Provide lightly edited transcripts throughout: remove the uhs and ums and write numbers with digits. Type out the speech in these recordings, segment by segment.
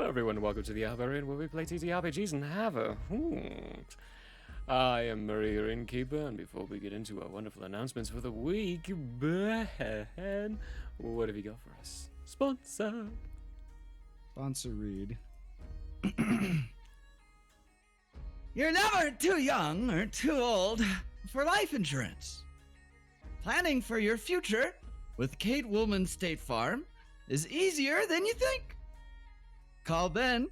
Hello everyone, welcome to the Arbarian, where we play TTRPGs and have a hoot. I am Maria Innkeeper, and before we get into our wonderful announcements for the week, Ben, what have you got for us? Sponsor read. You're never too young or too old for life insurance. Planning for your future with Kate Woolman State Farm is easier than you think. Call Ben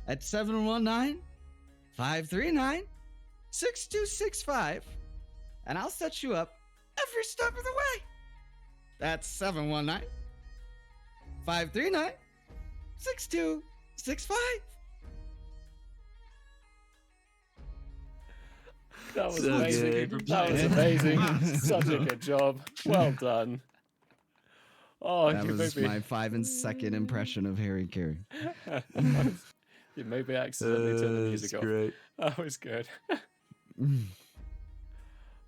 at 719-539-6265 and I'll set you up every step of the way. That's 719-539-6265. That was So amazing. good. That was amazing. Such a good job. Well done. Oh, That you was made me. my 5-second impression of Harry Carey. You made me accidentally turn the music off. Great. That was good.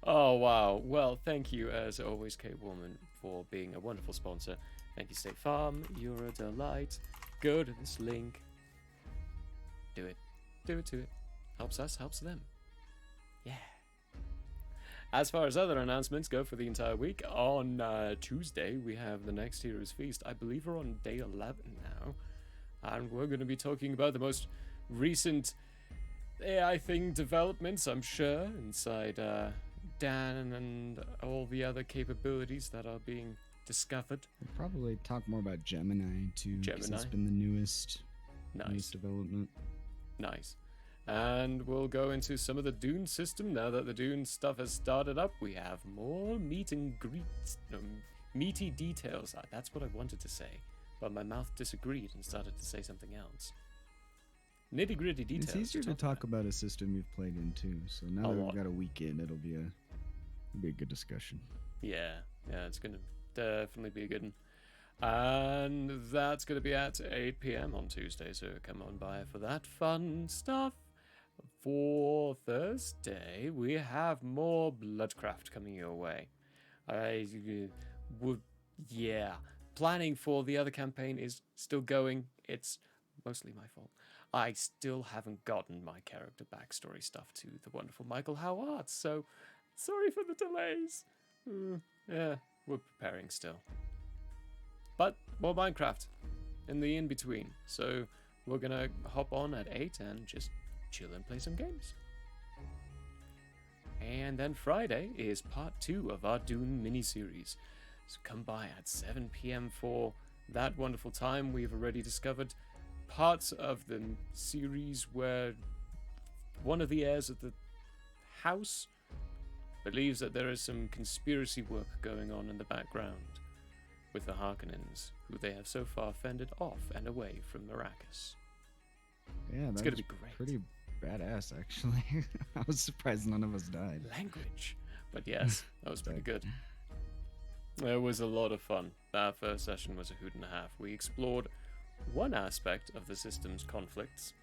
Oh, wow. Well, thank you, as always, Kate Woolman, for being a wonderful sponsor. Thank you, State Farm. You're a delight. Go to this link. Do it. Do it to it. Helps us, helps them. Yeah. As far as other announcements go for the entire week, on Tuesday, we have the next Heroes Feast. I believe we're on day 11 now. And we're going to be talking about the most recent AI thing developments, I'm sure, inside Dan and all the other capabilities that are being discovered. We'll probably talk more about Gemini too. 'Cause Gemini. It's been the newest Nice. development. Nice. And we'll go into some of the Dune system. Now that the Dune stuff has started up, we have more meet and greets, meaty details. That's what I wanted to say, but my mouth disagreed and started to say something else. Nitty gritty details. It's easier to talk about a system you've played in too. So now A that lot. we've got a weekend, it'll be a good discussion. Yeah, it's gonna definitely be a good one. And that's gonna be at 8 p.m. on Tuesday, so come on by for that fun stuff. For Thursday, we have more Bloodcraft coming your way. Planning for the other campaign is still going. It's mostly my fault. I still haven't gotten my character backstory stuff to the wonderful Michael Howard, so sorry for the delays. Yeah, we're preparing still. But more Minecraft in the in-between, so we're gonna hop on at 8 and just chill and play some games. And then Friday is part 2 of our Dune mini-series. So come by at 7 p.m. for that wonderful time. We've already discovered parts of the series where one of the heirs of the house believes that there is some conspiracy work going on in the background with the Harkonnens, who they have so far fended off and away from Maracas. Yeah, It's that's gonna be great. pretty badass, actually. I was surprised none of us died. Language. But yes, that was pretty good. It was a lot of fun. That first session was a hoot and a half. We explored one aspect of the system's conflicts.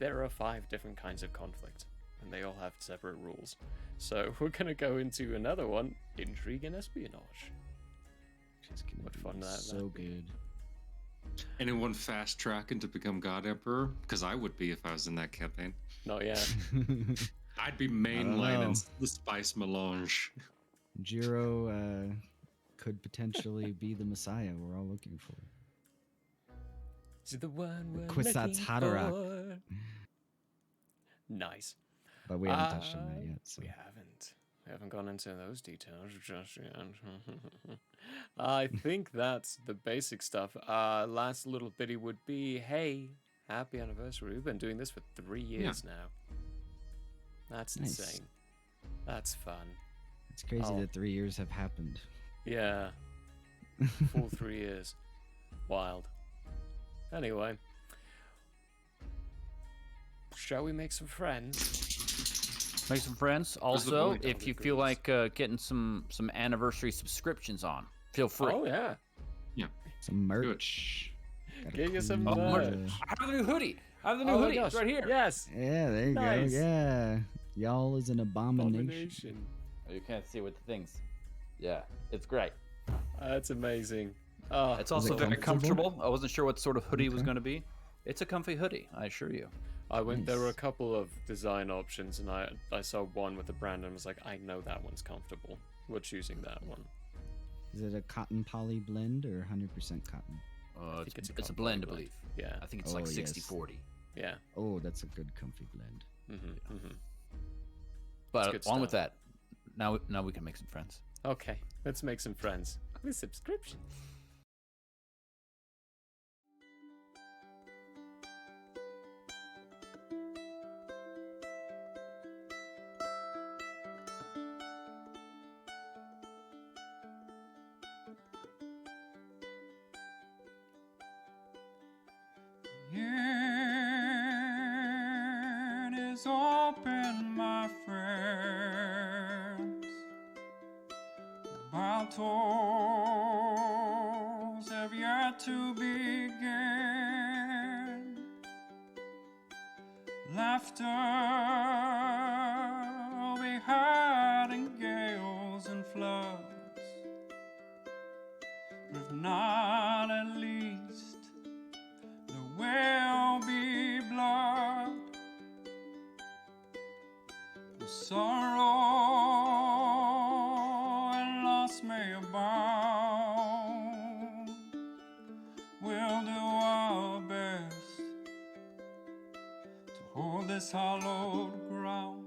There are 5 different kinds of conflict, and they all have separate rules. So we're going to go into another one, intrigue and espionage. Just gonna What be fun so that'd be. good. Anyone fast tracking to become God Emperor? Because I would be if I was in that campaign. Not yet. I'd be know. mainlining the spice melange. Jiro could potentially be the Messiah we're all looking for. Is it the one we're Kwisatz looking Haderach. for? Nice. But we haven't touched on that yet. So. We haven't. We haven't gone into those details just yet. I think that's the basic stuff. Last little bitty would be, hey, happy anniversary. We've been doing this for 3 years now. That's Nice. insane. That's fun. It's crazy Oh. that 3 years have happened. Yeah. Full 3 years. Wild. Anyway. Shall we make some friends? Make some friends. the Also, point? if you feel like getting some anniversary subscriptions on, feel free. Oh, yeah. Some merch. Got a Get you some cool, merch. I have the new hoodie. I have the new Oh my hoodie. gosh. It's right here. Yes. Yeah, there you Nice. go. Yeah. Y'all is an abomination. Abomination. Oh, you can't see what the things. Yeah, it's great. That's amazing. It's also it very comfortable? comfortable. I wasn't sure what sort of hoodie it was Okay. going to be. It's a comfy hoodie, I assure you. I went. There were a Nice. couple of design options, and I saw one with the brand, and was like, I know that one's comfortable. We're choosing that one. Is it a cotton poly blend or 100% cotton? think it's a it's a cotton blend, I blend. believe. Yeah. I think it's Oh, like yes. 60-40. Yeah. Oh, that's a good comfy blend. But good along with stuff. that, now we can make some friends. Okay, let's make some friends with subscriptions. It is open, my friends. Battles have yet to begin. Laughter will be heard in gales and floods. If not, at least there will be blood. The sorrow and loss may abound. We'll do our best to hold this hallowed ground.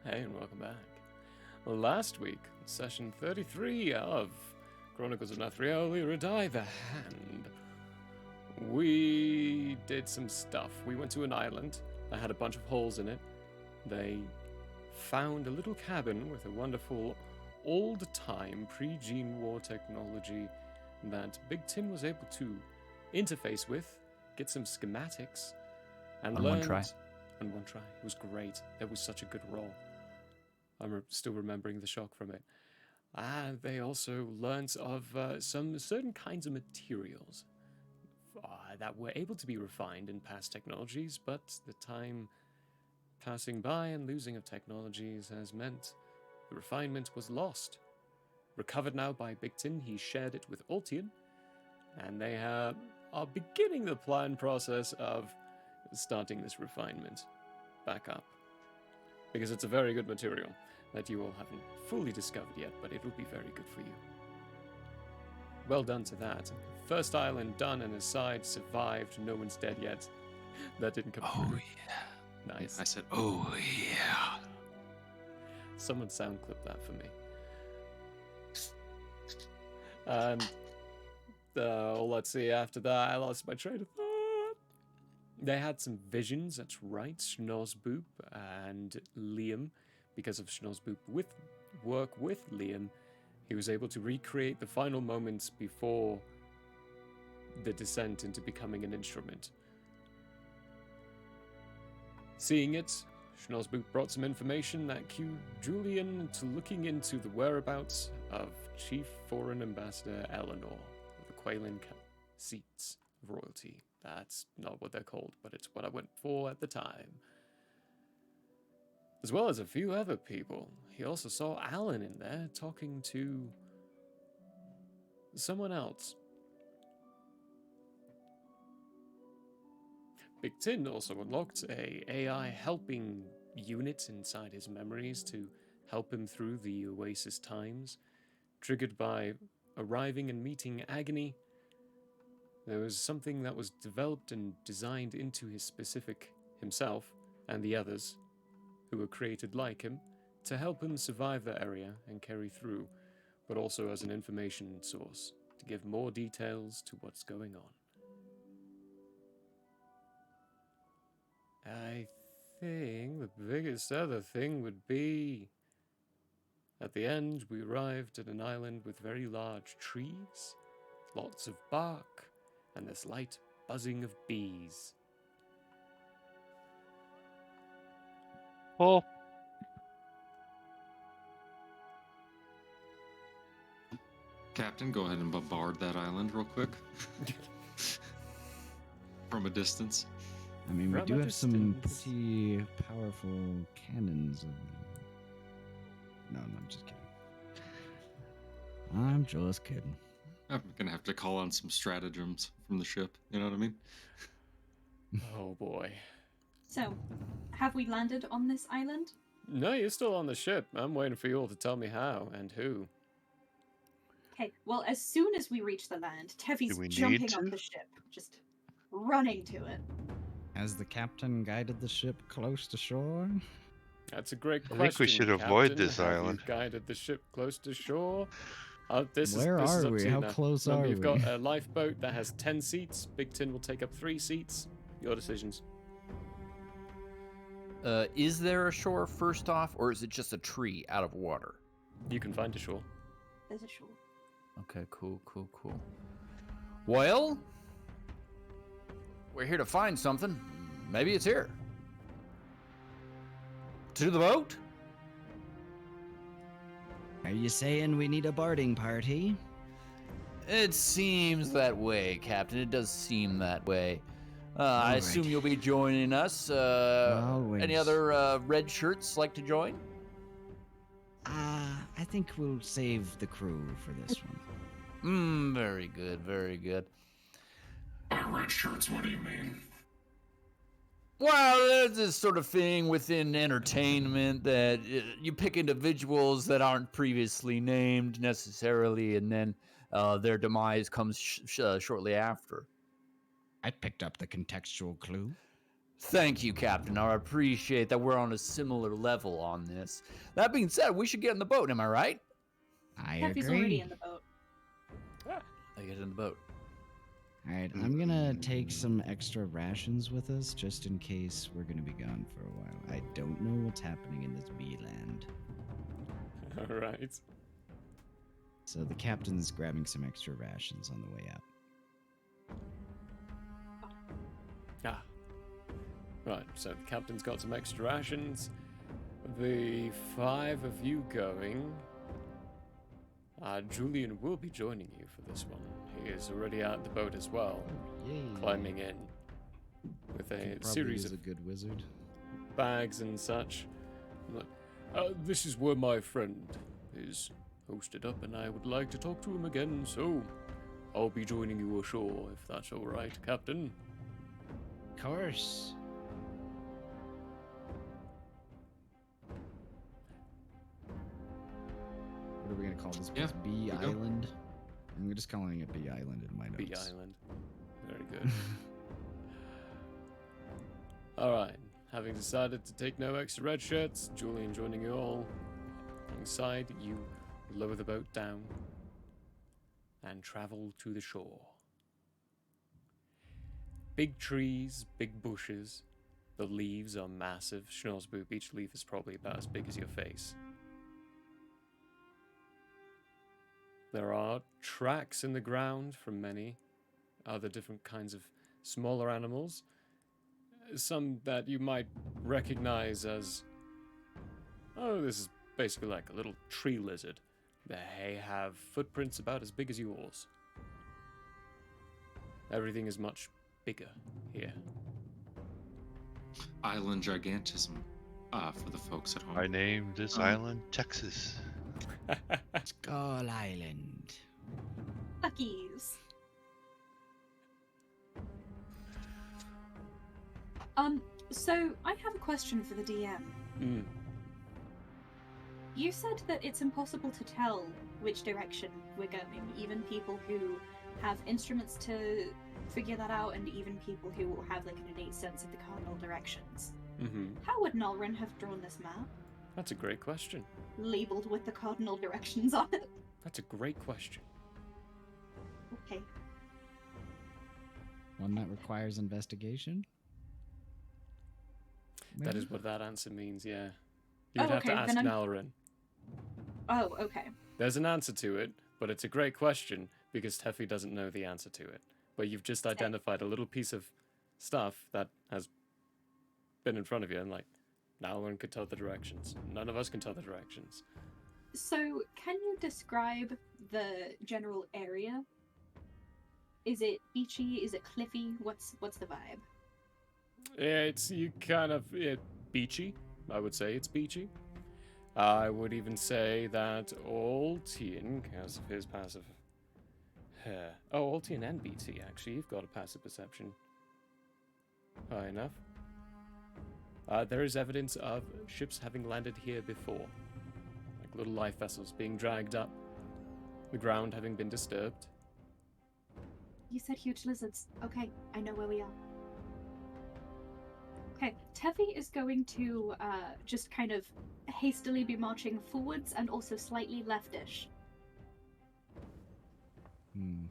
Hey, and welcome back. Last week, session 33 of Chronicles of Nathriel, we Redai the Hand. We did some stuff. We went to an island that had a bunch of holes in it. They found a little cabin with a wonderful old-time pre-Gene War technology that Big Tin was able to interface with, get some schematics, and On one learned- try. On one try. It was great. That was such a good roll. I'm still remembering the shock from it. They also learnt of some certain kinds of materials that were able to be refined in past technologies, but the time passing by and losing of technologies has meant the refinement was lost. Recovered now by Big Tin, he shared it with Ultian, and they are beginning the plan process of starting this refinement back up. Because it's a very good material that you all haven't fully discovered yet, but it will be very good for you. Well done to that. First island done and his side survived. No one's dead yet. That didn't come Oh, through. yeah. Nice. I said, oh, yeah. Someone sound clip that for me. And let's see, after that, I lost my train of thought. They had some visions, that's right. Schnozzboop and Liam. Because of Schnozzboop work with Liam, he was able to recreate the final moments before the descent into becoming an instrument. Seeing it, Schnozzboop brought some information that cued Julian to looking into the whereabouts of Chief Foreign Ambassador Eleanor of the Quaylin seats of royalty. That's not what they're called, but it's what I went for at the time. As well as a few other people. He also saw Alan in there talking to someone else. Big Tin also unlocked a AI helping unit inside his memories to help him through the Oasis times, triggered by arriving and meeting Agony. There was something that was developed and designed into his specific himself and the others who were created like him to help him survive the area and carry through, but also as an information source to give more details to what's going on. I think the biggest other thing would be at the end we arrived at an island with very large trees, lots of bark, and this light buzzing of bees. Well, Captain, go ahead and bombard that island real quick. From a distance. I mean, we From do a have some distance. pretty powerful cannons. No, I'm just kidding. I'm just kidding. I'm gonna have to call on some stratagems from the ship. You know what I mean? Oh boy. So, have we landed on this island? No, you're still on the ship. I'm waiting for you all to tell me how and who. Okay, well, as soon as we reach the land, Tevi's we need jumping to? on the ship, just running to it. Has the captain guided the ship close to shore? That's a great I question. think we should avoid Captain. this Have island. You guided the ship close to shore. This Where is are up we? to you How now. close Remember, are you've we? got a lifeboat that has 10 seats. Big Tin will take up 3 seats. Your decisions. Is there a shore first off, or is it just a tree out of water? You can find a shore. There's a shore. Okay, cool. Well, we're here to find something. Maybe it's here. To the boat? Are you saying we need a boarding party? It seems that way, Captain. It does seem that way. I All assume right. you'll be joining us. Always. Any other red shirts like to join? I think we'll save the crew for this one. Very good. By red shirts, what do you mean? Well, there's this sort of thing within entertainment that you pick individuals that aren't previously named necessarily, and then their demise comes shortly after. I picked up the contextual clue. Thank you, Captain. I appreciate that we're on a similar level on this. That being said, we should get in the boat, am I right? I Tevi's agree. already in the boat. I get in the boat. All right, I'm gonna take some extra rations with us just in case we're gonna be gone for a while. I don't know what's happening in this bee land. All right. So the captain's grabbing some extra rations on the way out. Ah. Right, so the captain's got some extra rations. The 5 of you going. Julian will be joining you for this one. He is already out the boat as well, Yay! climbing in with He a probably series is of a good wizard. bags and such. I'm like, this is where my friend is hosted up, and I would like to talk to him again, so I'll be joining you ashore, if that's all right, Captain. Of course. What are we gonna call this place? Yeah, Bee we go. Island. I'm just calling it Bee Island in my notes. Bee Island. Very good. Alright, having decided to take no extra red shirts, Julian joining you all. Alongside, you lower the boat down and travel to the shore. Big trees, big bushes. The leaves are massive. Schnorzboop, each leaf is probably about as big as your face. There are tracks in the ground from many other different kinds of smaller animals. Some that you might recognize as, oh, this is basically like a little tree lizard. They have footprints about as big as yours. Everything is much bigger here. Island gigantism. For the folks at home. I named this island Texas. Skull Island. Duckies. So I have a question for the DM. Mm. You said that it's impossible to tell which direction we're going, even people who have instruments to figure that out, and even people who will have like an innate sense of the cardinal directions. Mm-hmm. How would Nalrin have drawn this map? That's a great question. Labeled with the cardinal directions on it? That's a great question. Okay. One that requires investigation. That Maybe? is what that answer means, yeah. You would Oh, have to okay, ask then Nalrin. Oh, okay. There's an answer to it, but it's a great question because Teffy doesn't know the answer to it. But you've just Okay. identified a little piece of stuff that has been in front of you, and like, Nalrin could tell the directions. None of us can tell the directions. So, can you describe the general area? Is it beachy? Is it cliffy? What's the vibe? Yeah, it's you kind of beachy. I would say it's beachy. I would even say that Altian, because of his passive. Oh, Altian and BT, actually, you've got a passive perception. High enough. There is evidence of ships having landed here before. Like little life vessels being dragged up. The ground having been disturbed. You said huge lizards. Okay, I know where we are. Okay, Tevi is going to just kind of hastily be marching forwards and also slightly leftish. Hmm.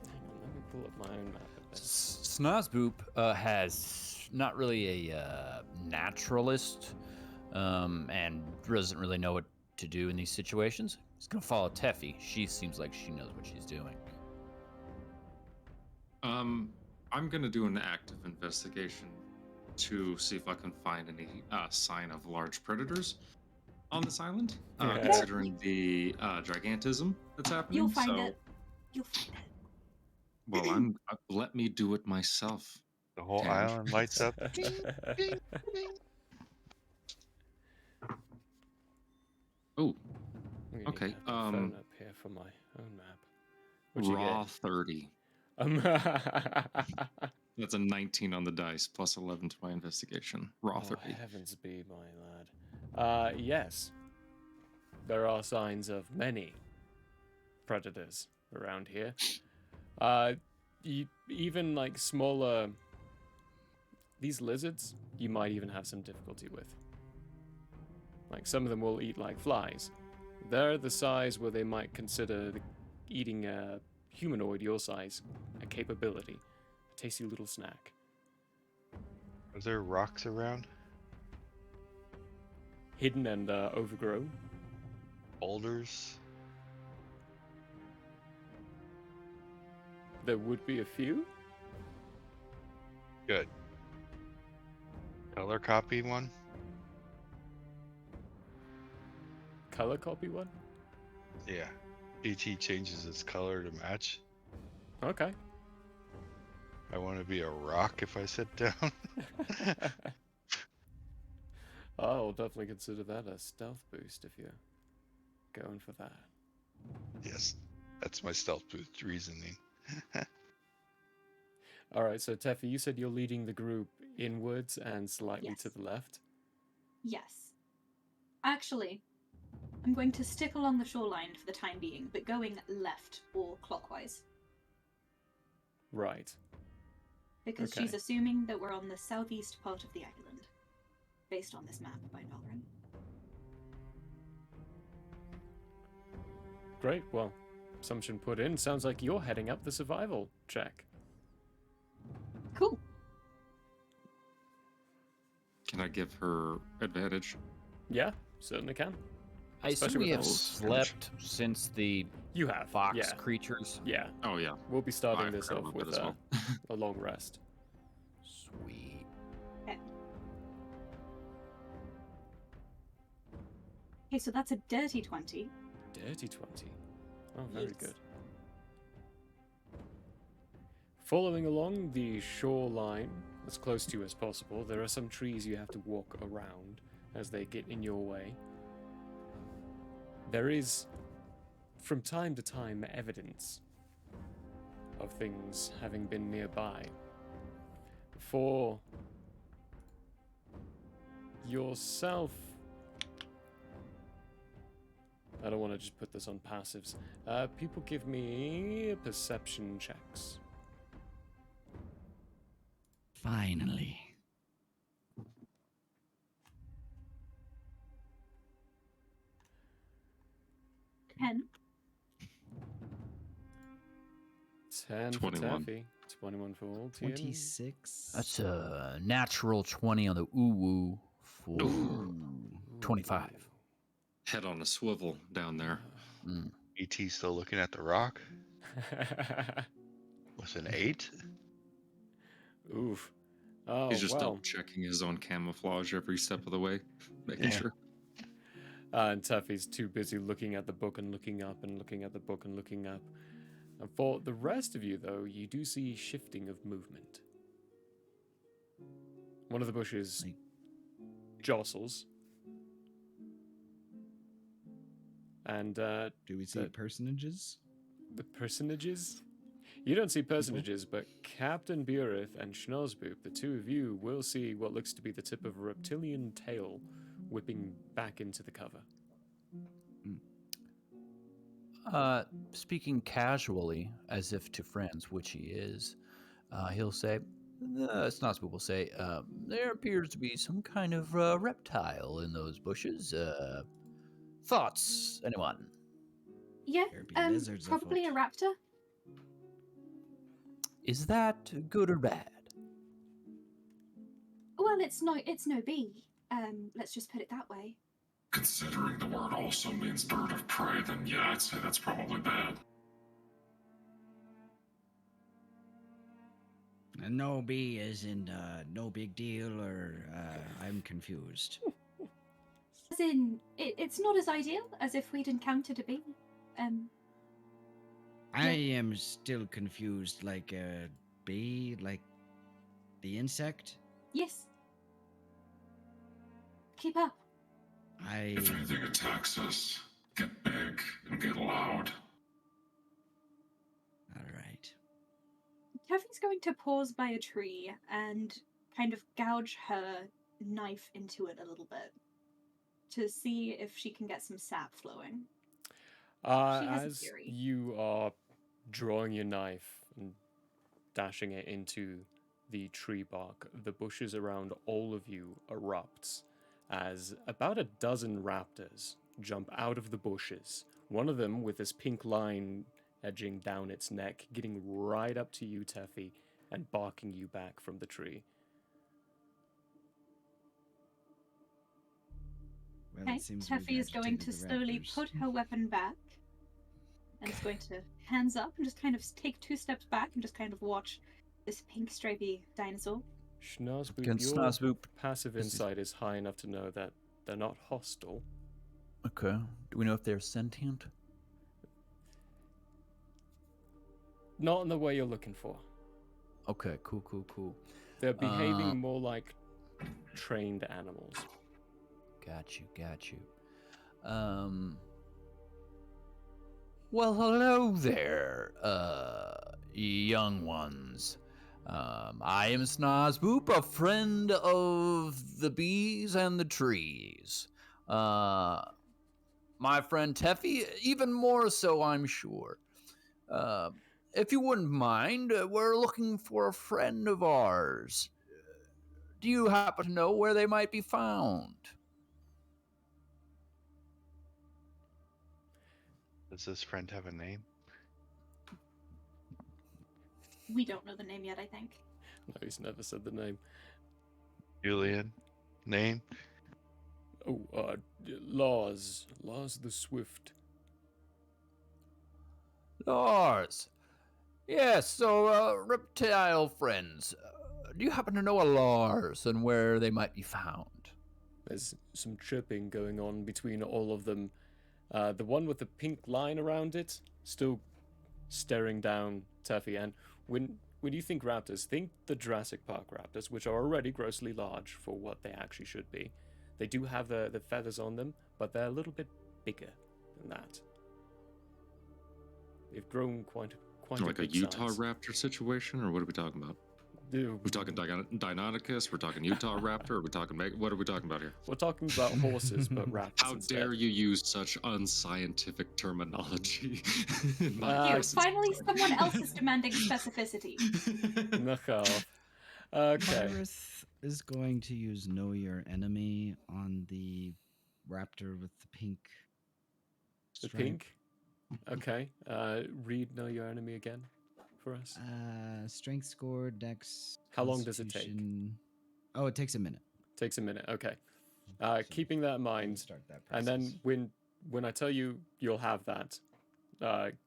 Hang on, let me pull up my own map of this. Snozboop has not really a naturalist and doesn't really know what to do in these situations. He's going to follow Teffy. She seems like she knows what she's doing. I'm gonna do an active investigation to see if I can find any sign of large predators on this island, Yeah. considering the gigantism that's happening. You'll find so, it. You'll find it. well, let me do it myself. The whole Damn. island lights up. Ding, ding, ding. Oh, I'm gonna okay, need to have my phone up here for my own map. What'd you raw 30. get? That's a 19 on the dice, plus 11 to my investigation. Raw Oh, 30. heavens be my lad. Yes. There are signs of many predators around here. Even like smaller... These lizards, you might even have some difficulty with. Like, some of them will eat like flies. They're the size where they might consider eating a humanoid your size a capability. A tasty little snack. Are there rocks around? Hidden and overgrown. Boulders? There would be a few. Good. Color copy one? Color copy one? Yeah. PT changes its color to match. Okay. I want to be a rock if I sit down. I'll definitely consider that a stealth boost if you're going for that. Yes. That's my stealth boost reasoning. Alright, so Teffi, you said you're leading the group inwards and slightly to Yes. the left. Yes. Actually, I'm going to stick along the shoreline for the time being, but going left or clockwise. Right. Because Okay. she's assuming that we're on the southeast part of the island, based on this map by Valgren. Great, well, assumption put in. Sounds like you're heading up the survival check. Cool. Can I give her advantage? Yeah, certainly can. I Especially assume we with have those slept since the You have. fox Yeah. creatures. Yeah. Oh, yeah. We'll be starting I this forgot off about with that as well. a long rest. Sweet. Okay, so that's a dirty 20. Dirty 20. Oh, very Yes. good. Following along the shoreline as close to you as possible, there are some trees you have to walk around as they get in your way. There is, from time to time, evidence of things having been nearby. For yourself, I don't want to just put this on passives. People give me perception checks. Finally. Ten. 10 for 21. Taffy, 21 for Altian. 26. That's a natural 20 on the ooh-woo for Ooh. 25. Head on a swivel down there. Mm. ET still looking at the rock with an 8. Oof. Oh, He's just well. double checking his own camouflage every step of the way, making Yeah. sure. And Taffy's too busy looking at the book and looking up and looking at the book and looking up. And for the rest of you, though, you do see shifting of movement. One of the bushes Like- jostles And Do we see the- personages? the personages? You don't see personages, but Captain Burith and Schnorzboop, the two of you, will see what looks to be the tip of a reptilian tail whipping back into the cover. Speaking casually, as if to friends, which he is, he'll say, Snotspoop will say, there appears to be some kind of reptile in those bushes. Thoughts, anyone? Yeah, There be lizards probably a afoot. raptor. Is that good or bad? Well, it's no bee. Let's just put it that way. Considering the word also means bird of prey, then yeah, I'd say that's probably bad. No bee is in no big deal, or I'm confused. As in, it's not as ideal as if we'd encountered a bee. I am still confused, like a bee, like the insect. Yes. Keep up. If anything attacks us, get big and get loud. All right. Keffy's going to pause by a tree and kind of gouge her knife into it a little bit to see if she can get some sap flowing. She has a As theory. you are drawing your knife and dashing it into the tree bark, the bushes around all of you erupts as about a dozen raptors jump out of the bushes. One of them with this pink line edging down its neck, getting right up to you, Teffy, and barking you back from the tree. Well, Okay, it seems we've Teffy is going agitated to the slowly raptors. put her weapon back and is going to hands up and just kind of take 2 steps back and just kind of watch this pink stripy dinosaur. Schnarzboop, Again, your Snozzboop. passive This is- insight is high enough to know that they're not hostile. Okay. Do we know if they're sentient? Not in the way you're looking for. Okay, cool. They're behaving Uh, more like trained animals. Got you. Well, hello there, young ones. I am Snozzboop, a friend of the bees and the trees. My friend Teffy, even more so, I'm sure. If you wouldn't mind, we're looking for a friend of ours. Do you happen to know where they might be found? Does this friend have a name? We don't know the name yet, I think. No, he's never said the name. Julian? Name? Oh, Lars the Swift. Lars. Yes, so, reptile friends. Do you happen to know a Lars and where they might be found? There's some tripping going on between all of them. The one with the pink line around it, still staring down Teffy. And when you think raptors, think the Jurassic Park raptors, which are already grossly large for what they actually should be. They do have the feathers on them, but they're a little bit bigger than that. They've grown quite Like a big Utah size. raptor situation, or what are we talking about? We're talking Deinonychus, we're talking Utah raptor, or we're talking what are we talking about here? We're talking about horses, but raptors How instead. dare you use such unscientific terminology? Phew, finally someone else is demanding specificity. Nathriel. Okay. Pyrith is going to use Know Your Enemy on the raptor with the pink. The stripe. pink. Okay. Read Know Your Enemy again for us. Strength score, Dex. How long does it take? Constitution. Oh, it takes a minute. Takes a minute. Okay. So Keeping that in we'll mind, start that and process. then when I tell you you'll have that,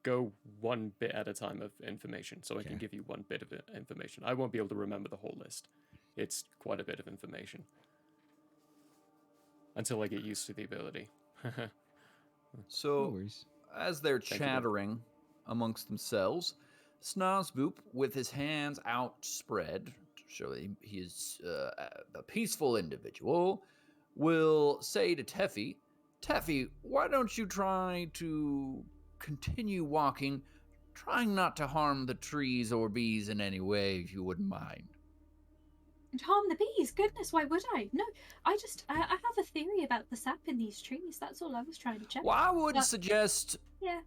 go one bit at a time of information, so I can Okay. give you one bit of information. I won't be able to remember the whole list. It's quite a bit of information until I get used to the ability. No So, worries. as they're Thank you, Bill. chattering amongst themselves, Snozzboop, with his hands outspread to show that he is a peaceful individual, will say to Teffy, Taffy, why don't you try to continue walking, trying not to harm the trees or bees in any way, if you wouldn't mind? And harm the bees? Goodness, why would I? No, I have a theory about the sap in these trees. That's all I was trying to check. Well, I would But- suggest Yeah.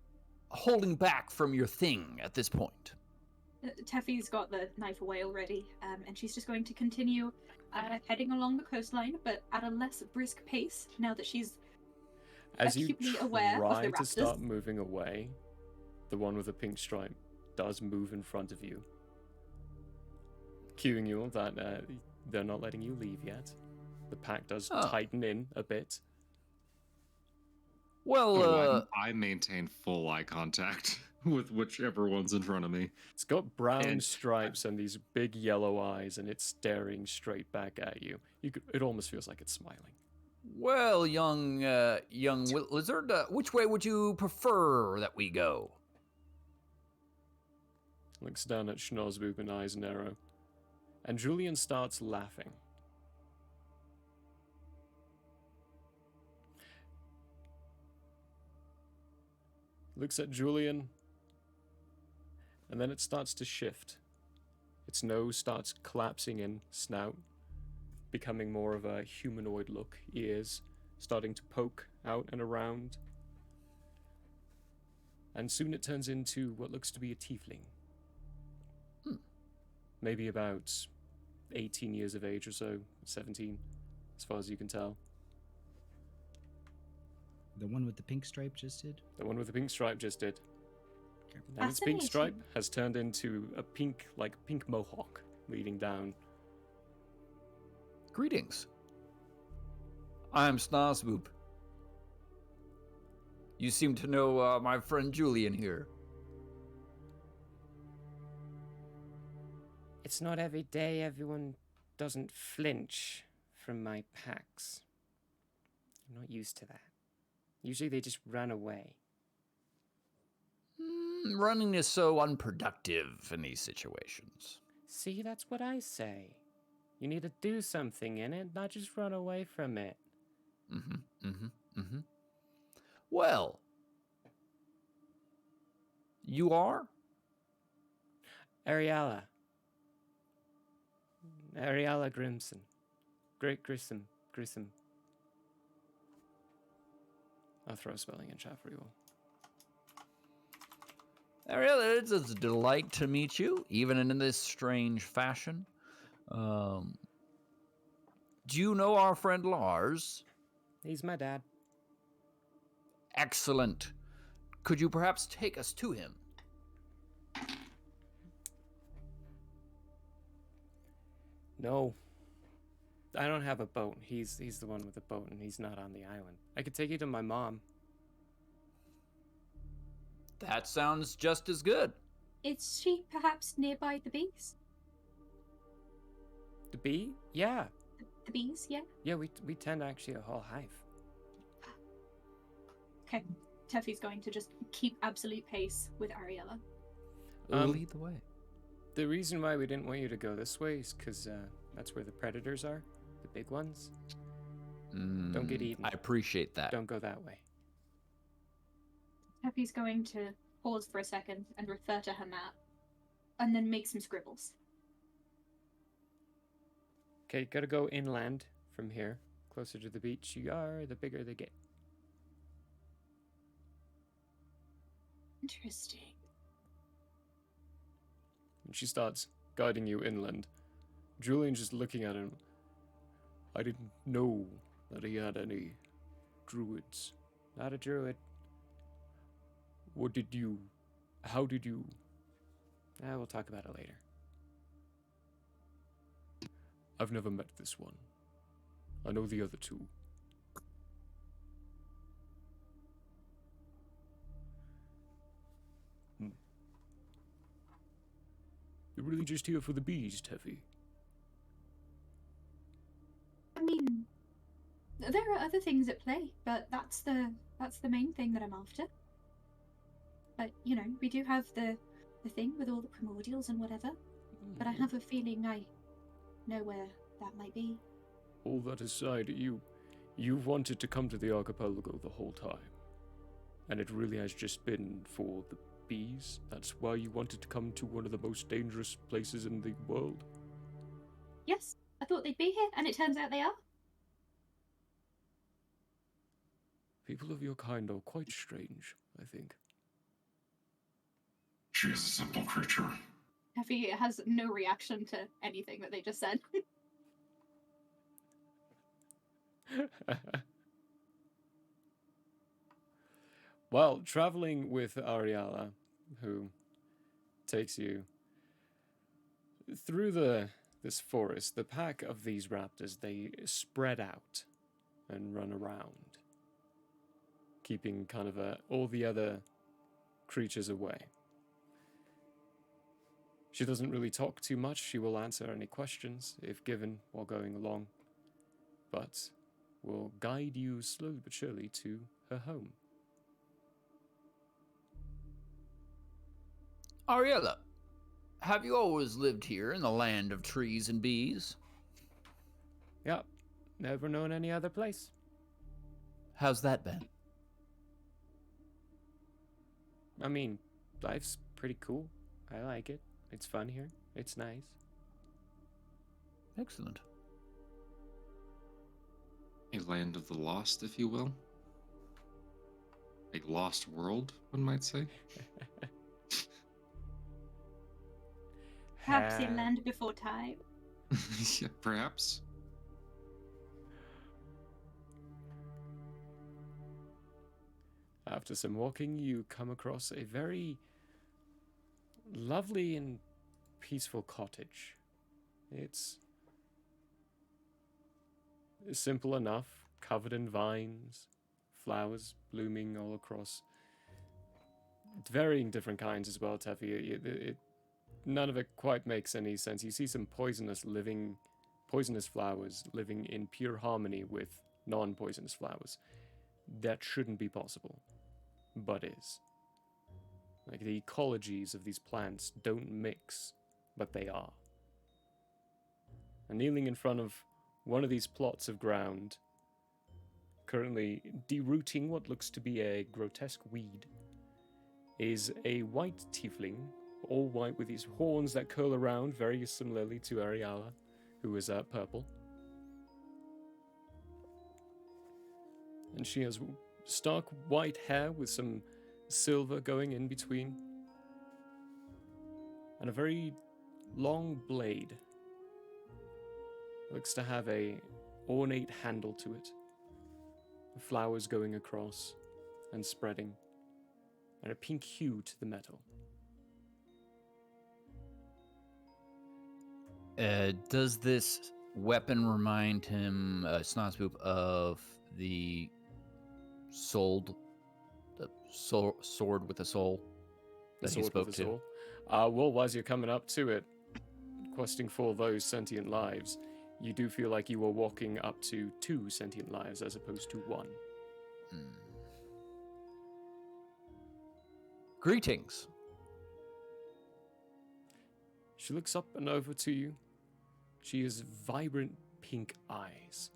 holding back from your thing at this point. Teffy's got the knife away already, and she's just going to continue heading along the coastline, but at a less brisk pace now that she's As you acutely aware of try the to raptors. start moving away, the one with the pink stripe does move in front of you, cueing you that they're not letting you leave yet. The pack does Oh. tighten in a bit. Well, I maintain full eye contact with whichever one's in front of me. It's got brown And- stripes and these big yellow eyes, and it's staring straight back at you. It almost feels like it's smiling. well, young lizard, which way would you prefer that we go? Looks down at Schnozzboop and eyes narrow. And Julian starts laughing. Looks at Julian, and then it starts to shift. Its nose starts collapsing in, snout, becoming more of a humanoid look, ears starting to poke out and around. And soon it turns into what looks to be a tiefling. Maybe about 18 years of age or so, 17, as far as you can tell. The one with the pink stripe just did? The one with the pink stripe just did. And its pink Fascinating. stripe has turned into a pink mohawk leading down. Greetings. I'm Snozboop. You seem to know my friend Julian here. It's not every day everyone doesn't flinch from my packs. I'm not used to that. Usually they just run away. Running is so unproductive in these situations. See, that's what I say. You need to do something in it, not just run away from it. Well, you are? Ariella. Ariella Grimson. Great Grissom. I'll throw a spelling in chat for you all. Ariel, it's a delight to meet you, even in this strange fashion. Do you know our friend Lars? He's my dad. Excellent. Could you perhaps take us to him? No. I don't have a boat. He's the one with the boat, and he's not on the island. I could take you to my mom. That sounds just as good. Is she perhaps nearby the bees? The bee? Yeah. The bees, yeah? Yeah, we tend actually a whole hive. Okay. Teffy's going to just keep absolute pace with Ariella. Lead the way. The reason why we didn't want you to go this way is because that's where the predators are, the big ones. Don't get eaten. I appreciate that. Don't go that way. Teffy's going to pause for a second and refer to her map, and then make some scribbles. Okay, gotta go inland from here. Closer to the beach you are, the bigger they get. Interesting. And she starts guiding you inland. Julian's just looking at him. I didn't know that he had any druids. Not a druid. How did you? We'll talk about it later. I've never met this one. I know the other two. You're really just here for the bees, Teffy? I mean, there are other things at play, but that's the main thing that I'm after. But you know, we do have the thing with all the primordials and whatever. But I have a feeling I know where that might be. All that aside, you You've wanted to come to the archipelago the whole time. And it really has just been for the bees? That's why you wanted to come to one of the most dangerous places in the world? Yes, I thought they'd be here, and it turns out they are. People of your kind are quite strange, I think. She is a simple creature. Effie has no reaction to anything that they just said. Well, traveling with Ariella, who takes you through this forest, the pack of these raptors, they spread out and run around, keeping kind of all the other creatures away. She doesn't really talk too much. She will answer any questions if given while going along, but will guide you slowly but surely to her home. Ariella, have you always lived here in the land of trees and bees? Yep, never known any other place. How's that been? I mean, life's pretty cool. I like it. It's fun here. It's nice. Excellent. A land of the lost, if you will. A lost world, one might say. Perhaps a land before time. Yeah, perhaps. After some walking, you come across a very lovely and peaceful cottage. It's simple enough, covered in vines, flowers blooming all across. Varying different kinds as well, Teffy. None of it quite makes any sense. You see some poisonous flowers living in pure harmony with non-poisonous flowers. That shouldn't be possible, but is. Like, the ecologies of these plants don't mix, but they are. And kneeling in front of one of these plots of ground, currently derooting what looks to be a grotesque weed, is a white tiefling, all white with these horns that curl around very similarly to Ariella, who is purple. And she has stark white hair with some silver going in between, and a very long blade. Looks to have a ornate handle to it. Flowers going across and spreading, and a pink hue to the metal. Does this weapon remind him, Snozboop, of the sword with a soul that he spoke to? Well, as you're coming up to it, questing for those sentient lives, you do feel like you are walking up to 2 sentient lives as opposed to 1. Greetings. She looks up and over to you. She has vibrant pink eyes.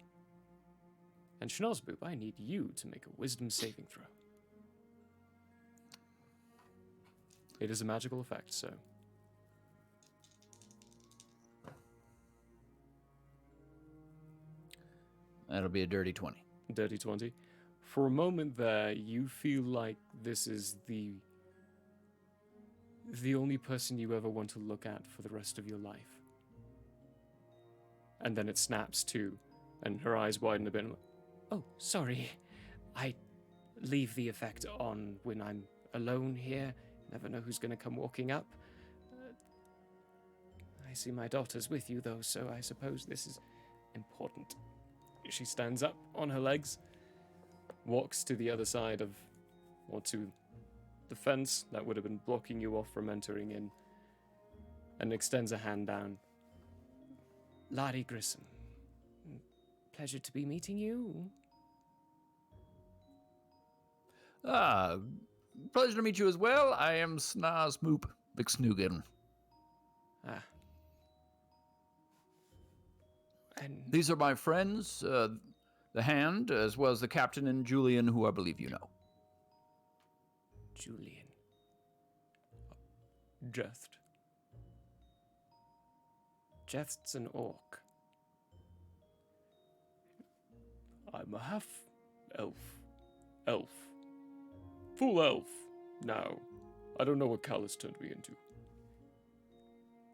And Schnozboop, I need you to make a wisdom saving throw. It is a magical effect, so... That'll be a dirty 20. Dirty 20. For a moment there, you feel like this is the only person you ever want to look at for the rest of your life. And then it snaps too, and her eyes widen a bit. Oh, sorry. I leave the effect on when I'm alone here. Never know who's going to come walking up. I see my daughter's with you, though, so I suppose this is important. She stands up on her legs, walks to the other side of, or to the fence that would have been blocking you off from entering in, and extends a hand down. Lottie Grissom, pleasure to be meeting you. Pleasure to meet you as well. I am Snozmoop Bixnugan. And These are my friends. the hand, as well as the captain and Julian, who I believe you know. Julian. Jest. Jest's an orc. I'm a half elf. Elf. Full elf. Now, I don't know what Callus turned me into.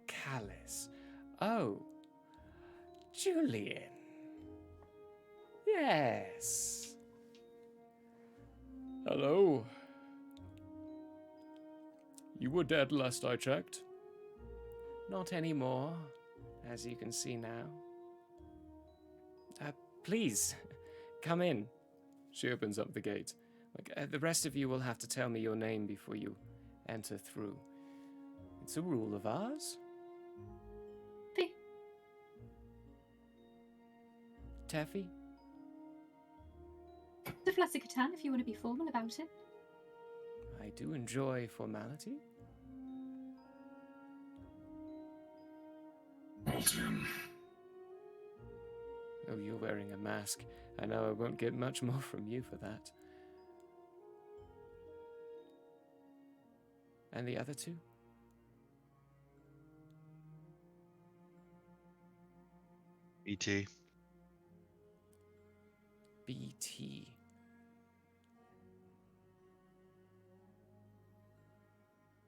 Callus. Oh. Julian. Yes. Hello. You were dead last I checked. Not anymore, as you can see now. Please, come in. She opens up the gate. The rest of you will have to tell me your name before you enter through. It's a rule of ours. Fee. Teffy? The Flassicatan, if you want to be formal about it. I do enjoy formality. Maltian. Oh, you're wearing a mask. I know I won't get much more from you for that. And the other two? ET. BT.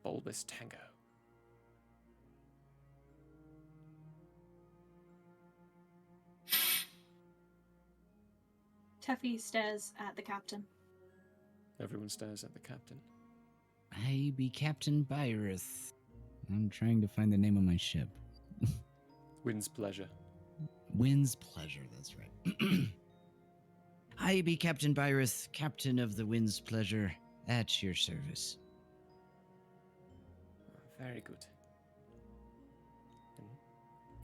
Bulbous Tango. Teffy stares at the captain. Everyone stares at the captain. I be Captain Byrith. I'm trying to find the name of my ship. Wind's pleasure. Wind's Pleasure, that's right. I be Captain Byrith, captain of the Wind's Pleasure, at your service. Very good.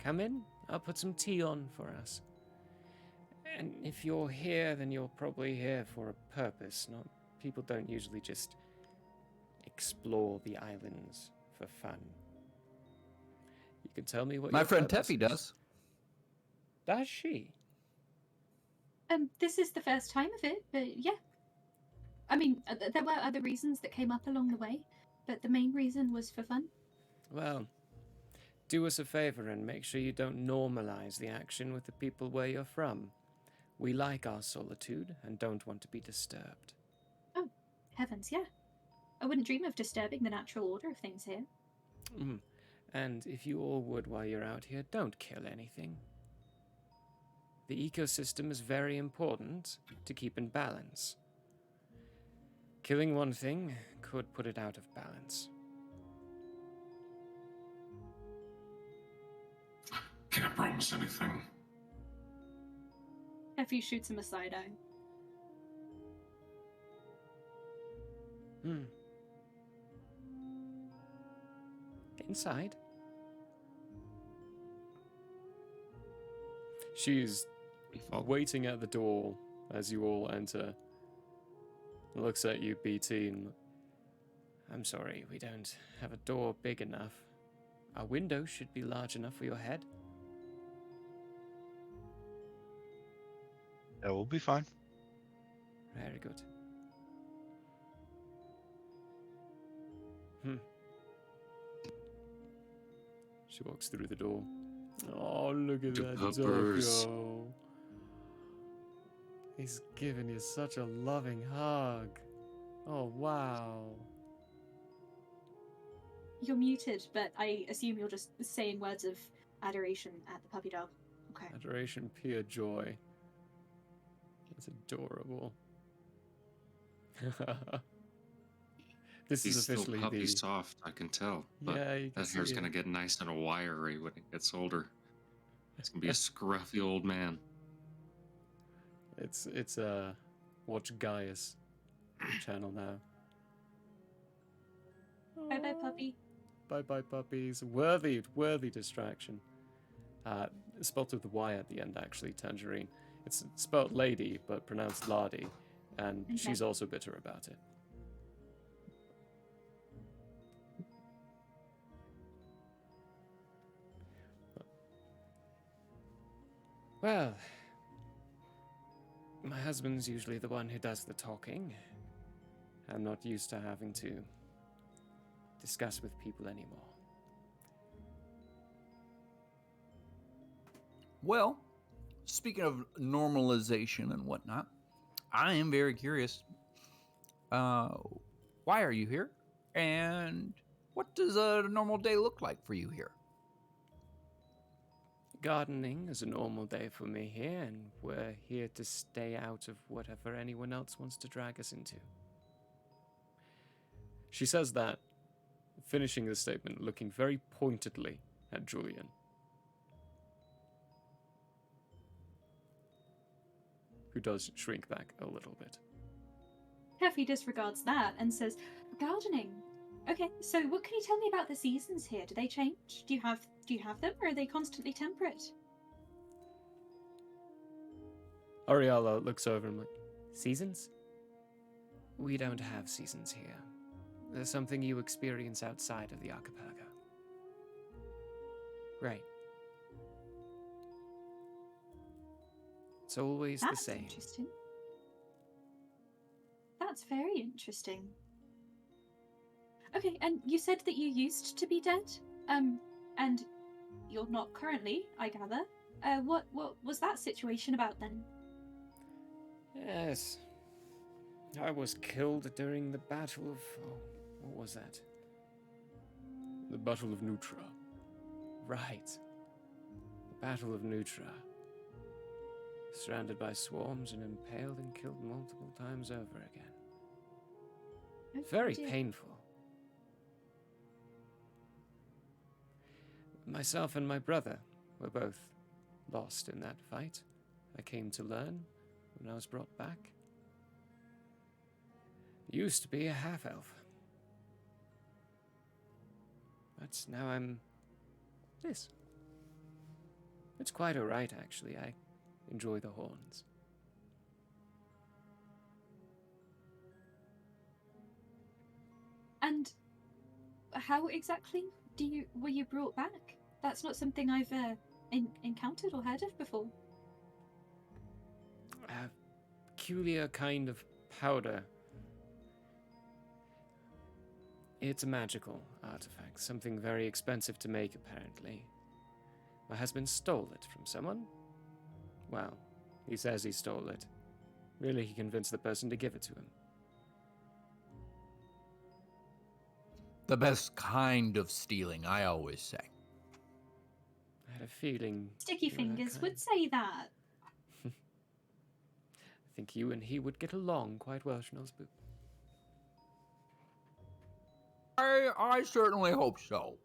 Come in. I'll put some tea on for us. And if you're here, then you're probably here for a purpose. Not people don't usually just explore the islands for fun. You can tell me what My your friend purpose Teffy is. does. Does she? This is the first time of it, but yeah. I mean, there were other reasons that came up along the way, but the main reason was for fun. Well, do us a favor and make sure you don't normalize the action with the people where you're from. We like our solitude and don't want to be disturbed. Oh, heavens, yeah. I wouldn't dream of disturbing the natural order of things here. And if you all would while you're out here, don't kill anything. The ecosystem is very important to keep in balance. Killing one thing could put it out of balance. Can't promise anything. Teffy shoots him a side eye. Inside. She's waiting at the door as you all enter. Looks at you, BT, and I'm sorry, we don't have a door big enough. Our window should be large enough for your head. That will be fine. Very good. She walks through the door. Oh, look at that Puppers. doggo. He's giving you such a loving hug. Oh, wow. You're muted, but I assume you're just saying words of adoration at the puppy dog. Okay. Adoration, pure joy. That's adorable. This He's is still officially puppy the... soft, I can tell. But Yeah, you can that hair's see gonna it. get nice and wiry when it gets older. It's gonna be a scruffy old man. It's Watch Gaius channel now. Bye bye, puppy. Bye bye puppies. Worthy distraction. Spelt with the Y at the end, actually, Tangerine. It's spelt lady, but pronounced lardy, and Okay. she's also bitter about it. Well, My husband's usually the one who does the talking. I'm not used to having to discuss with people anymore. Well, speaking of normalization and whatnot, I am very curious. Why are you here? And what does a normal day look like for you here? Gardening is a normal day for me here, and we're here to stay out of whatever anyone else wants to drag us into. She says that, finishing the statement, looking very pointedly at Julian. Who does shrink back a little bit. Keffy disregards that and says, gardening. Okay, so what can you tell me about the seasons here? Do they change? Do you have them, or are they constantly temperate? Ariella looks over and like, seasons? We don't have seasons here. There's something you experience outside of the archipelago. Right. It's always the That's same. interesting. That's very interesting. Okay, and you said that you used to be dead? And you're not currently, I gather. What was that situation about then? Yes. I was killed during the Battle of... Oh, what was that? The Battle of Nutra. Right. The Battle of Nutra. Surrounded by swarms and impaled and killed multiple times over again. Oh, Very dear. painful. Myself and my brother were both lost in that fight. I came to learn when I was brought back. Used to be a half-elf. But now I'm this. It's quite alright, actually. I enjoy the horns. And how exactly were you brought back? That's not something I've encountered or heard of before. A peculiar kind of powder. It's a magical artifact, something very expensive to make, apparently. My husband stole it from someone. Well, he says he stole it. Really, he convinced the person to give it to him. The best kind of stealing, I always say. I had a feeling... Sticky you were that Fingers kind. would say that. I think you and he would get along quite well, Schnozboop. I certainly hope so.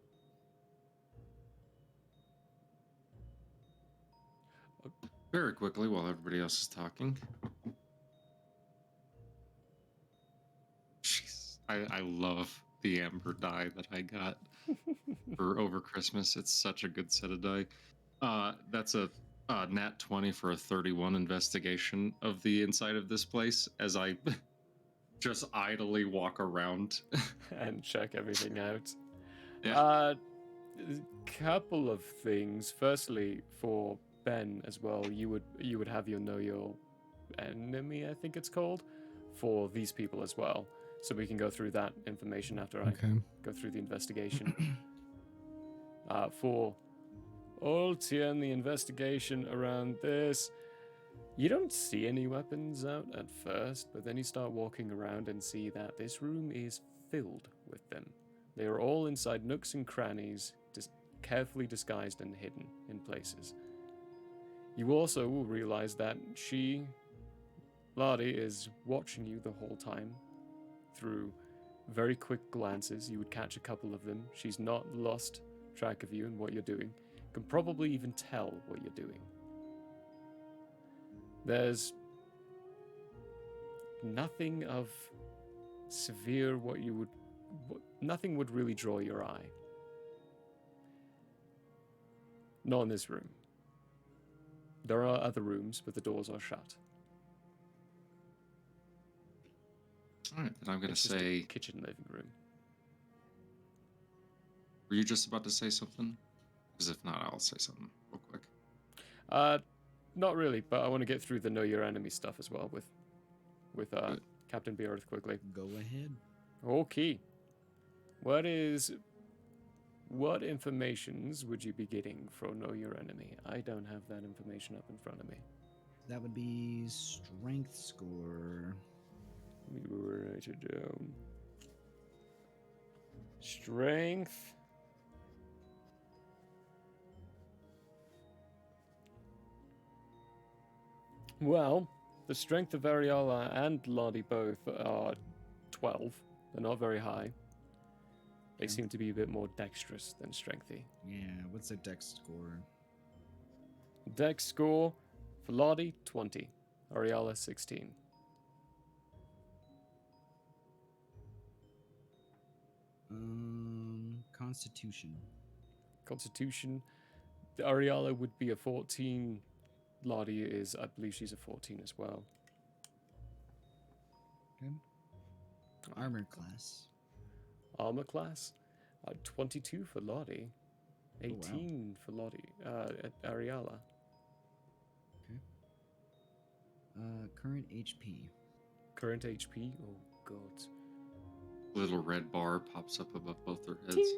Very quickly, while everybody else is talking. Jeez, I love the amber die that I got for over Christmas. It's such a good set of die. That's a nat 20 for a 31 investigation of the inside of this place as I just idly walk around. And check everything out. Yeah. Couple of things. Firstly, for Ben as well, you would have your know your enemy, I think it's called, for these people as well. So we can go through that information after I go through the investigation. For Oltien, the investigation around this, you don't see any weapons out at first, but then you start walking around and see that this room is filled with them. They are all inside nooks and crannies, just carefully disguised and hidden in places. You also will realize that Lottie, is watching you the whole time through very quick glances. You would catch a couple of them. She's not lost track of you and what you're doing. Can probably even tell what you're doing. There's nothing of severe nothing would really draw your eye. Not in this room. There are other rooms, but the doors are shut. Alright, then I'm gonna It's just a say... kitchen living room. Were you just about to say something? Because if not, I'll say something real quick. Not really, but I want to get through the know your enemy stuff as well with Captain Beard quickly. Go ahead. Okay. What informations would you be getting from know your enemy? I don't have that information up in front of me. That would be strength score. Let me write it down. Strength. Well, the strength of Ariella and Lottie both are 12. They're not very high. They seem to be a bit more dexterous than strengthy. Yeah, what's their dex score? Dex score for Lottie, 20. Ariella, 16. Constitution. Constitution, Ariella would be a 14. Lottie is, I believe she's a 14 as well. Okay. Armor class. Armor class, 22 for Lottie. 18 for Lottie. Ariella. Okay. Current HP. Current HP, oh god. Little red bar pops up above both their heads.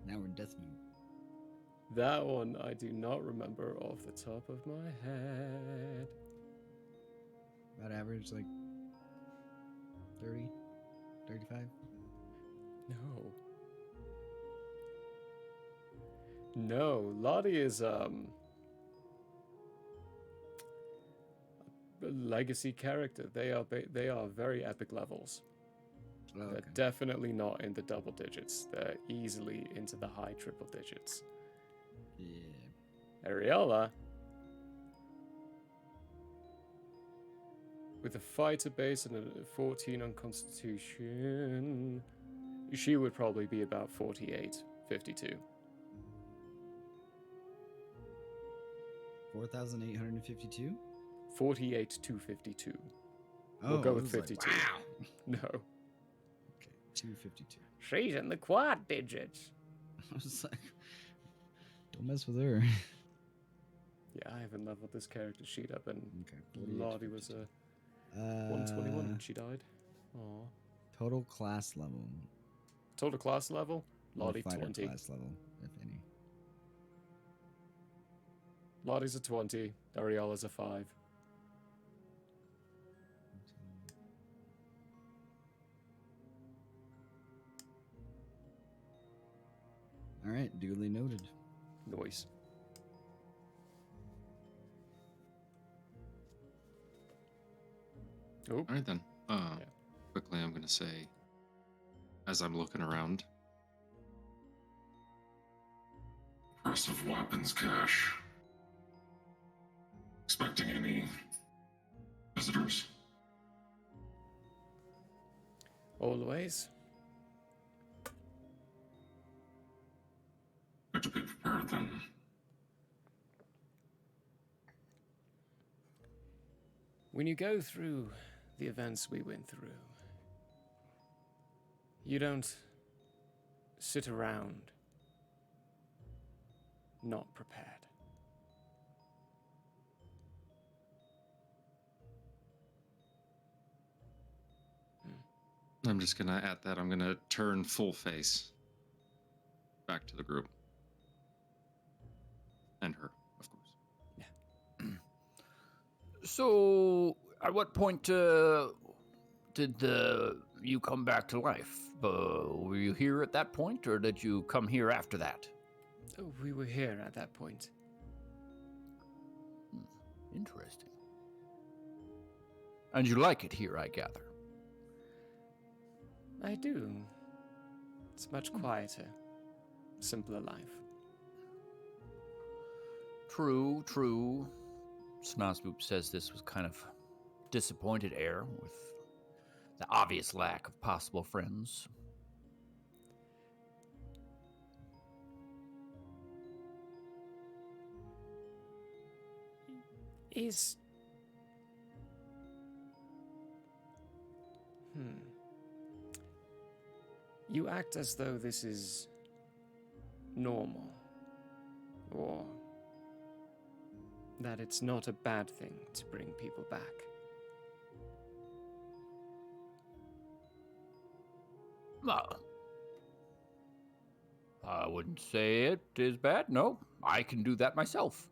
Now we're in death mode. That one I do not remember off the top of my head. About average, like 30, 35. No. No, Lottie is a legacy character. They are very epic levels. Oh, okay. They're definitely not in the double digits. They're easily into the high triple digits. Yeah. Ariella, with a fighter base and a 14 on Constitution, she would probably be about 48, 52. 4,852? 48 to 52. Oh, We'll go I with was like, 52. wow. No. Okay, 252. She's in the quad digits. I was like, don't mess with her. Yeah, I haven't leveled this character sheet up, and Okay, 48 to Lottie was a 52. 121 when she died. Aw. Total class level. Total class level? Or Lottie fighter 20. class level, if any. Lottie's a 20. Ariella's a 5. All right, duly noted. Noise. Oh, All right then. Yeah. Quickly, I'm gonna say, as I'm looking around, Impressive weapons cache. Expecting any visitors? always. Good to be prepared then. When you go through the events we went through, you don't sit around not prepared. I'm just gonna, at that, I'm gonna turn full face back to the group. And her, of course. So, at what point did you come back to life? Were you here at that point, or did you come here after that? Oh, we were here at that point. Interesting. And you like it here, I gather. I do. It's much quieter, simpler life. True, true. Snosboop says this with kind of disappointed air, with the obvious lack of possible friends. Is... You act as though this is normal, or that it's not a bad thing to bring people back. Well, I wouldn't say it is bad. No, I can do that myself.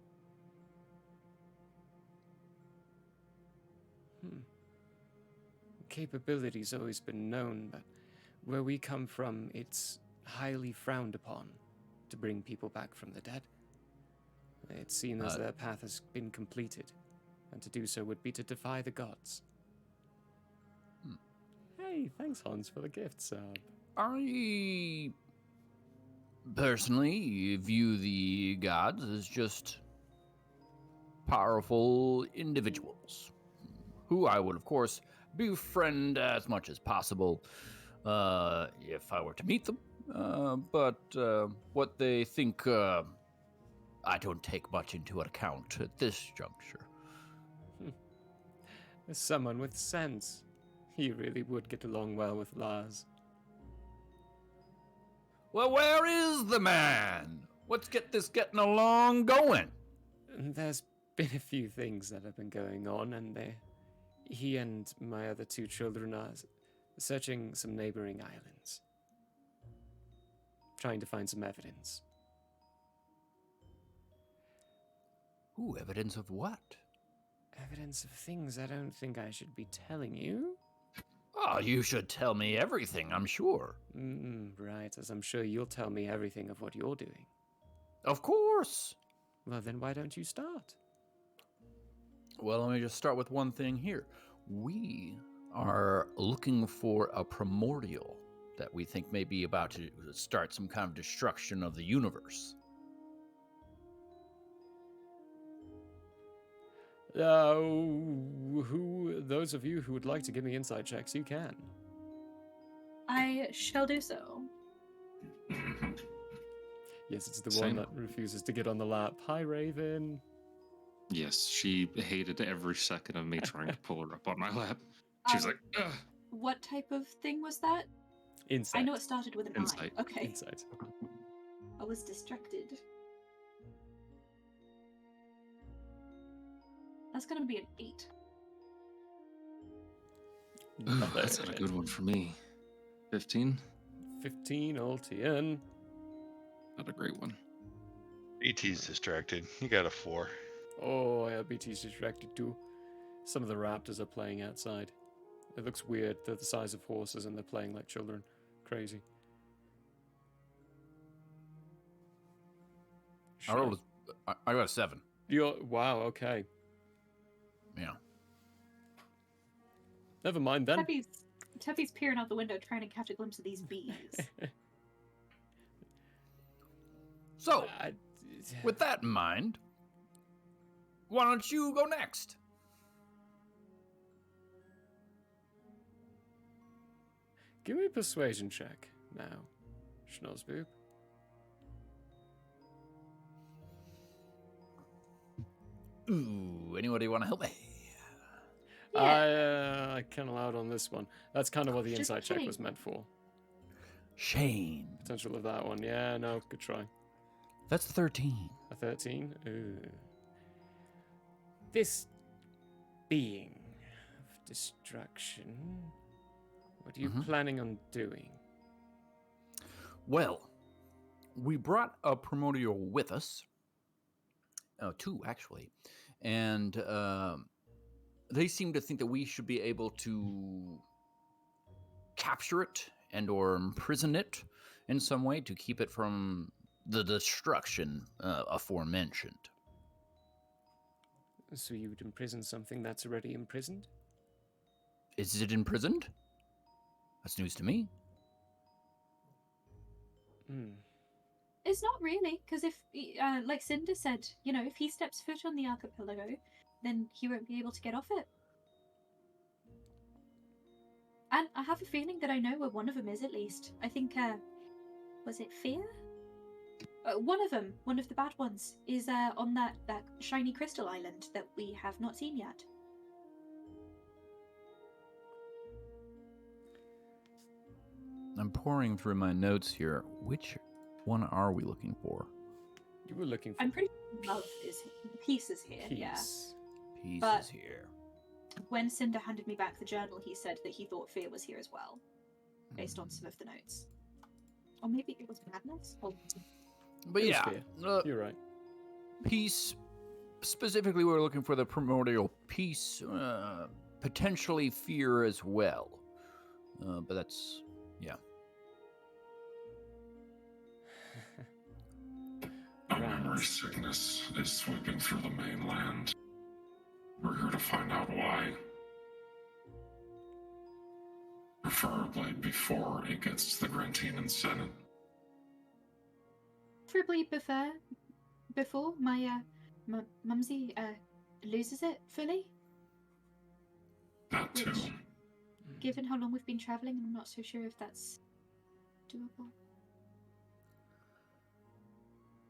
Capability's always been known, but where we come from, it's highly frowned upon to bring people back from the dead. It's seen as their path has been completed, and to do so would be to defy the gods. Hey, thanks, Hans, for the gift. I personally view the gods as just powerful individuals who I would, of course, befriend as much as possible if I were to meet them. But what they think, I don't take much into account at this juncture. As someone with sense, he really would get along well with Lars. Well, where is the man? Let's get this getting along going. There's been a few things that have been going on, and he and my other two children are searching some neighboring islands, trying to find some evidence. Ooh, evidence of what? Evidence of things I don't think I should be telling you. Oh, you should tell me everything, I'm sure. Right, as I'm sure you'll tell me everything of what you're doing. Of course. Well, then why don't you start? Well, let me just start with one thing here. We are looking for a primordial that we think may be about to start some kind of destruction of the universe. Those of you who would like to give me insight checks, you can. I shall do so. Yes, it's the Same. one that refuses to get on the lap. Hi, Raven. Yes, she hated every second of me trying to pull her up on my lap. She was like, ugh. What type of thing was that? Insight. I know it started with an Insight. I. Okay. Insight. I was distracted. That's gonna be an 8. Ugh, that's not a good one for me. 15? 15 LTN. Not a great one. BT's distracted. You got a 4. Oh, yeah, BT's distracted too. Some of the raptors are playing outside. It looks weird. They're the size of horses and they're playing like children. Crazy. I got a 7. Wow, okay. Yeah. Never mind then. Tuffy's peering out the window trying to catch a glimpse of these bees. So, with that in mind, why don't you go next? Give me a persuasion check now, Schnozzboob. Ooh, anybody want to help me? I can allow it on this one. That's kind of what the Just insight check kidding. was meant for. Shame. Potential of that one. Yeah, no, good try. That's 13. A 13? Ooh. This being of destruction, what are you planning on doing? Well, we brought a primordial with us. 2, actually. And they seem to think that we should be able to capture it and or imprison it in some way to keep it from the destruction aforementioned. So you would imprison something that's already imprisoned? Is it imprisoned? That's news to me. It's not really, because if, like Cinder said, if he steps foot on the archipelago, then he won't be able to get off it. And I have a feeling that I know where one of them is, at least. I think, was it Fear? One of them, one of the bad ones, is on that shiny crystal island that we have not seen yet. I'm pouring through my notes here. Which one are we looking for? You were looking for I'm pretty sure peace is here. Yeah. peace. Peace But- is here. When Cinder handed me back the journal, he said that he thought fear was here as well, based on some of the notes. Or maybe it was madness. Or... But It was yeah, fear. You're right. peace. Specifically, we're looking for the primordial peace, potentially fear as well. But that's, yeah. A memory sickness is sweeping through the mainland. We're here to find out why. Preferably before it gets to the Grantinan Senate. Preferably before my mumsy loses it fully. That too. Which, given how long we've been traveling, I'm not so sure if that's doable.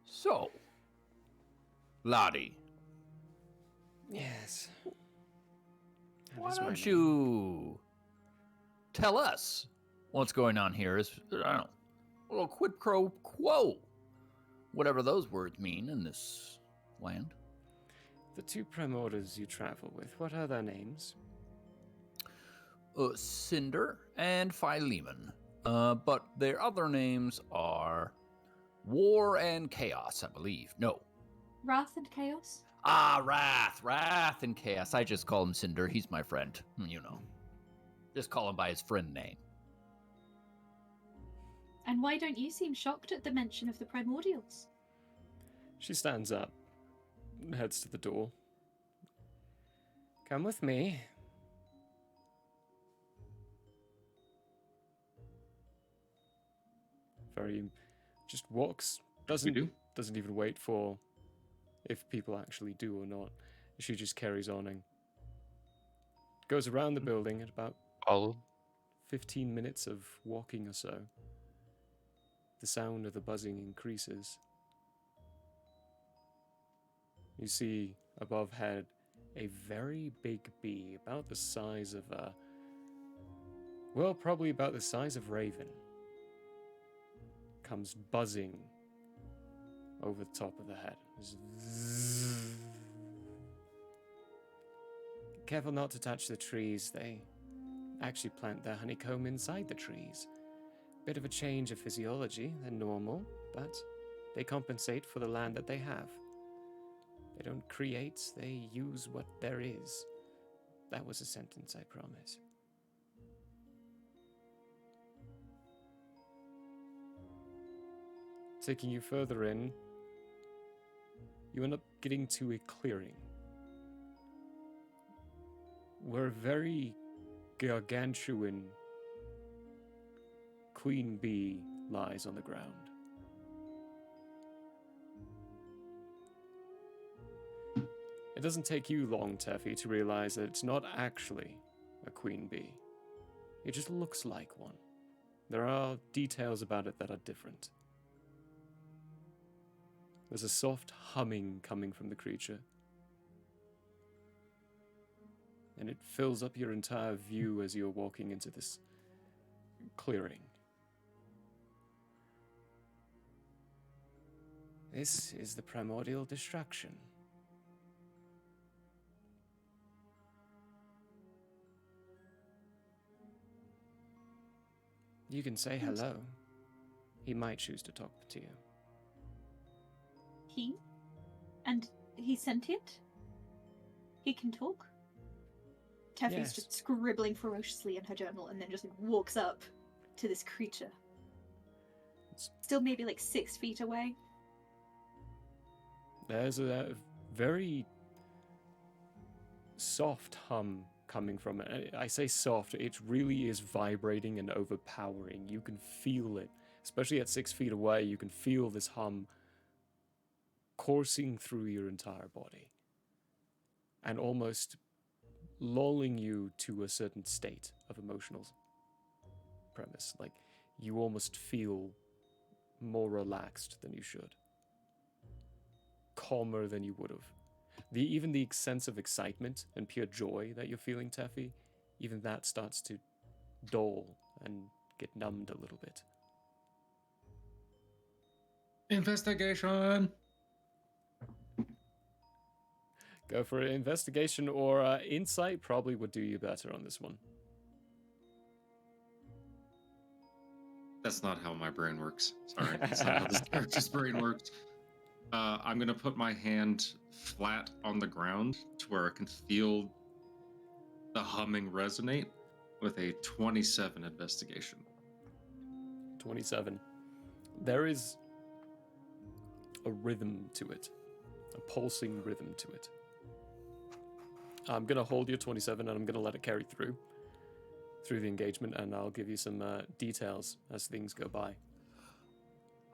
So, Lottie, Yes. That why is my don't name. you tell us what's going on here? Is I don't know, a little quid pro quo, whatever those words mean in this land. The two primorders you travel with, what are their names? Cinder and Philemon, but their other names are War and Chaos, I believe. No. Wrath and Chaos? Wrath and Chaos. I just call him Cinder. He's my friend, you know. Just call him by his friend name. And why don't you seem shocked at the mention of the primordials? She stands up, heads to the door. Come with me. Very, just walks. Doesn't even wait for if people actually do or not. She just carries on and goes around the building at about Follow. 15 minutes of walking or so. The sound of the buzzing increases. You see above head a very big bee, about the size of a... well, probably about the size of Raven. Comes buzzing over the top of the head. Zzz. Careful not to touch the trees. They actually plant their honeycomb inside the trees. Bit of a change of physiology than normal, but they compensate for the land that they have. They don't create, they use what there is. That was a sentence, I promise. Taking you further in, you end up getting to a clearing where a very gargantuan queen bee lies on the ground. It doesn't take you long, Teffy, to realize that it's not actually a queen bee. It just looks like one. There are details about it that are different. There's a soft humming coming from the creature. And it fills up your entire view as you're walking into this clearing. This is the primordial destruction. You can say hello. He might choose to talk to you. He? And he's sentient? He can talk? Teffy's Yes. just scribbling ferociously in her journal and then just walks up to this creature. Still maybe like 6 feet away. There's a very soft hum coming from it. I say soft, it really is vibrating and overpowering. You can feel it. Especially at 6 feet away, you can feel this hum coursing through your entire body. And almost lulling you to a certain state of emotional premise. Like, you almost feel more relaxed than you should. Calmer than you would have. Even the sense of excitement and pure joy that you're feeling, Teffy, even that starts to dull and get numbed a little bit. Investigation. Go for it. Investigation or insight probably would do you better on this one. That's not how my brain works. Sorry, that's not how this character's brain works. I'm gonna put my hand flat on the ground to where I can feel the humming resonate with a 27 investigation. 27. There is a rhythm to it, a pulsing rhythm to it. I'm going to hold your 27 and I'm going to let it carry through the engagement, and I'll give you some details as things go by.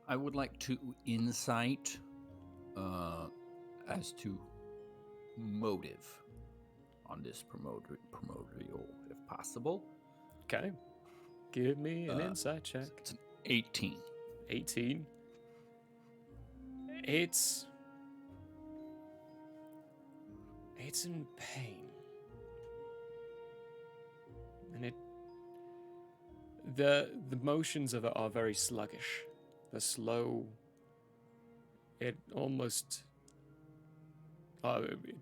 I would like to insight as to motive on this primordial, if possible. Okay. Give me an insight check. It's an 18. 18. It's in pain. And the motions of it are very sluggish. They're slow. It almost it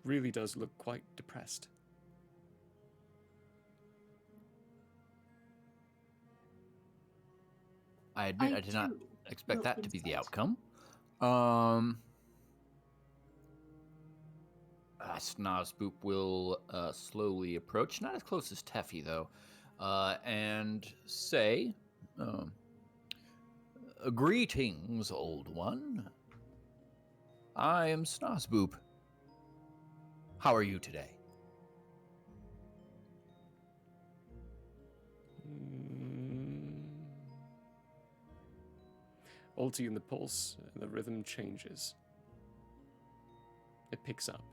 really does look quite depressed. I admit I did not too expect will that to be the insight. outcome. Snozboop will slowly approach, not as close as Teffy though, and say, "Greetings, old one. I am Snozboop. How are you today?" Alti in the pulse, the rhythm changes. It picks up.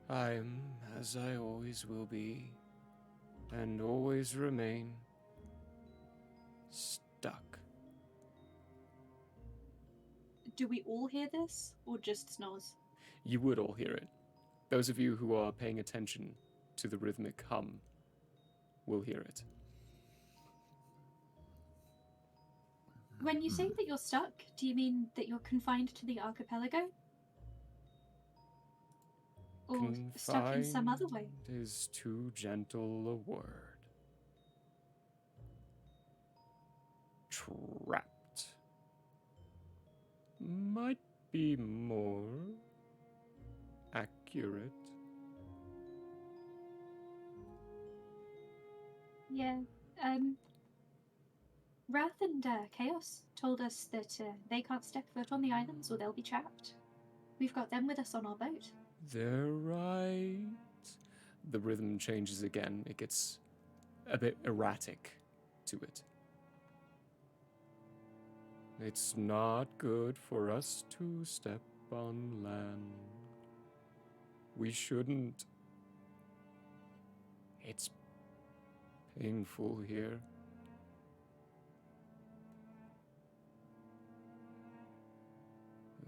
I am as I always will be, and always remain, stuck. Do we all hear this, or just Snoz? You would all hear it. Those of you who are paying attention to the rhythmic hum will hear it. When you say that you're stuck, do you mean that you're confined to the archipelago? Or stuck in some other way? Confined is too gentle a word. Trapped might be more accurate. Yeah. Wrath and Chaos told us that they can't step foot on the islands or they'll be trapped. We've got them with us on our boat. They're right. The rhythm changes again. It gets a bit erratic to it. It's not good for us to step on land. We shouldn't. It's painful here.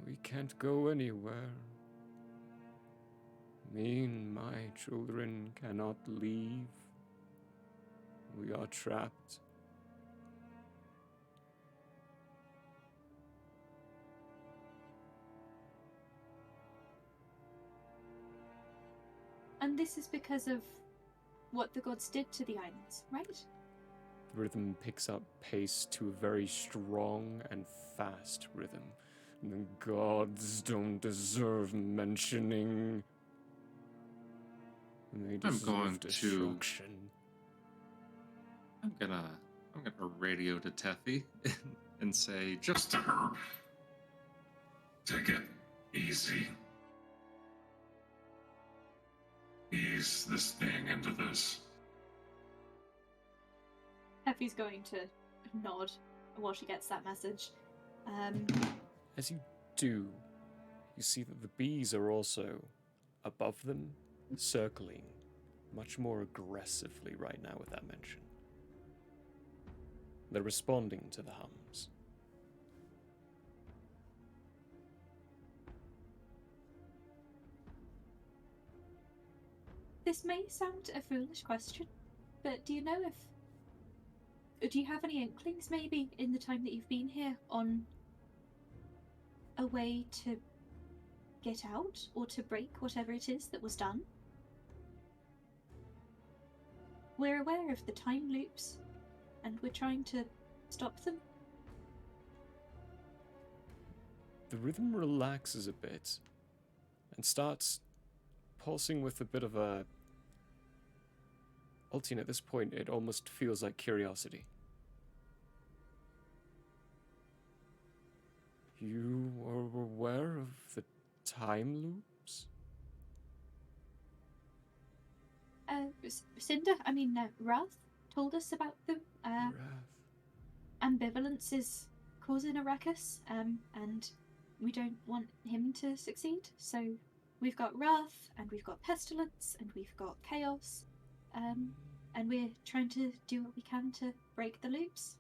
We can't go anywhere. Me and my children cannot leave. We are trapped. And this is because of what the gods did to the islands, right? The rhythm picks up pace to a very strong and fast rhythm. The gods don't deserve mentioning. They deserve going to- destruction. I'm gonna radio to Teffy and say, Just to her. Take it easy. Ease this thing into this. Effie's going to nod while she gets that message. As you do, you see that the bees are also above them, circling much more aggressively right now with that mention. They're responding to the hums. This may sound a foolish question, but do you know do you have any inklings maybe in the time that you've been here on a way to get out or to break whatever it is that was done? We're aware of the time loops, and we're trying to stop them. The rhythm relaxes a bit and starts pulsing with a bit of a... Ultine, at this point, it almost feels like curiosity. You are aware of the time loops? Wrath told us about them. Wrath. Ambivalence is causing a ruckus, and we don't want him to succeed. So we've got Wrath, and we've got Pestilence, and we've got Chaos, and we're trying to do what we can to break the loops.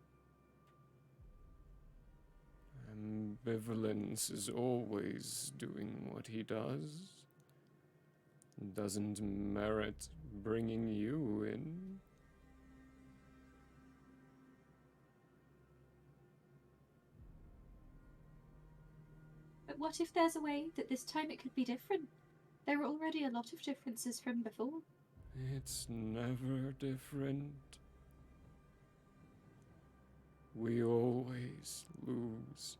Ambivalence is always doing what he does. Doesn't merit bringing you in. But what if there's a way that this time it could be different? There were already a lot of differences from before. It's never different. We always lose.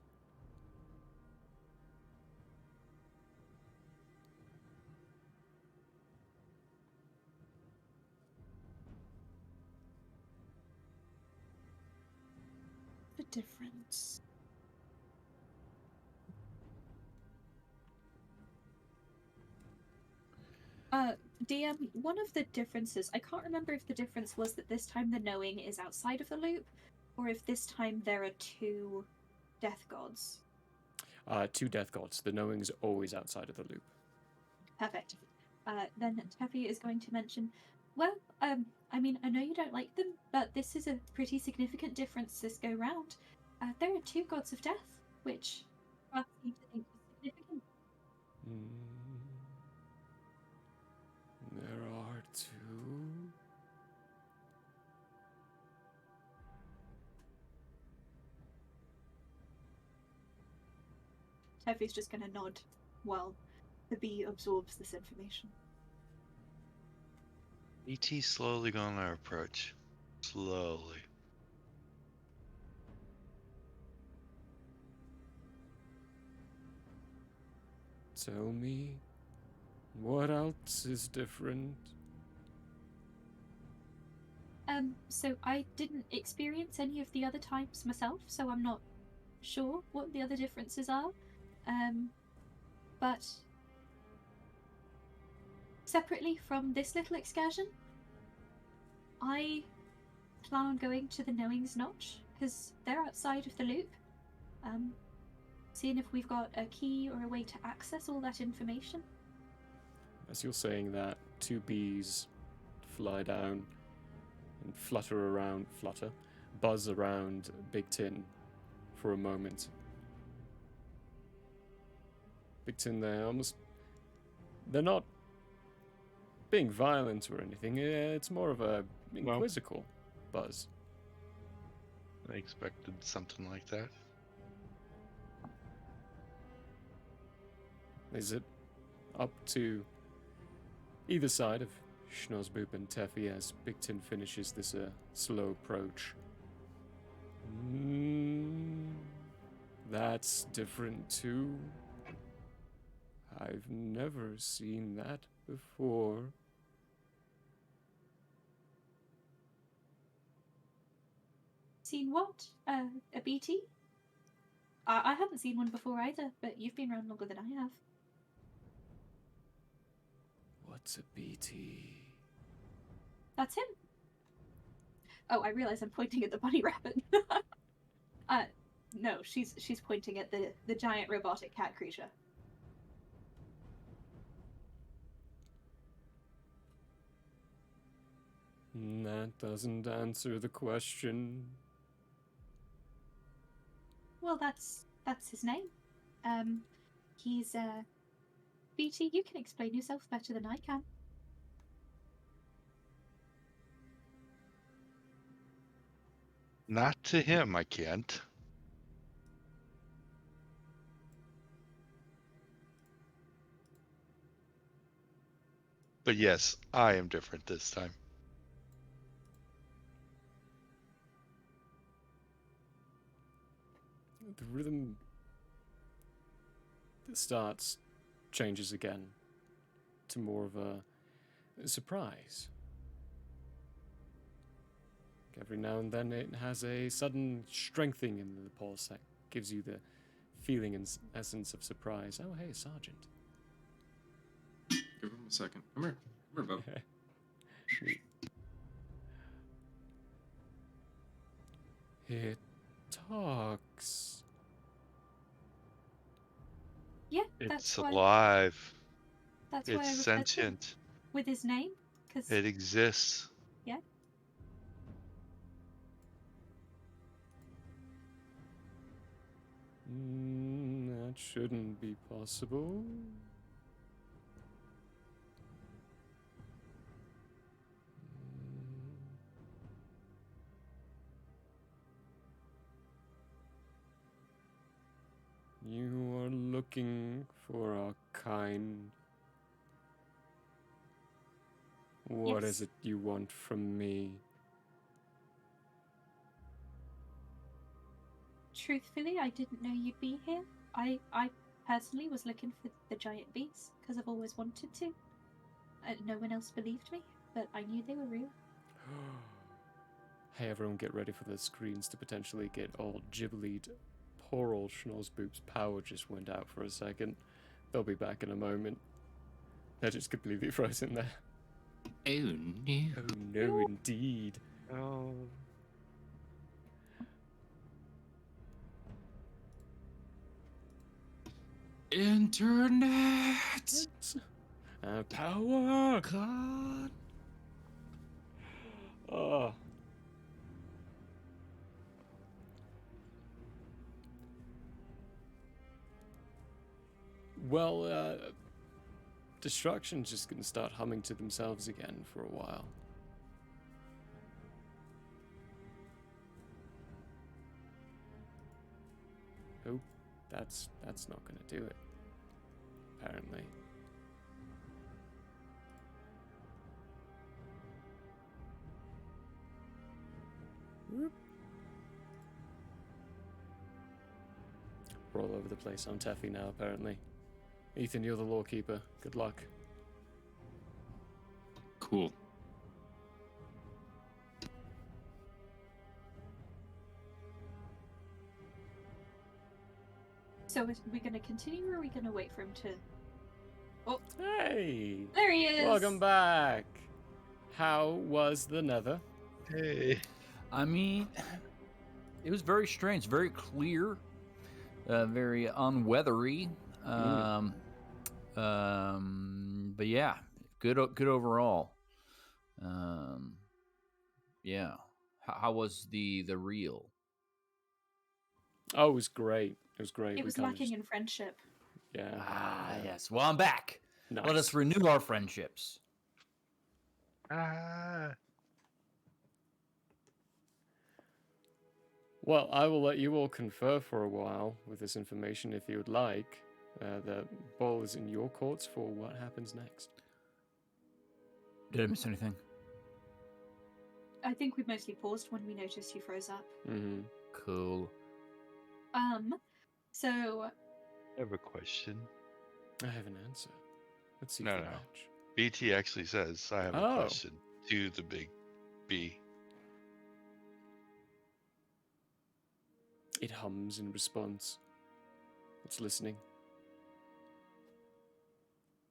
The difference. DM, one of the differences, I can't remember if the difference was that this time the knowing is outside of the loop, or if this time there are two death gods. Two death gods. The knowing's always outside of the loop. Perfect. Then Taffy is going to mention, well, I know you don't like them, but this is a pretty significant difference this go round. There are two gods of death, which I seem to think is significant. There are two? Taffy's just going to nod while the bee absorbs this information. ET's slowly going our approach. Slowly. Tell me, what else is different? So I didn't experience any of the other types myself, so I'm not sure what the other differences are. But separately from this little excursion, I plan on going to the Knowings Notch, because they're outside of the loop. Seeing if we've got a key or a way to access all that information. As you're saying that, two bees fly down and buzz around Big Tin for a moment. Big Tin, they're not being violent or anything. It's more of a quizzical buzz. I expected something like that. Is it up to either side of Schnozboop and Teffy as Big Tin finishes this slow approach? That's different too. I've never seen that before. Seen what? A BT? I haven't seen one before either, but you've been around longer than I have. What's a BT? That's him. Oh, I realize I'm pointing at the bunny rabbit. No, she's pointing at the giant robotic cat creature. That doesn't answer the question. Well, that's his name. He's BT, you can explain yourself better than I can. Not to him, I can't. But yes, I am different this time. The rhythm that starts changes again to more of a surprise. Every now and then it has a sudden strengthening in the pulse that gives you the feeling and essence of surprise. Oh, hey, Sergeant. Give him a second. Come here. Come here, bub. It talks. Yeah, It's that's why. alive. That's why I It's referred to him sentient. with his name. Because It exists. yeah, That shouldn't be possible. You are looking for our kind. What is Yes. it you want from me? truthfully, I didn't know you'd be here. I personally was looking for the giant beasts because I've always wanted to. No one else believed me, but I knew they were real. Hey, everyone, get ready for the screens to potentially get all gibblied. Poor old Schnozzboop's power just went out for a second. They'll be back in a moment. They're just completely frozen there. Oh no. Oh no, indeed. Oh. Internet. Power. God. Oh. Well, Destruction's just gonna start humming to themselves again for a while. Oh, that's not gonna do it. Apparently. Whoop. We're all over the place on Teffy now, apparently. Ethan, you're the lawkeeper. Good luck. Cool. So are we going to continue, or are we going to wait for him to? Oh, Hey! there he is. Welcome back. How was the Nether? Hey. I mean, it was very strange, very clear, very unweathery. But yeah, good overall. Yeah. How was the real? Oh, it was great. It was great. It was kinda lacking in friendship. Yeah. Ah, yes. Well, I'm back. Nice. Let us renew our friendships. Ah. Well, I will let you all confer for a while with this information if you would like. The ball is in your courts for what happens next. Did I miss anything? I think we mostly paused when we noticed you froze up. Mm-hmm. Cool. So I have a question. I have an answer. Let's see if No, they no. match. BT actually says, I have a Oh. question to the big B. It hums in response. It's listening.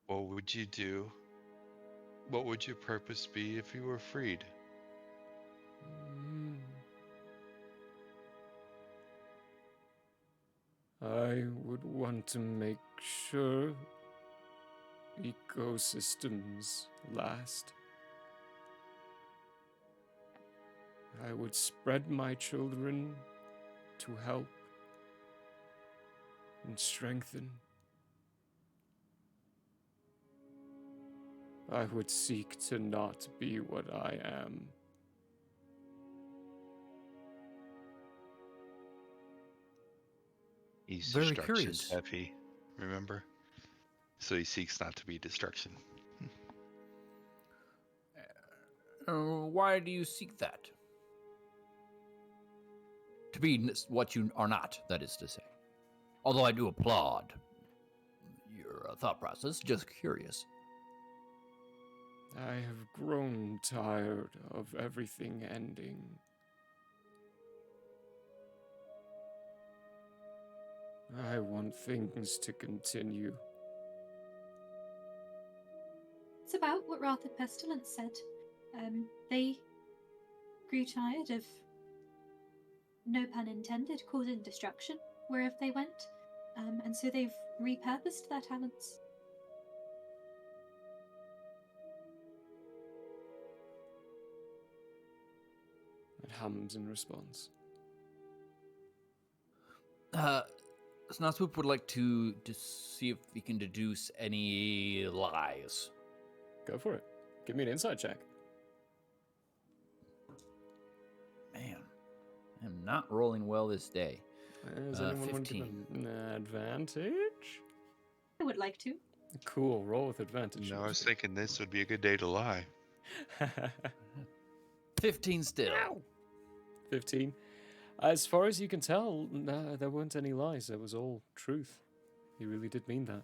What would you do? What would your purpose be if you were freed? I would want to make sure ecosystems last. I would spread my children to help and strengthen. I would seek to not be what I am. He's Very destruction, curious. Teffy. Remember? So he seeks not to be destruction. Why do you seek that? To be what you are not, that is to say. Although I do applaud your thought process, just curious. I have grown tired of everything ending. I want things to continue. It's about what Wrath of Pestilence said. They grew tired of, no pun intended, causing destruction wherever they went, and so they've repurposed their talents. It hums in response. Snowspoop would like to see if we can deduce any lies. Go for it. Give me an insight check. Man, I'm not rolling well this day. Does anyone want to 15. give an advantage? I would like to. Cool, roll with advantage. No, I was thinking this would be a good day to lie. 15 still. Ow! 15. As far as you can tell, no, there weren't any lies. It was all truth. He really did mean that.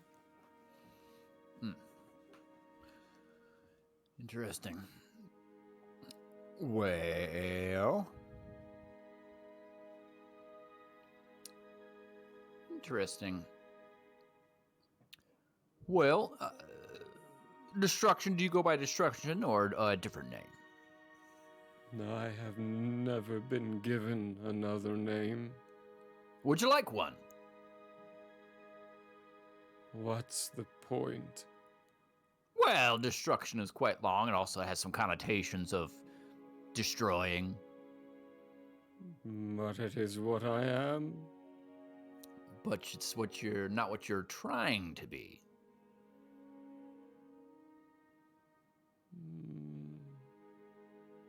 Interesting. Well... Interesting. Well, destruction, do you go by destruction or a different name? No, I have never been given another name. Would you like one? What's the point? Well, destruction is quite long. It also has some connotations of destroying. But it is what I am. But it's what you're not what you're trying to be.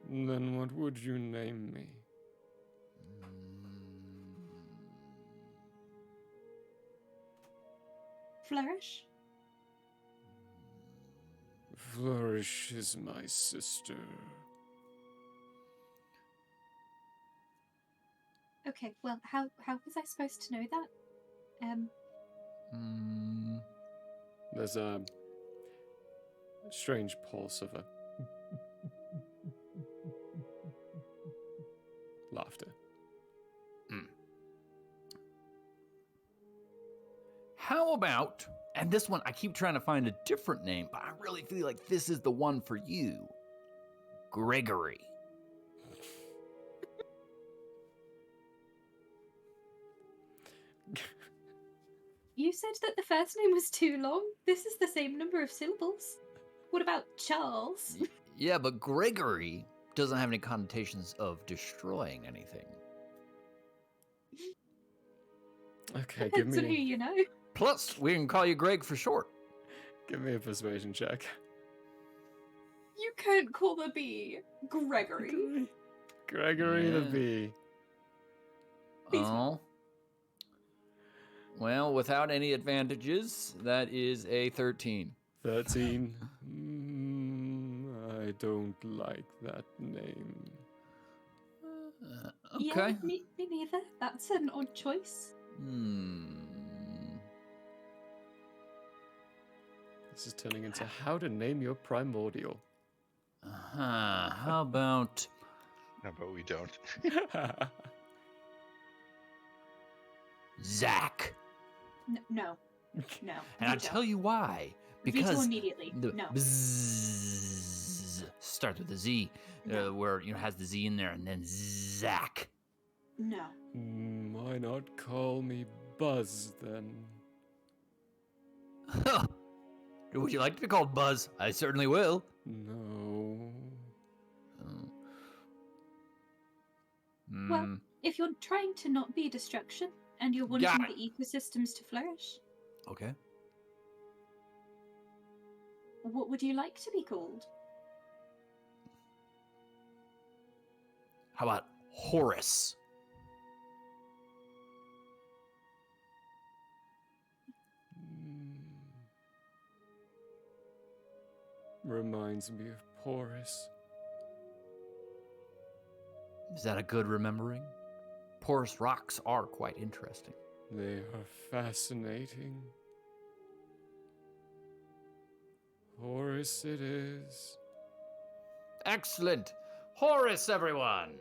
Then what would you name me? Flourish? Flourish is my sister. Okay, well, how was I supposed to know that? There's a strange pulse of a laughter. How about, and this one, I keep trying to find a different name, but I really feel like this is the one for you. Gregory. You said that the first name was too long. This is the same number of syllables. What about Charles? Yeah, but Gregory doesn't have any connotations of destroying anything. Okay, give Depends on who me you know. Plus, we can call you Greg for short. give me a persuasion check. You can't call the bee Gregory. Gregory the Yeah. Bee. Please Oh. Well, without any advantages, that is a 13. 13. I don't like that name. Okay. Yeah, me neither. That's an odd choice. This is turning into how to name your primordial. How about... No, but we don't. Zach? No. And I'll tell you why. Veto Because immediately. the No. bzzz starts with a Z, No. where it has the Z in there, and then Zach. No. Why not call me Buzz then? Would you like to be called Buzz? I certainly will. No. Well, if you're trying to not be destruction and you're wanting Got the ecosystems to flourish, Okay. what would you like to be called? How about Horace? Reminds me of Porus. Is that a good remembering? Porous rocks are quite interesting. They are fascinating. Horus it is. Excellent. Horus, everyone.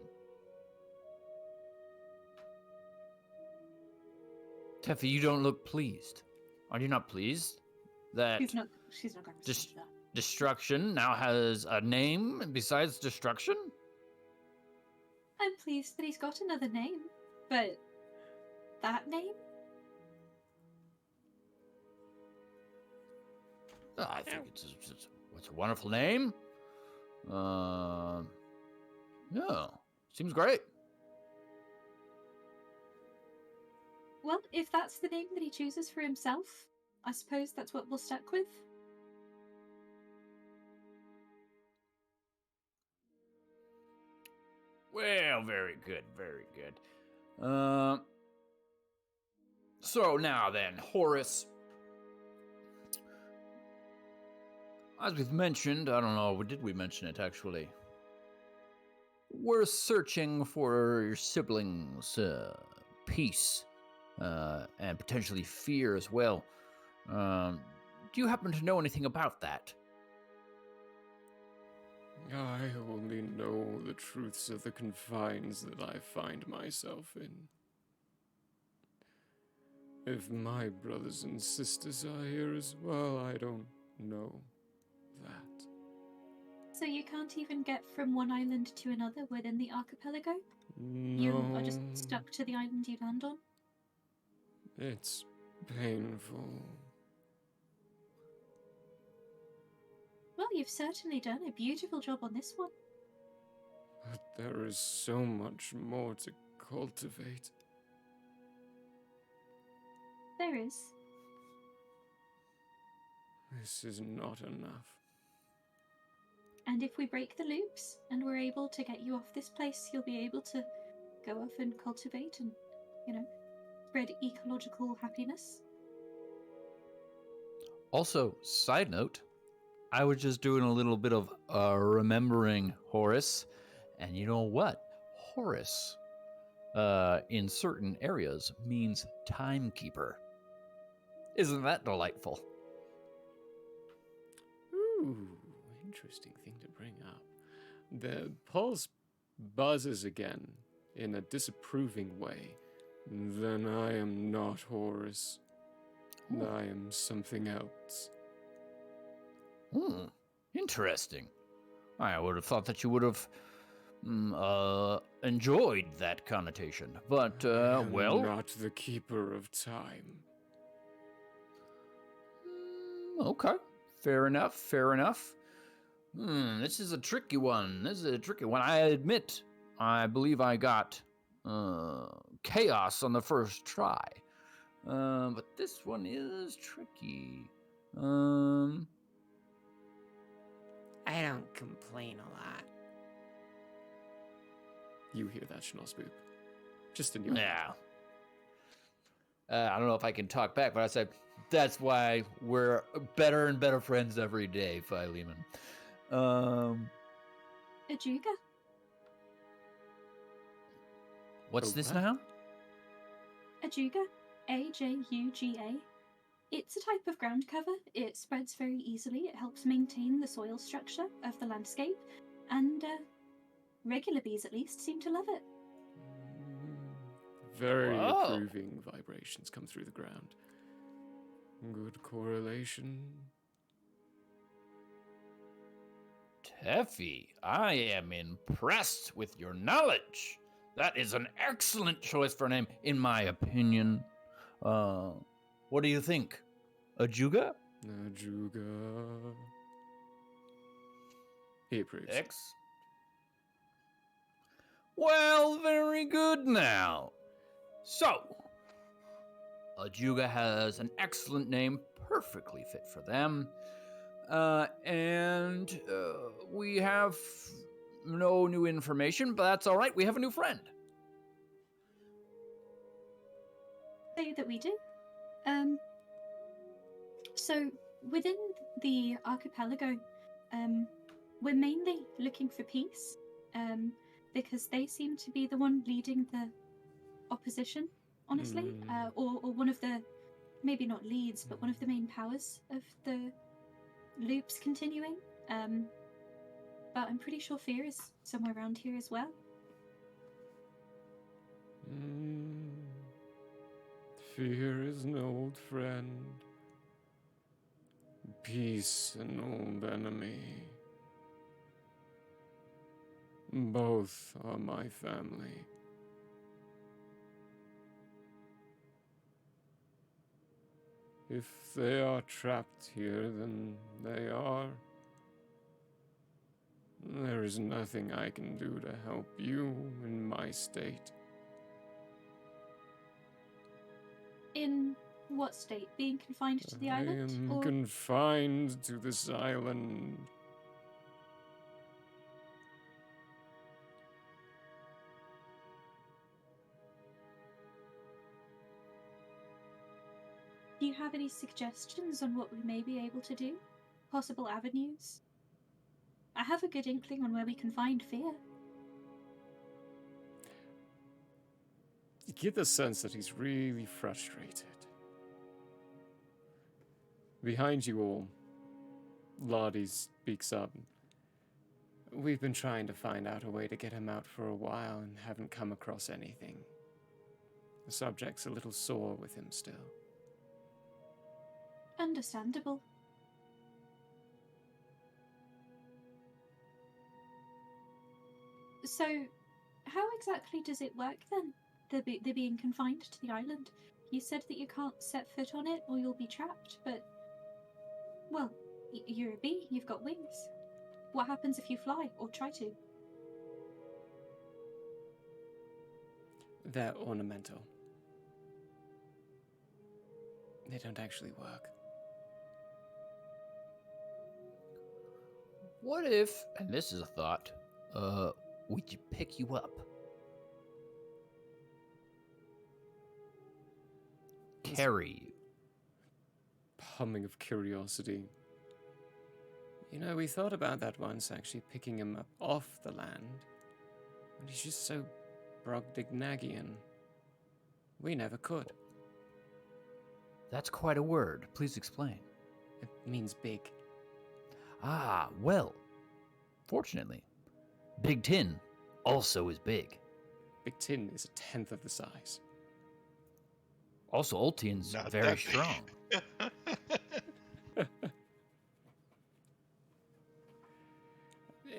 Teffy, you don't look pleased. Are you not pleased that She's not going to Just- say that. destruction now has a name besides destruction? I'm pleased that he's got another name, but that name? I think it's a wonderful name. Yeah, seems great. Well, if that's the name that he chooses for himself, I suppose that's what we'll stick with. Well, very good, very good. So now then, Horus. As we've mentioned, I don't know, did we mention it actually? We're searching for your siblings' peace and potentially fear as well. Do you happen to know anything about that? I only know the truths of the confines that I find myself in. If my brothers and sisters are here as well, I don't know that. So you can't even get from one island to another within the archipelago? No, You are just stuck to the island you land on? it's painful. Well, you've certainly done a beautiful job on this one. But there is so much more to cultivate. There is. This is not enough. And if we break the loops and we're able to get you off this place, you'll be able to go off and cultivate and, spread ecological happiness. Also, side note, I was just doing a little bit of remembering Horus, and you know what? Horus, in certain areas, means timekeeper. Isn't that delightful? Ooh, interesting thing to bring up. The pulse buzzes again in a disapproving way. Then I am not Horus. I am something else. Interesting. I would have thought that you would have enjoyed that connotation, but I am well. not the keeper of time. Okay, fair enough. Fair enough. This is a tricky one. I admit, I believe I got chaos on the first try, but this one is tricky. I don't complain a lot. You hear that, Schnossboop? Just in your Yeah. I don't know if I can talk back, but I said that's why we're better and better friends every day, Philemon. Ajuga. What's Oh, this what? now? Ajuga. Ajuga. It's a type of ground cover. It spreads very easily. It helps maintain the soil structure of the landscape. And regular bees, at least, seem to love it. Very Whoa. approving vibrations come through the ground. Good correlation. Teffy, I am impressed with your knowledge. That is an excellent choice for a name, in my opinion. What do you think? Ajuga? Ajuga. He approves. X. Well, very good now. So, Ajuga has an excellent name, perfectly fit for them. And we have no new information, but that's all right. We have a new friend. Say that we do. So within the archipelago, we're mainly looking for peace. because they seem to be the one leading the opposition, honestly, or one of the, maybe not leads, but one of the main powers of the loops continuing. But I'm pretty sure Fear is somewhere around here as well. Fear is an old friend. Peace, an old enemy. Both are my family. If they are trapped here, then they are. There is nothing I can do to help you in my state. In what state? Being confined to the island? I am Or confined to this island. do you have any suggestions on what we may be able to do? Possible avenues? I have a good inkling on where we can find Fear. You get the sense that he's really frustrated. Behind you all, Lottie speaks up. We've been trying to find out a way to get him out for a while and haven't come across anything. The subject's a little sore with him still. Understandable. So, how exactly does it work then? The being confined to the island? You said that you can't set foot on it or you'll be trapped, but... Well, you're a bee, you've got wings. What happens if you fly, or try to? They're ornamental. They don't actually work. What if, and this is a thought, we could pick you up? Carry you. Humming of curiosity. You know, we thought about that once, actually picking him up off the land. But he's just so Brogdignagian. We never could. That's quite a word. Please explain. It means big. Ah, well, fortunately, Big Tin also is big. Big Tin is a tenth of the size. Also, Old Tin's Not very that big. strong.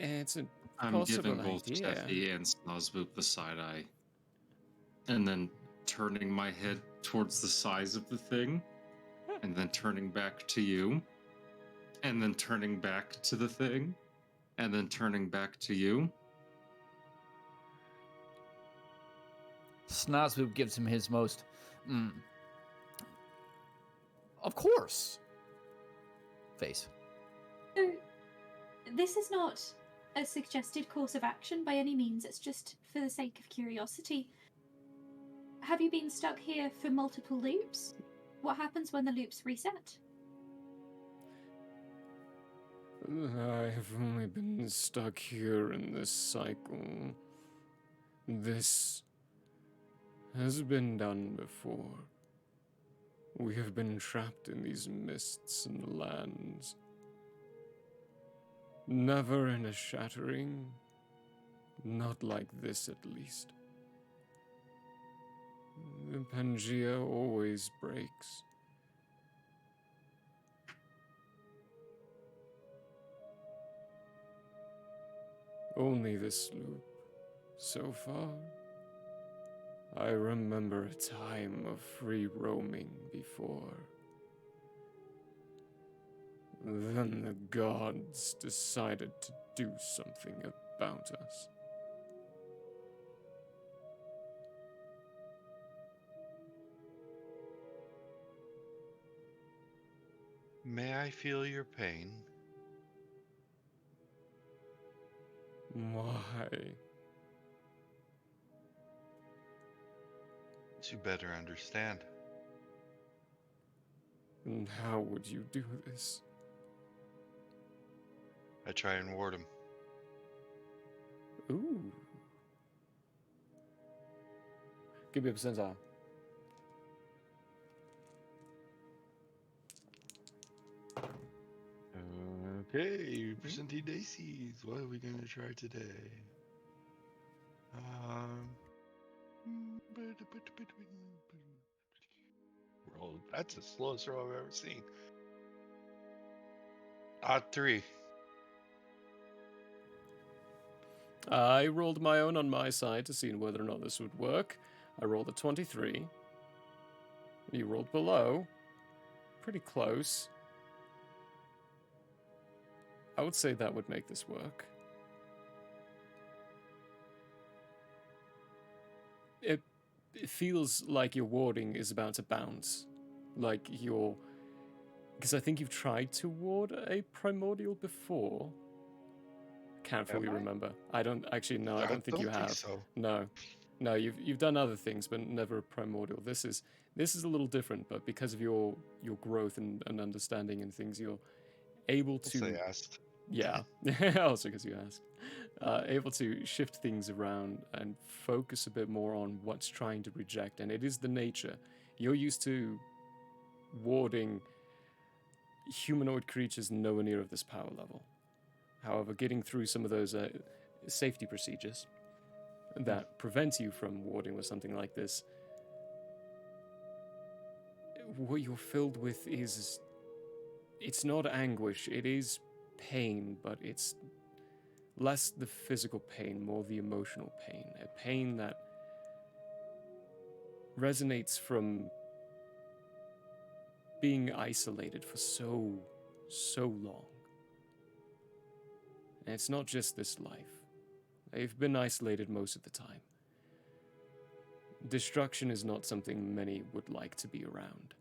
It's a I'm possible giving both idea. Steffi and Snozboop the side eye. And then turning my head towards the size of the thing. And then turning back to you. And then turning back to the thing. And then turning back to you. Snozboop gives him his most, of course, face. So, this is not a suggested course of action by any means, it's just for the sake of curiosity. Have you been stuck here for multiple loops? What happens when the loops reset? I have only been stuck here in this cycle. This has been done before. We have been trapped in these mists and lands. Never in a shattering. Not like this, at least. The Pangea always breaks. Only this loop. So far, I remember a time of free roaming before. Then the gods decided to do something about us. May I feel your pain? Why? To better understand. And how would you do this? I try and ward him. Ooh, Give me a percentile. Okay, percentage daisies. What are we gonna try today? Roll. That's the slowest roll I've ever seen. Odd 3. I rolled my own on my side to see whether or not this would work. I rolled a 23. You rolled below. Pretty close. I would say that would make this work. It feels like your warding is about to bounce. Like you're... Because I think you've tried to ward a primordial before. Can't fully remember. I don't actually know. I don't think you have. So. No, you've done other things, but never a primordial. This is a little different, but because of your growth and understanding and things, you're able to. They asked. Yeah, also because you asked. Able to shift things around and focus a bit more on what's trying to reject, and it is the nature. You're used to warding humanoid creatures nowhere near of this power level. However, getting through some of those safety procedures that prevent you from warding with something like this, what you're filled with is... It's not anguish, it is pain, but it's less the physical pain, more the emotional pain. A pain that resonates from being isolated for so long. And it's not just this life. They've been isolated most of the time. Destruction is not something many would like to be around.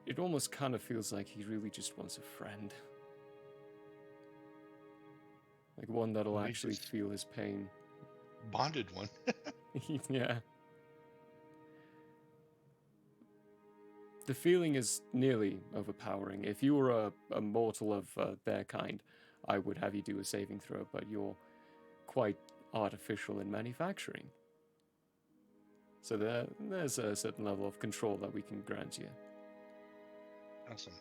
It almost kind of feels like he really just wants a friend. Like one that'll Well, actually feel his pain. Bonded one. Yeah. The feeling is nearly overpowering. If you were a mortal of their kind, I would have you do a saving throw, but you're quite artificial in manufacturing. So there's a certain level of control that we can grant you. Awesome.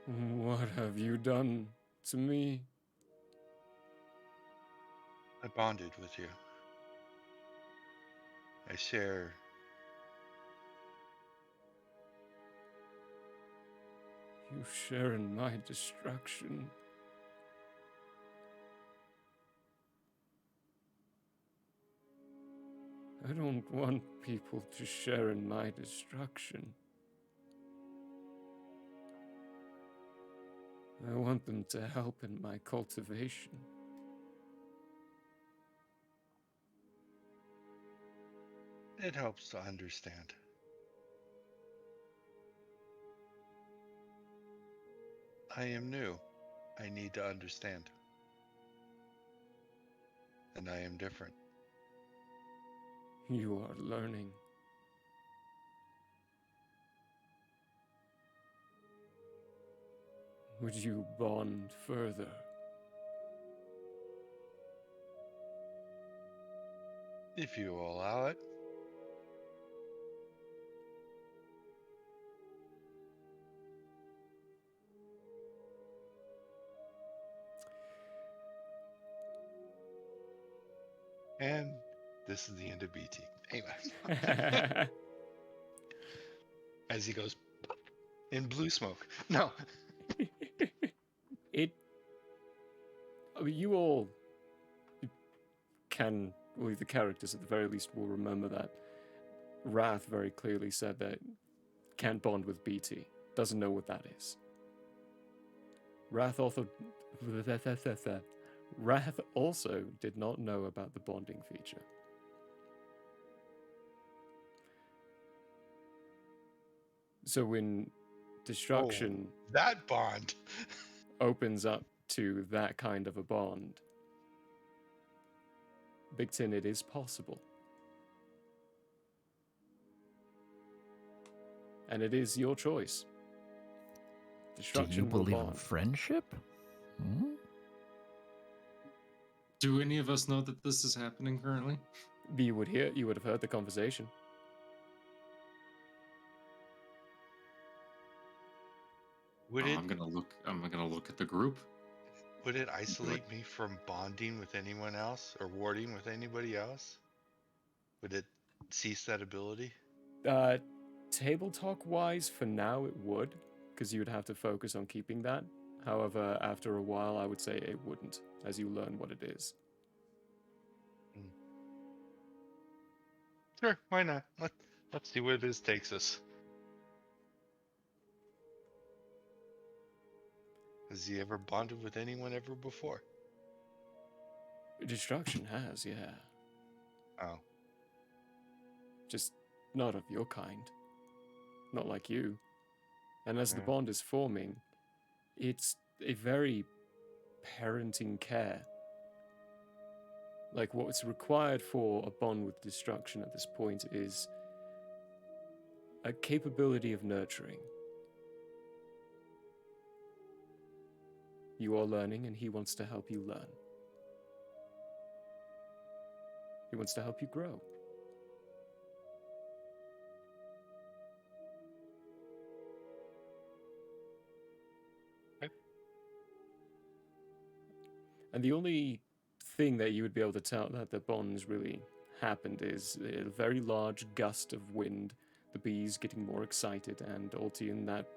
What have you done to me? I bonded with you. I share. You share in my destruction. I don't want people to share in my destruction. I want them to help in my cultivation. It helps to understand. I am new. I need to understand. And I am different. You are learning. Would you bond further? If you will allow it. And this is the end of BT. Anyway. As he goes in blue smoke. No. You all can, well, the characters at the very least will remember that Wrath very clearly said that can't bond with BT. Doesn't know what that is. Wrath also did not know about the bonding feature. So when destruction that bond opens up to that kind of a bond, Big Tin, it is possible. And it is your choice. Do you Destruction will believe in bond. friendship? Hmm? Do any of us know that this is happening currently? You would have heard the conversation. Would Oh, it I'm gonna look at the group. would it isolate me from bonding with anyone else or warding with anybody else? Would it cease that ability? Table talk wise, for now it would, because you would have to focus on keeping that. However, after a while, I would say it wouldn't, as you learn what it is. Sure, why not? Let's see where this takes us. Has he ever bonded with anyone ever before? Destruction has, yeah. Oh. Just not of your kind. Not like you. And as the Yeah. bond is forming, it's a very parenting care. Like, what's required for a bond with destruction at this point is a capability of nurturing. You are learning, and he wants to help you learn. He wants to help you grow. Okay. And the only thing that you would be able to tell that the bonds really happened is a very large gust of wind, the bees getting more excited, and Altian, that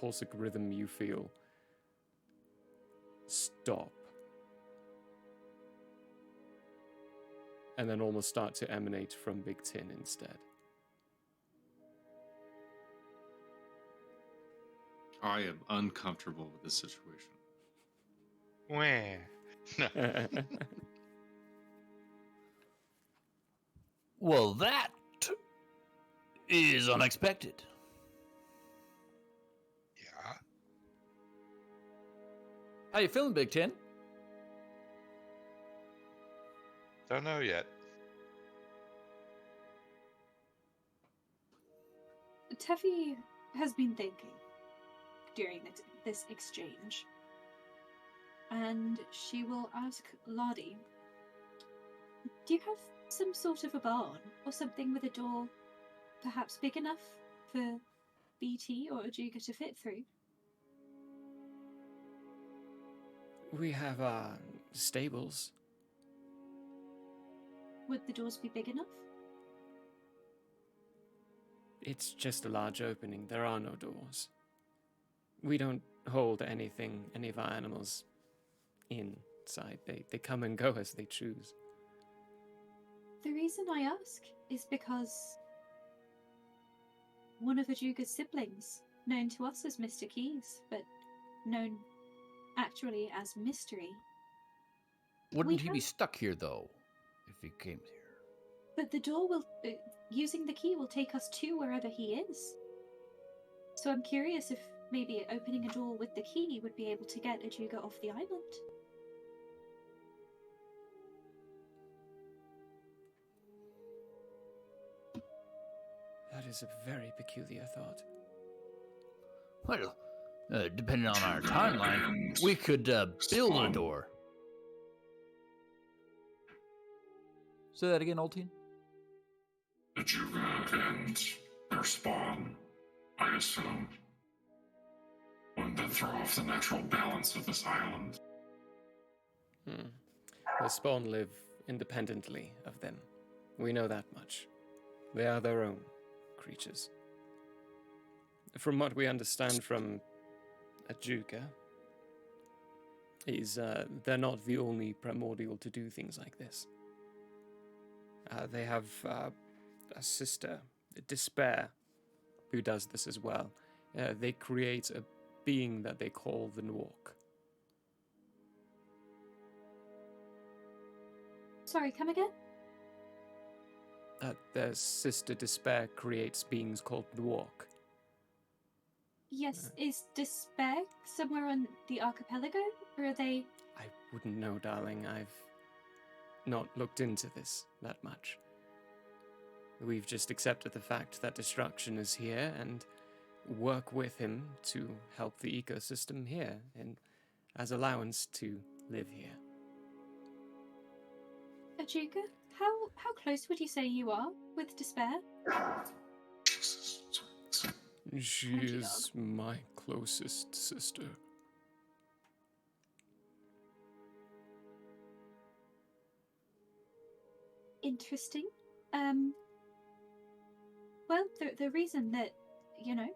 pulsic rhythm you feel stop. And then almost start to emanate from Big Tin instead. I am uncomfortable with this situation. Wah. No. Well, that is unexpected. Yeah. How you feeling, Big Ten? Don't know yet. Teffy has been thinking during this exchange, and she will ask Lottie, do you have some sort of a barn or something with a door perhaps big enough for BT or Ajuga to fit through? We have stables. Would the doors be big enough? It's just a large opening. There are no doors. We don't hold any of our animals inside. They come and go as they choose. The reason I ask is because one of Ajuga's siblings, known to us as Mr. Keys, but known actually as Mystery. Wouldn't he be stuck here, though, if he came here? But the door will, using the key will take us to wherever he is. So I'm curious if maybe opening a door with the key would be able to get Ajuga off the island. That is a very peculiar thought. Well, depending on our timeline, we could build a door. Say that again, Altian? Ajuga and their spawn, I assume, would then throw off the natural balance of this island. The spawn live independently of them. We know that much. They are their own creatures. From what we understand from Ajuga, is they're not the only primordial to do things like this. They have a sister, Despair, who does this as well. They create a being that they call the Nork. Sorry, come again? Their sister Despair creates beings called Nork. Yes, is Despair somewhere on the archipelago? Or are they... I wouldn't know, darling. I've not looked into this that much. We've just accepted the fact that destruction is here, and work with him to help the ecosystem here and as allowance to live here. Ajuka, how close would you say you are with Despair? She Country is my closest sister. Interesting. Well, the reason that,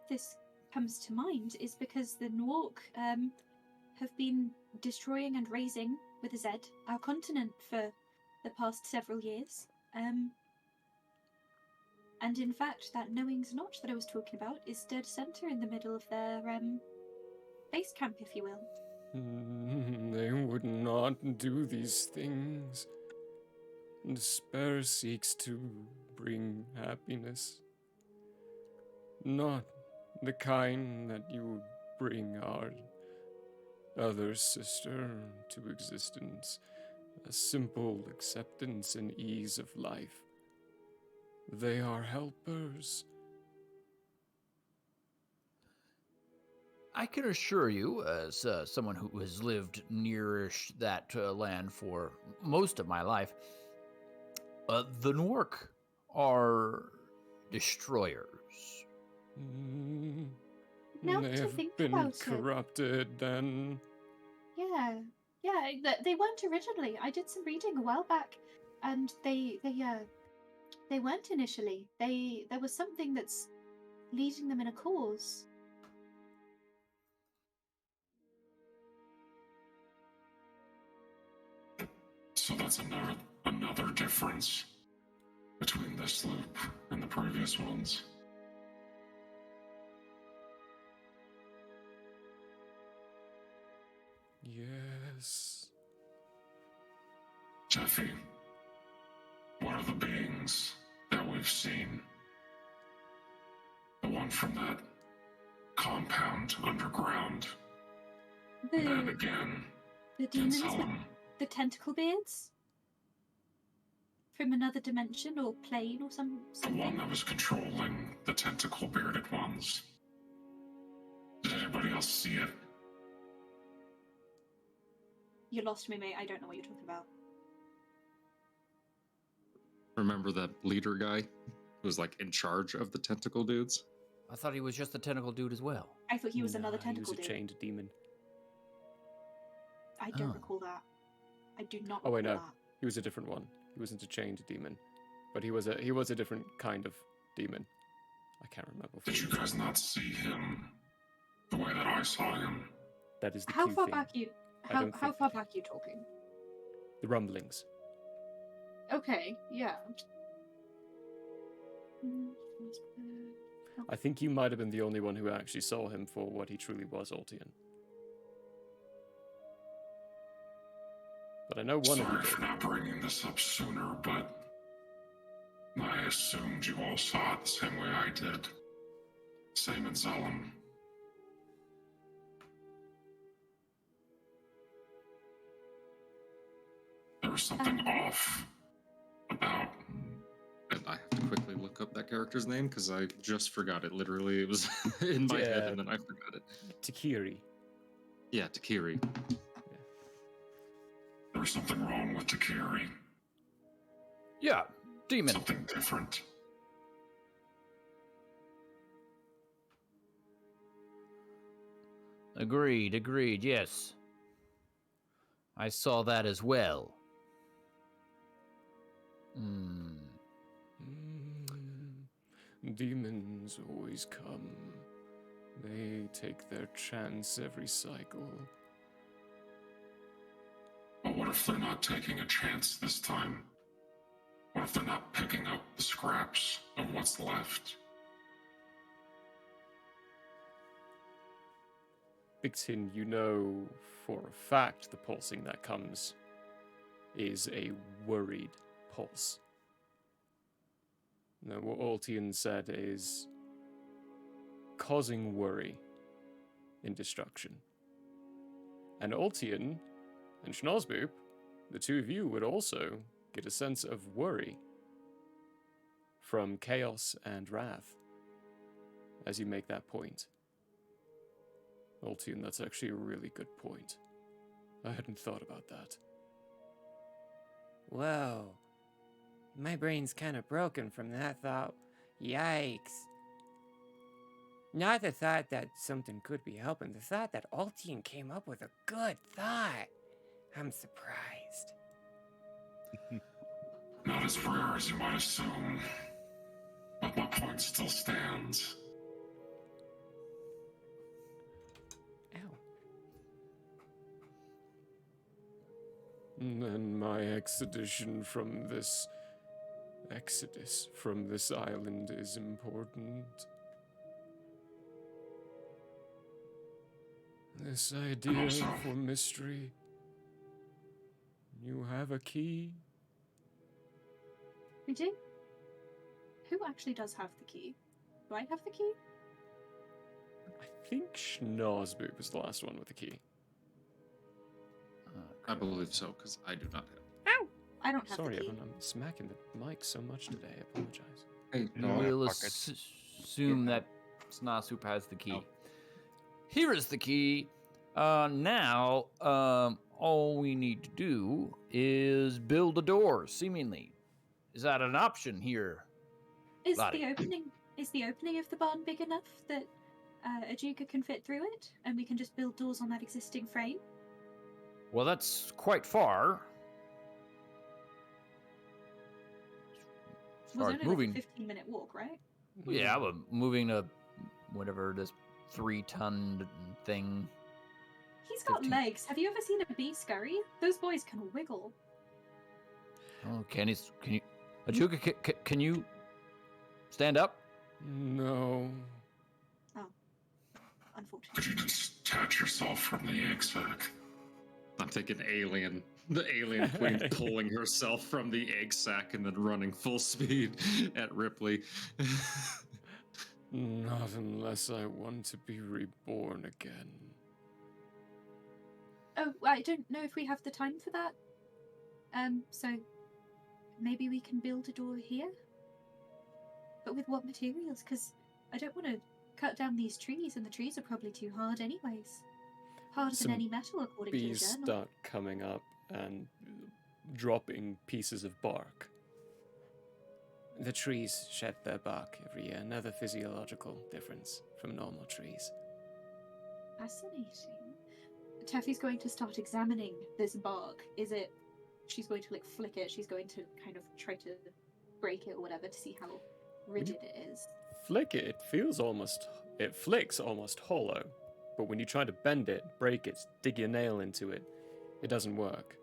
this comes to mind is because the Nwork, have been destroying and razing, with a Z, our continent for the past several years. And in fact, that Knowings Notch that I was talking about is dead center in the middle of their, base camp, if you will. They would not do these things. Despair seeks to bring happiness. Not the kind that you would bring our other sister to existence. A simple acceptance and ease of life. They are helpers. I can assure you, as someone who has lived nearish that land for most of my life, the Nwork are destroyers. Now They to have think been about it. corrupted and Yeah, they weren't originally. I did some reading a while back, and they weren't initially. There was something that's leading them in a cause. So that's another difference between this loop and the previous ones. yes. Jeffy, what are the beings that we've seen? The one from that compound underground. And then The again, demons with Solemn. the tentacle beards from another dimension or plane or The something. one that was controlling the tentacle bearded ones. Did anybody else see it? You lost me, mate. I don't know what you're talking about. Remember that leader guy who was like in charge of the tentacle dudes? I thought he was just a tentacle dude as well. I thought he was another Nah, tentacle He was a dude. chained demon. I don't Oh. recall that. I do not Oh recall wait, no. that. He was a different one. He wasn't a chained demon, but he was a different kind of demon. I can't remember. Did you guys not see him the way that I saw him? That is the How key far thing. back you? I How don't think far that- back you talking? The rumblings. Okay, yeah. I think you might have been the only one who actually saw him for what he truly was, Altian. But I know one of Sorry you for did. not bringing this up sooner, but I assumed you all saw it the same way I did. Same in Zellum. There was something off about. And I have to quickly look up that character's name because I just forgot it. Literally, it was in my head Yeah. and then I forgot it. Takiri. Yeah, Takiri. There was something wrong with Takiri. Yeah, demon. Something different. Agreed, yes. I saw that as well. Demons always come. They take their chance every cycle. But what if they're not taking a chance this time? What if they're not picking up the scraps of what's left? Big Tin, you know for a fact the pulsing that comes is a worried pulse. Now, what Altian said is causing worry in destruction. And Altian and Schnozzboop, the two of you would also get a sense of worry from chaos and wrath. as you make that point. Ultium, that's actually a really good point. I hadn't thought about that. Whoa. My brain's kind of broken from that thought. Yikes. Not the thought that something could be helping, the thought that Altian came up with a good thought. I'm surprised. Not as rare as you might assume, but my point still stands. Ow. And my exodus from this island is important. This idea for mystery. You have a key? We do? Who actually does have the key? Do I have the key? I think Schnozzboop is the last one with the key. I believe so, because I do not have. I don't have Sorry, the key. Evan, I'm smacking the mic so much today. I apologize. Hey, We'll pockets. assume that Snasup has the key. Here is the key. Now, all we need to do is build a door, seemingly. Is that an option here? Is Lottie. the opening of the barn big enough that a Juga can fit through it, and we can just build doors on that existing frame? Well, that's quite far. As Was far as only moving, like a 15-minute walk, right? yeah, but moving a whatever this 3-ton thing. He's got 15. legs. Have you ever seen a bee scurry? Those boys can wiggle. Oh, can you? Ajuka, can you stand up? No. Unfortunately. Could you detach yourself from the egg sac? I'm thinking alien. The alien queen pulling herself from the egg sac and then running full speed at Ripley. Not unless I want to be reborn again. Oh, I don't know if we have the time for that. So maybe we can build a door here? But with what materials? Because I don't want to cut down these trees, and the trees are probably too hard anyways. Harder Some than any metal, according to the Bees journal. start coming up and dropping pieces of bark. The trees shed their bark every year, another physiological difference from normal trees. Fascinating. Taffy's going to start examining this bark. She's going to flick it, she's going to kind of try to break it or whatever to see how rigid it is. Flick it, it flicks almost hollow. But when you try to bend it, break it, dig your nail into it, it doesn't work.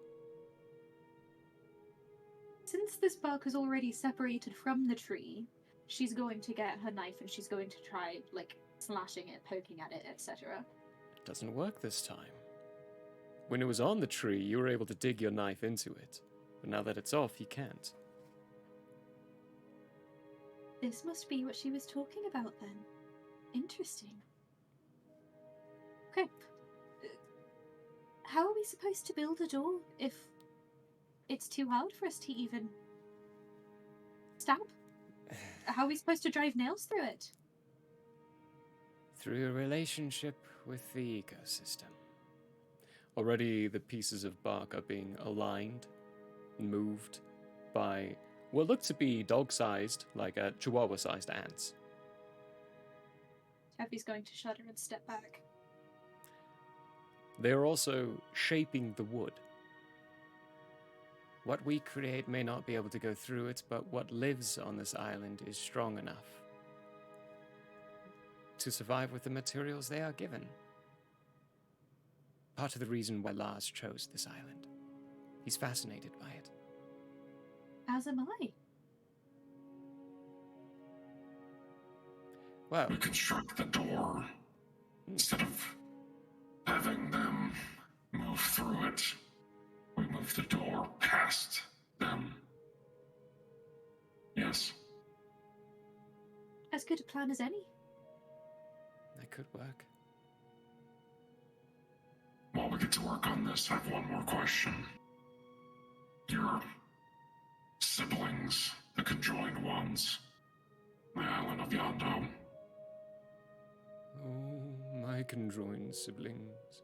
Since this bark is already separated from the tree, she's going to get her knife and she's going to try, slashing it, poking at it, etc. It doesn't work this time. When it was on the tree, you were able to dig your knife into it. But now that it's off, you can't. This must be what she was talking about then. Interesting. Okay. How are we supposed to build a door if it's too hard for us to even stab? How are we supposed to drive nails through it? Through a relationship with the ecosystem. Already the pieces of bark are being aligned, moved by what look to be dog-sized, chihuahua-sized ants. Taffy's going to shudder and step back. They are also shaping the wood. What we create may not be able to go through it, but what lives on this island is strong enough to survive with the materials they are given. Part of the reason why Lars chose this island. He's fascinated by it. As am I. Well, We construct the door instead of having them move through it. We move the door past them. Yes. As good a plan as any. that could work. While we get to work on this, I have one more question. Your siblings, the conjoined ones, the island of Yando, can join siblings.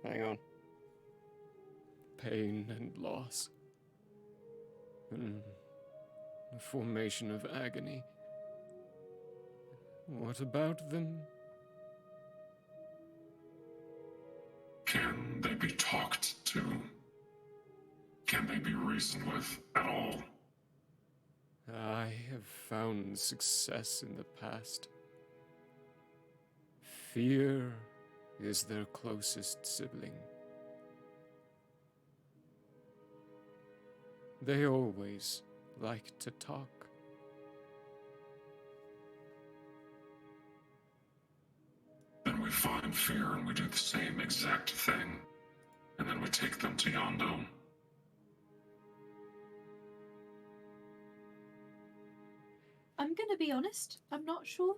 Hang on. Pain and loss. A formation of agony. What about them? Can they be talked to? Can they be reasoned with at all? I have found success in the past. Fear is their closest sibling. They always like to talk. Then we find fear and we do the same exact thing. And then we take them to Yondo. I'm gonna be honest, I'm not sure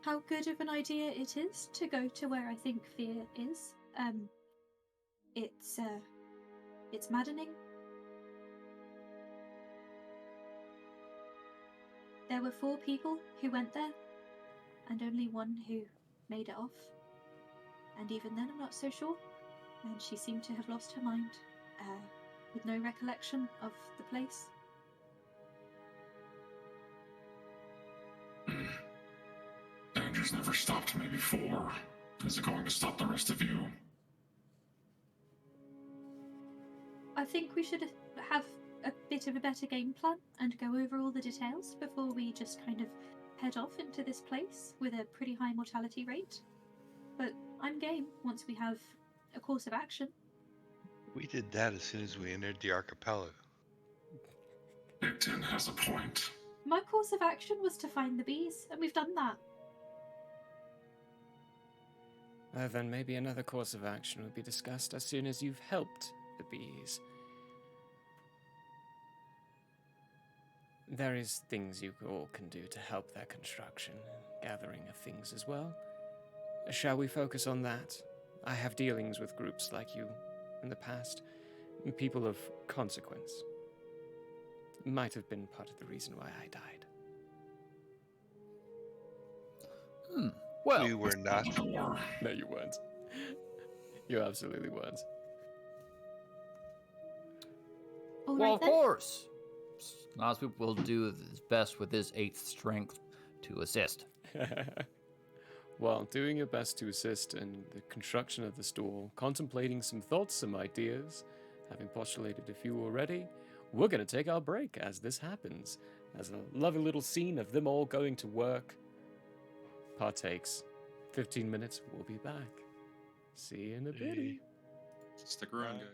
how good of an idea it is to go to where I think fear is. It's maddening. There were 4 people who went there, and only one who made it off. And even then, I'm not so sure. And she seemed to have lost her mind, with no recollection of the place. Danger's never stopped me before. Is it going to stop the rest of you? I think we should have a bit of a better game plan and go over all the details before we just kind of head off into this place with a pretty high mortality rate. But I'm game once we have a course of action. We did that as soon as we entered the archipelago. Ictin has a point. My course of action was to find the bees, and we've done that. Well, then maybe another course of action will be discussed as soon as you've helped the bees. There is things you all can do to help their construction and gathering of things as well. Shall we focus on that? I have dealings with groups like you in the past, people of consequence. Might have been part of the reason why I died. Well, We were not. No, you weren't. You absolutely weren't. All well, right, of then. course. Nosweep will do his best with his 8th strength to assist. While doing your best to assist in the construction of the store, contemplating some thoughts, some ideas, having postulated a few already, we're going to take our break as this happens. As a lovely little scene of them all going to work partakes. 15 minutes, we'll be back. See you in a bit. Stick around, guys.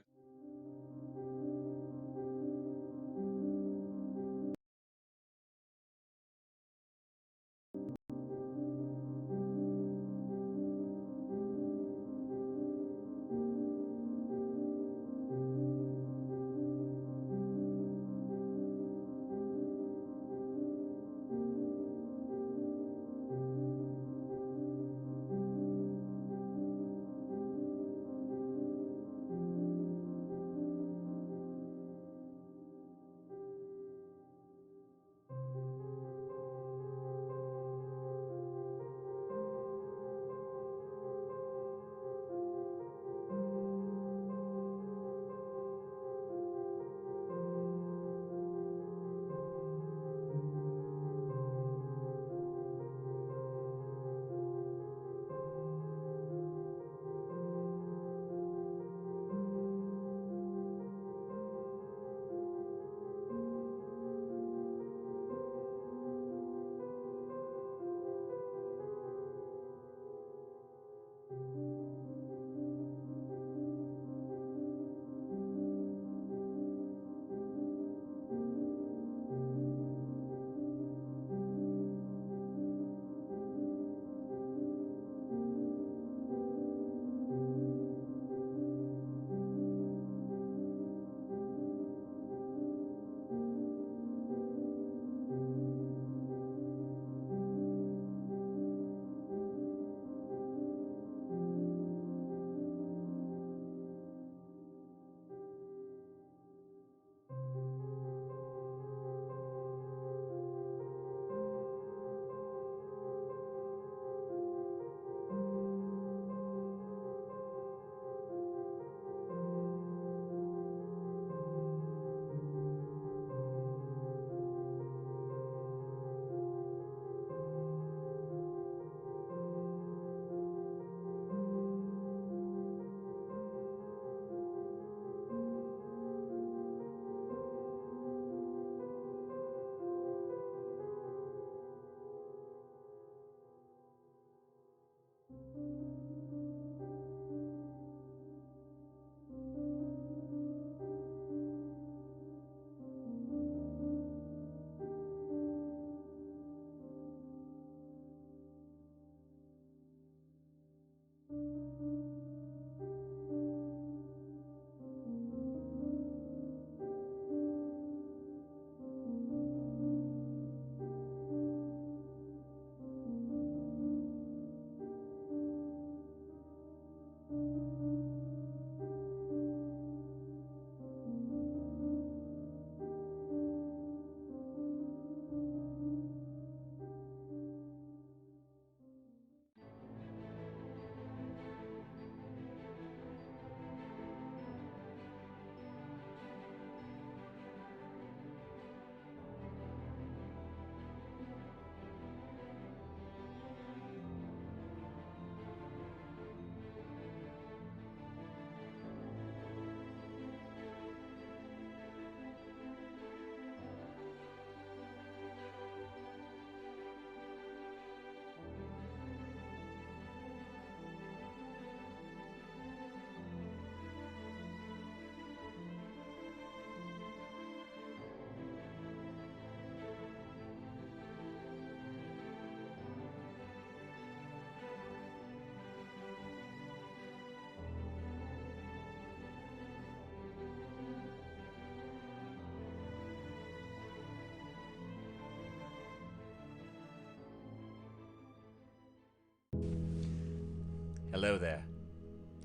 Hello there.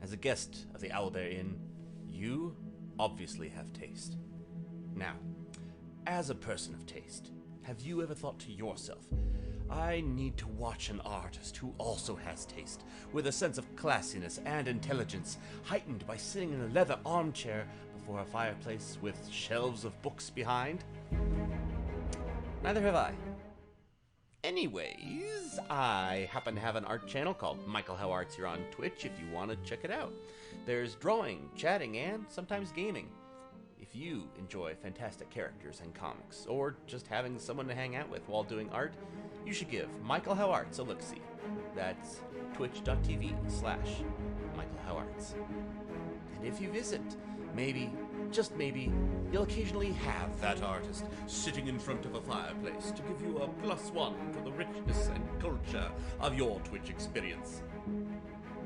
As a guest of the Owlbear Inn, you obviously have taste. Now, as a person of taste, have you ever thought to yourself, I need to watch an artist who also has taste, with a sense of classiness and intelligence, heightened by sitting in a leather armchair before a fireplace with shelves of books behind? Neither have I. Anyways, I happen to have an art channel called Michael How Arts here on Twitch if you want to check it out. There's drawing, chatting, and sometimes gaming. If you enjoy fantastic characters and comics, or just having someone to hang out with while doing art, you should give Michael How Arts a look-see. That's twitch.tv/Michael How Arts. And if you visit, maybe, just maybe, you'll occasionally have that artist sitting in front of a fireplace to give you a +1 to the richness and culture of your Twitch experience.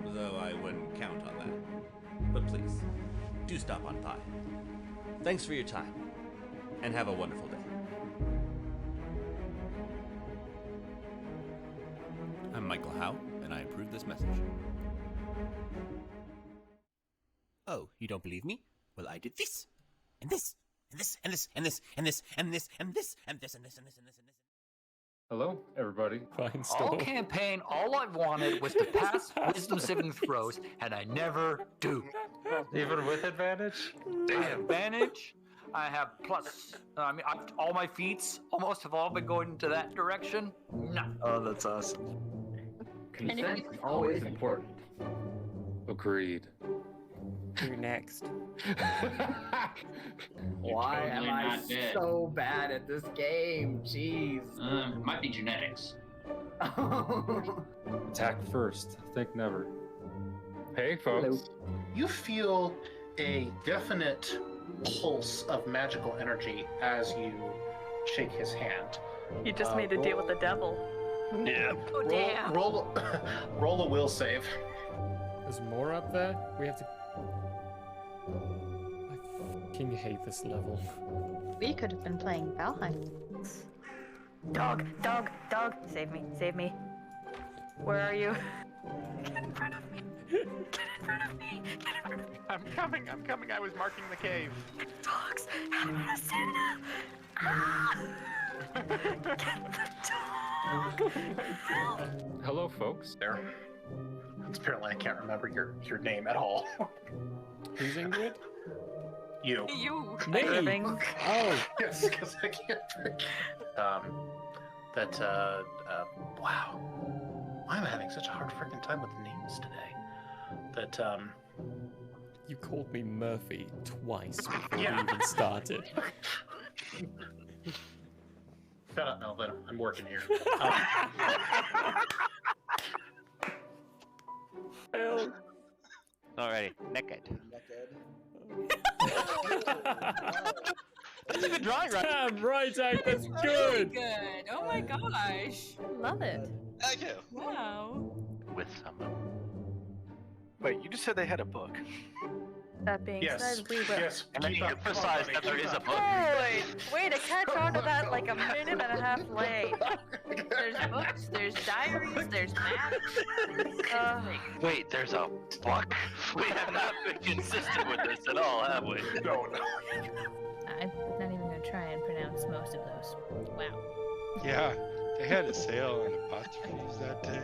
Though I wouldn't count on that. But please, do stop on by. Thanks for your time, and have a wonderful day. I'm Michael Howe, and I approve this message. Oh, you don't believe me? Well, I did this, and this, and this, and this, and this, and this, and this, and this, and this, and this, and this, and this, and this. Hello, everybody. Fine All store. campaign, all I wanted was to pass wisdom saving throws, and I never do. Even with advantage? I have advantage. I have plus. All my feats almost have all been going into that direction. No. Oh, that's awesome. Consent is always important. Agreed. Who next? Why am totally I not dead. so bad at this game? Jeez. Might be genetics. Attack first. Think never. Hey, folks. You feel a definite pulse of magical energy as you shake his hand. You just made a deal with the devil. Yeah. Oh, damn. Roll a will save. There's more up there? We have to... I fucking hate this level. We could have been playing Valheim. Dog, dog, dog. Save me, save me. Where are you? Get in front of me. Get in front of me. Get in front of me. I'm coming. I was marking the cave. Dogs. I'm gonna stand up. Ah! Get the dog. Help. Hello, folks. There. Apparently, I can't remember your name at all. Who's Ingrid? You. You. Me? Irving. Oh. Yes, because I can't think. Wow. Why am I having such a hard freaking time with names today? You called me Murphy twice before Yeah. we even started. Shut up, Melvin. I'm working here. Alrighty, naked. That's a good drawing, right? Damn right, Zach, that's Really good. good. Oh my gosh. Love it. Thank you. Wow. With someone. Wait, you just said they had a book. That being Yes. said, we will. Yes. And then you emphasized that there is a book. Holy! Way to catch on to that like a minute and a half late. There's books, there's diaries, there's maps. Wait, there's a book? We have not been consistent with this at all, have we? No. I'm not even gonna try and pronounce most of those. Wow. Yeah, they had a sale on apostrophes that day.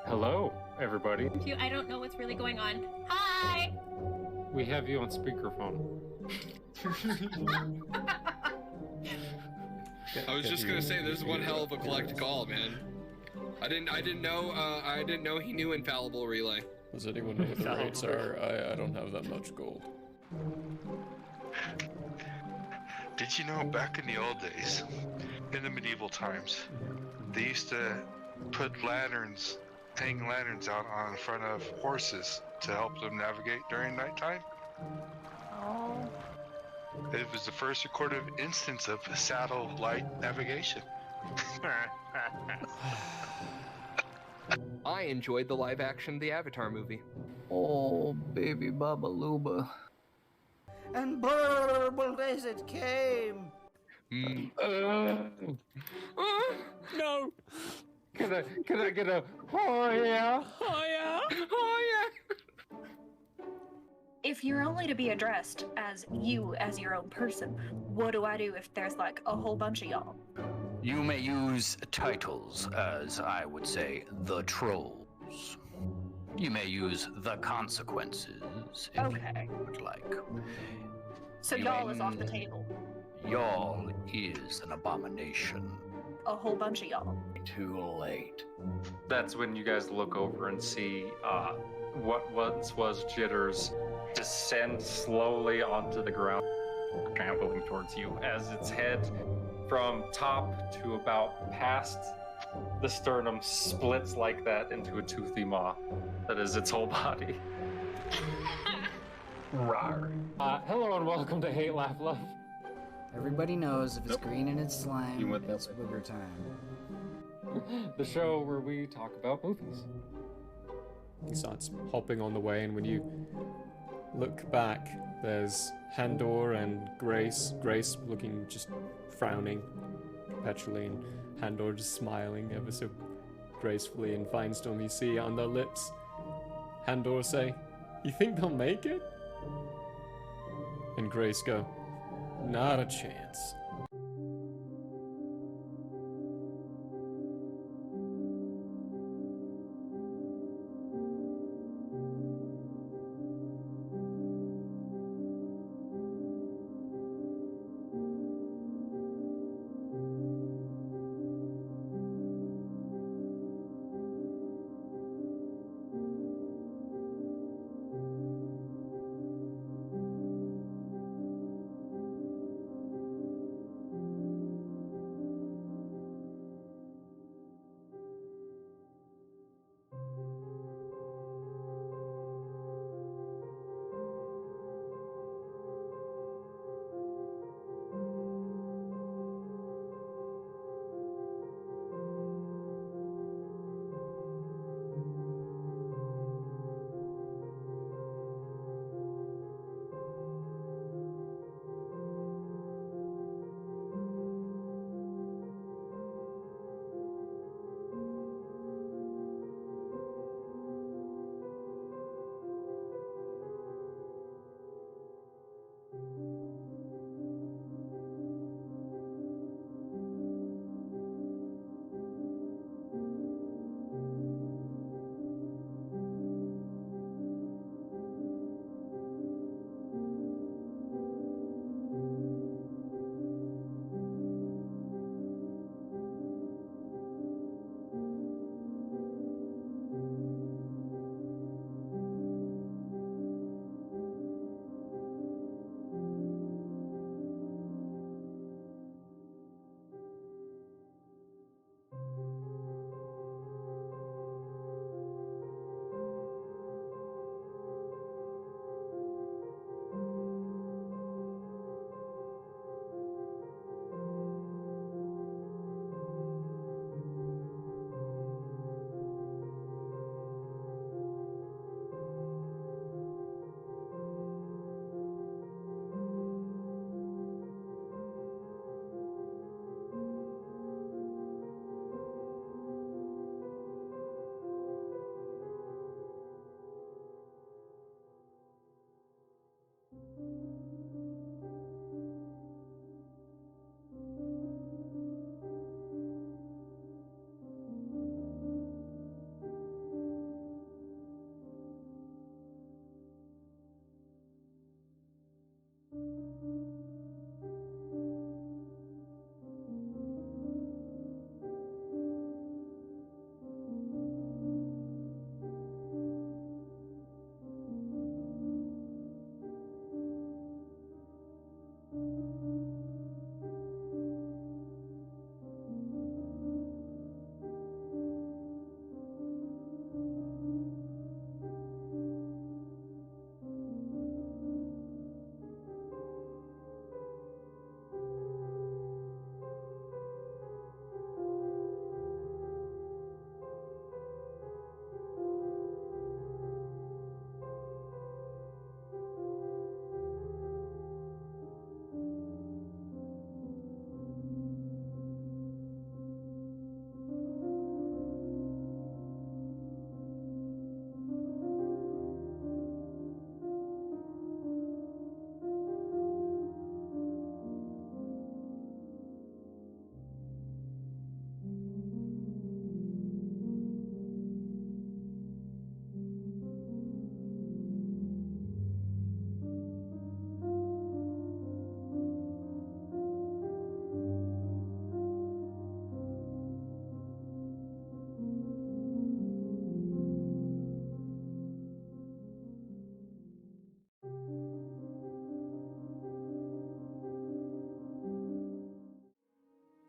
Hello, everybody. I don't know what's really going on. Hi! We have you on speakerphone. I was just gonna say, this is one hell of a collect call, man. I didn't know he knew infallible relay. Does anyone know what the rates are? I don't have that much gold. Did you know back in the old days, in the medieval times, they used to put lanterns, hang lanterns out on front of horses to help them navigate during nighttime? Oh. It was the first recorded instance of satellite navigation. I enjoyed the live action The Avatar movie. Oh, baby Baba Luba. And burble as it came. No! Can I get a oh yeah? Oh yeah? Oh yeah. If you're only to be addressed as you, as your own person, what do I do if there's like a whole bunch of y'all? You may use titles as, I would say, the trolls. You may use the consequences if Okay. you would like. So You y'all may- is off the table. Y'all is an abomination. A whole bunch of y'all. Too late. That's when you guys look over and see what once was Jitters descend slowly onto the ground, trampling towards you as its head from top to about past the sternum splits like that into a toothy maw that is its whole body. Rawr. Hello and welcome to Hate, Laugh, Love. Everybody knows if it's green and it's slime, You went that it's booger time. The show where we talk about movies. He starts hopping on the way, and when you look back, there's Handor and Grace. Grace looking just frowning perpetually, and Handor just smiling ever so gracefully. And Finestone, you see on their lips, Handor say, "You think they'll make it?" And Grace go, "Not a chance."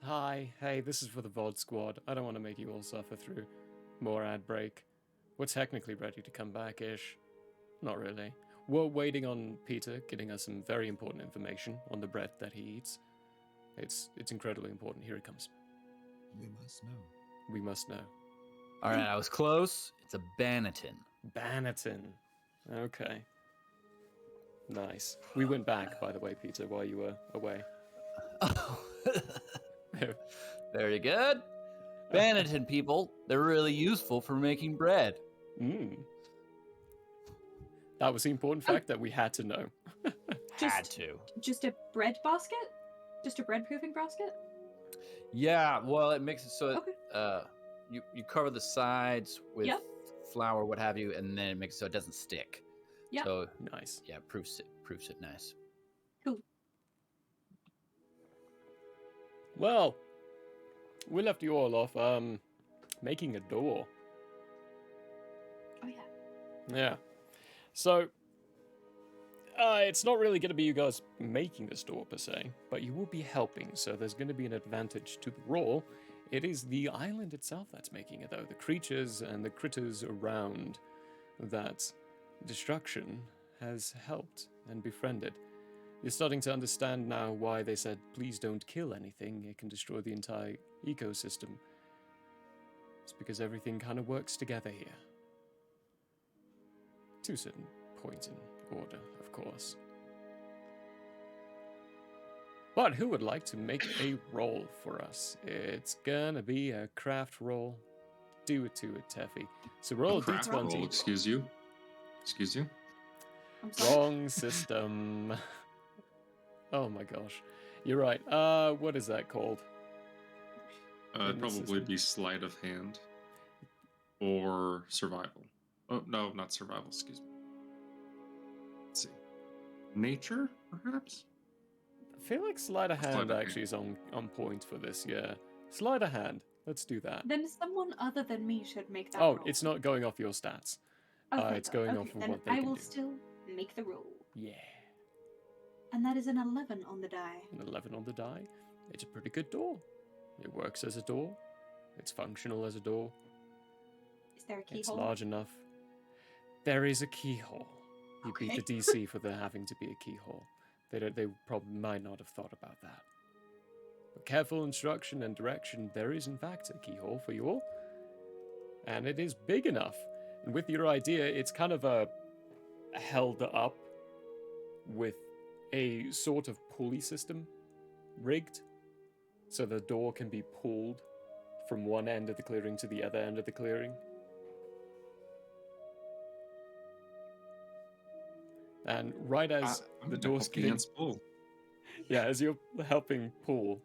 Hi, hey, this is for the VOD squad. I don't want to make you all suffer through more ad break. We're technically ready to come back-ish. Not really. We're waiting on Peter getting us some very important information on the bread that he eats. It's incredibly important. Here it comes. We must know. We must know. All right, I was close. It's a Bannaton. Bannaton. Okay. Nice. We went back, by the way, Peter, while you were away. Very good. Bannaton people, they're really useful for making bread. That was the important fact that we had to know. Just a bread basket? Just a bread proofing basket? Yeah, well, it makes it so you cover the sides with flour, what have you, and then it makes it so it doesn't stick. Yeah. So nice. Yeah, proofs it nice. Cool. Well, we left you all off making a door. Oh yeah. Yeah. So it's not really going to be you guys making this door per se, but you will be helping, so there's going to be an advantage to the role. It is the island itself that's making it, though. The creatures and the critters around that destruction has helped and befriended. You're starting to understand now why they said, please don't kill anything. It can destroy the entire ecosystem. It's because everything kind of works together here. To a certain point in order, of course. But who would like to make a roll for us? It's gonna be a craft roll. Do it to it, Teffy. So roll a craft d20. roll, excuse you. Excuse you. Wrong system. Oh my gosh. You're right. What is that called? It'd probably be sleight of hand. Or survival. Oh, no, not survival, excuse me. Let's see. Nature, perhaps? I feel like sleight of hand Sleight of actually is on point for this, yeah. Sleight of hand. Let's do that. Then someone other than me should make that Oh, roll. it's not going off your stats. Oh, It's going okay, off of then what they I can will do. still make the roll. Yeah. And that is an 11 on the die. An 11 on the die. It's a pretty good door. It works as a door. It's functional as a door. Is there a keyhole? It's large enough. There is a keyhole. You beat the DC for there having to be a keyhole. They probably might not have thought about that. But careful instruction and direction, there is in fact a keyhole for you all. And it is big enough. And with your idea, it's kind of held up with a sort of pulley system rigged. So the door can be pulled from one end of the clearing to the other end of the clearing. And right as the door's getting... pull. Yeah, as you're helping pull,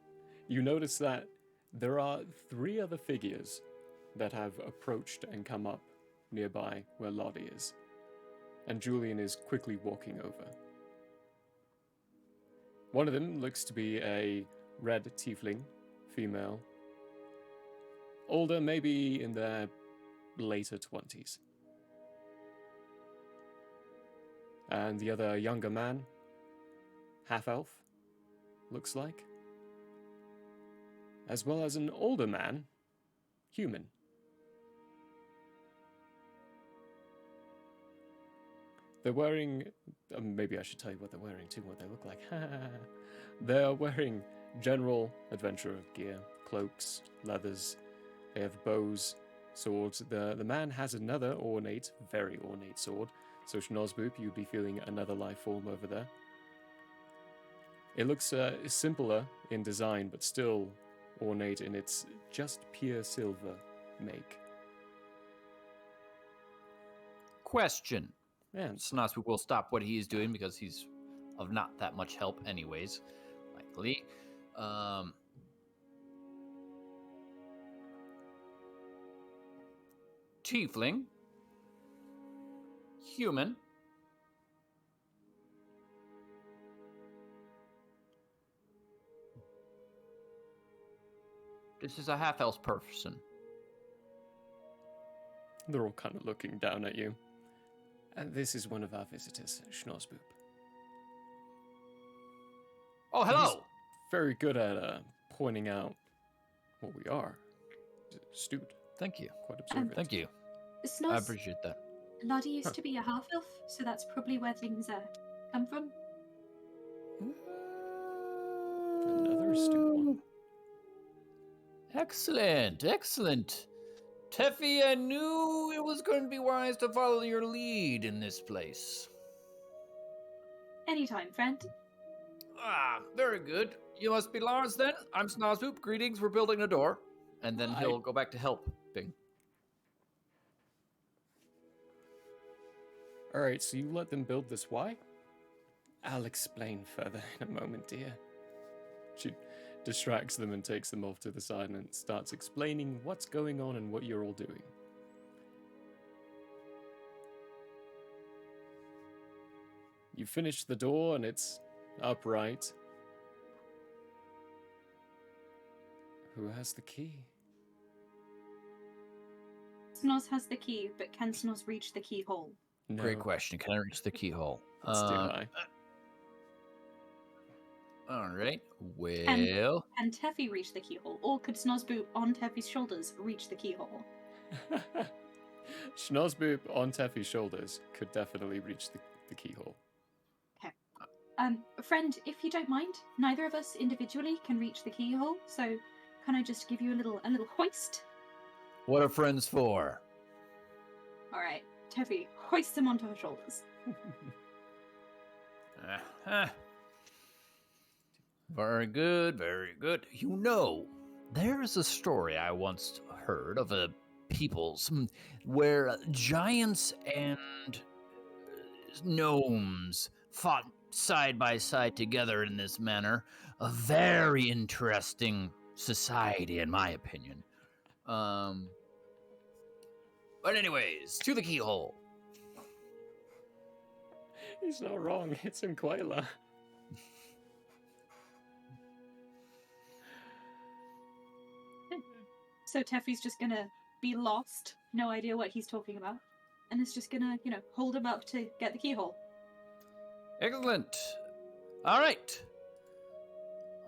you notice that there are 3 other figures that have approached and come up nearby where Lottie is. And Julian is quickly walking over. One of them looks to be a red tiefling, female. Older, maybe in their later 20s. And the other younger man, half-elf, looks like. As well as an older man, human. They're wearing... maybe I should tell you what they're wearing too, what they look like. They're wearing general adventurer gear, cloaks, leathers. They have bows, swords. The man has another ornate, very ornate sword. So Schnozzboop, you'd be feeling another life form over there. It looks simpler in design, but still ornate in its just pure silver make. Question. Man. Schnozzboop will stop what he is doing because he's of not that much help anyways, likely. Tiefling. Human. This is a half-elf person. They're all kind of looking down at you. And this is one of our visitors, Schnozzboop. Oh, hello! He's very good at pointing out Well, we are. Astute. Thank you. Quite observant. Thank you. Snoz, I appreciate that. Lottie used to be a half elf, so that's probably where things come from. Another astute one. Excellent, excellent. Teffy, I knew it was going to be wise to follow your lead in this place. Anytime, friend. Ah, very good. You must be Lars then. I'm Snozboop. Greetings, we're building a door. And then he'll go back to helping. Alright, so you let them build this. Why? I'll explain further in a moment, dear. She distracts them and takes them off to the side and starts explaining what's going on and what you're all doing. You finish the door and it's upright. Who has the key? Snoz has the key, but can Snoz reach the keyhole? No. Great question. Can I reach the keyhole? It's too high. All right. Well, Can Teffy reach the keyhole, or could Snozboop on Teffy's shoulders reach the keyhole? Schnozboop on Teffy's shoulders could definitely reach the keyhole. Okay. Friend, if you don't mind, neither of us individually can reach the keyhole, so can I just give you a little hoist? what are friends for? All right, Teffy, hoist him onto her shoulders. Very good, very good. You know, there is a story I once heard of a peoples where giants and gnomes fought side by side together in this manner. A very interesting society, in my opinion. But anyways, to the keyhole. He's not wrong. It's in Quayla. So Teffy's just gonna be lost, no idea what he's talking about, and is just gonna, hold him up to get the keyhole. Excellent. All right.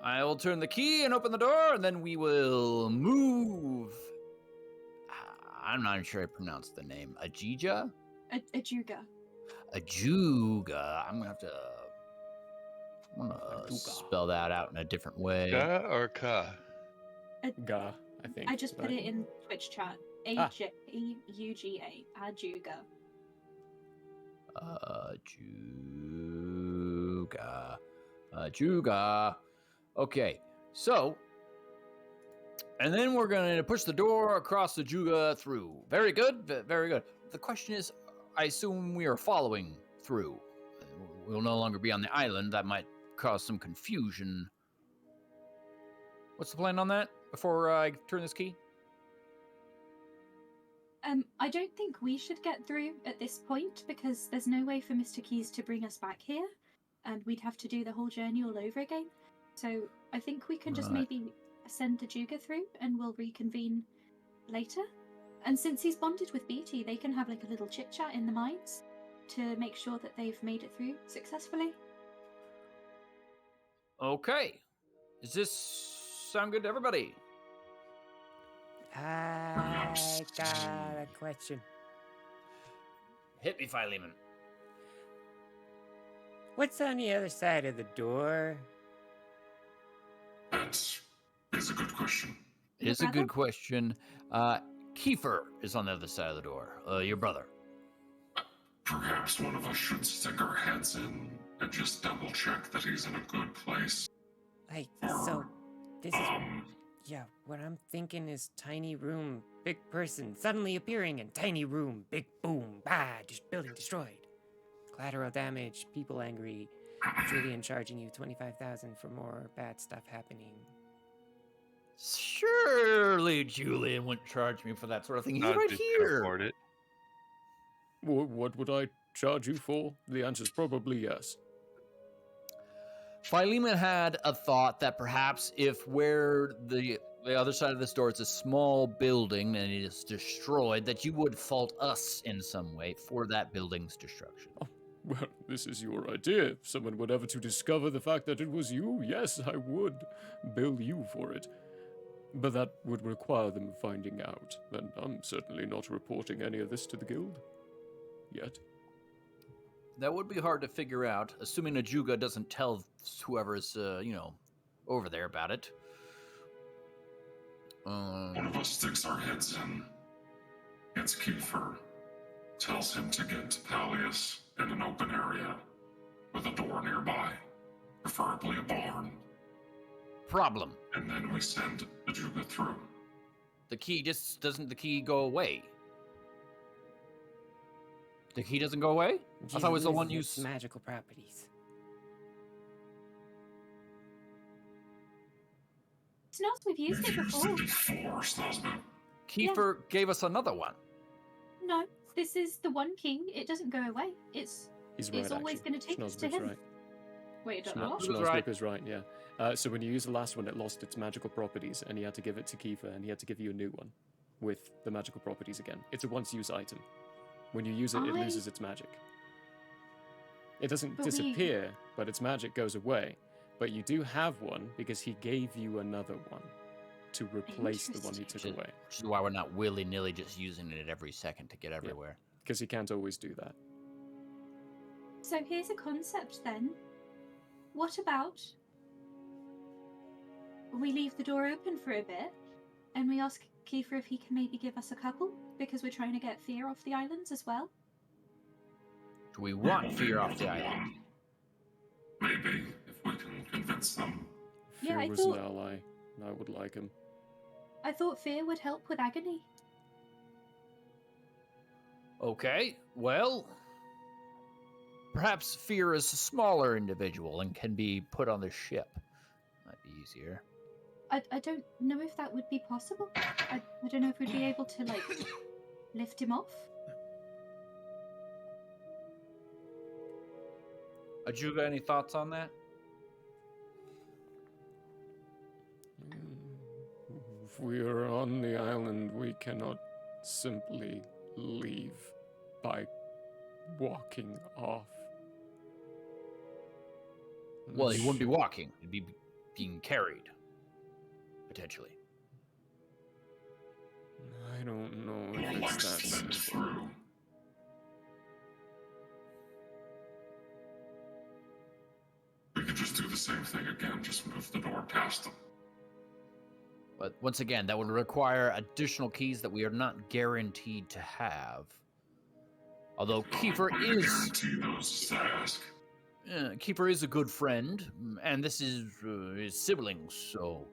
I will turn the key and open the door, and then we will move. I'm not even sure I pronounced the name. Ajija? Ajuga. Ajuga. I'm gonna spell that out in a different way. Ga or ka? Ga, I think. I just put it in Twitch chat. Ajuga. Ajuga. Ajuga. Okay, so, and then we're going to push the door across the Juga through. Very good, very good. The question is, I assume we are following through. We'll no longer be on the island. That might cause some confusion. What's the plan on that before I turn this key? I don't think we should get through at this point because there's no way for Mr. Keys to bring us back here, and we'd have to do the whole journey all over again. So I think we can just maybe send the Juga through and we'll reconvene later. And since he's bonded with Beatty, they can have like a little chit chat in the mines to make sure that they've made it through successfully. Okay. Does this sound good to everybody? I got a question. Hit me, Philemon. What's on the other side of the door? That is a good question. It is a good question. Kiefer is on the other side of the door. Your brother. Perhaps one of us should stick our heads in and just double check that he's in a good place. Like, so, this is... Yeah, what I'm thinking is tiny room, big person, suddenly appearing in tiny room, big boom, building destroyed. Collateral damage, people angry, Julian charging you 25,000 for more bad stuff happening. Surely Julian wouldn't charge me for that sort of thing. He's right here. Afford it. What would I charge you for? The answer's probably yes. Philemon had a thought that perhaps if where the other side of this door is a small building and it is destroyed, that you would fault us in some way for that building's destruction. Oh, well, this is your idea. If someone were ever to discover the fact that it was you, yes, I would bill you for it. But that would require them finding out, and I'm certainly not reporting any of this to the guild. Yet. That would be hard to figure out, assuming Ajuga doesn't tell whoever's, over there about it. One of us sticks our heads in, gets Kiefer, tells him to get to Pallius in an open area with a door nearby, preferably a barn. Problem. And then we send Ajuga through. The key doesn't the key go away? The key doesn't go away? I thought it was the one you... magical properties. Snoz, we've used it before. Kiefer gave us another one. No, this is the one key. It doesn't go away. It's always going to take us to him. Right. Wait, I don't know. Schnozbrook is right, yeah. So when you used the last one, it lost its magical properties, and he had to give it to Kiefer, and he had to give you a new one with the magical properties again. It's a once-use item. When you use it, it loses its magic. It doesn't disappear, but its magic goes away. But you do have one because he gave you another one to replace the one he took away. Which is why we're not willy-nilly just using it every second to get everywhere. Because he can't always do that. So here's a concept then. What about we leave the door open for a bit and we ask Kiefer if he can maybe give us a couple? Because we're trying to get fear off the islands as well. Do we want fear off the island? Maybe, if we can convince them. Fear was an ally, and I would like him. I thought fear would help with agony. Okay, well... Perhaps Fear is a smaller individual and can be put on the ship. Might be easier. I don't know if that would be possible. I don't know if we'd be able to, lift him off. Ajuga, any thoughts on that? If we are on the island, we cannot simply leave by walking off. Well, he wouldn't be walking. He'd be being carried. Potentially. I don't know if it's that simple. We could just do the same thing again, just move the door past them. But once again, that would require additional keys that we are not guaranteed to have. Although Kiefer is... guarantee those, I ask. Kiefer is a good friend, and this is his siblings, so...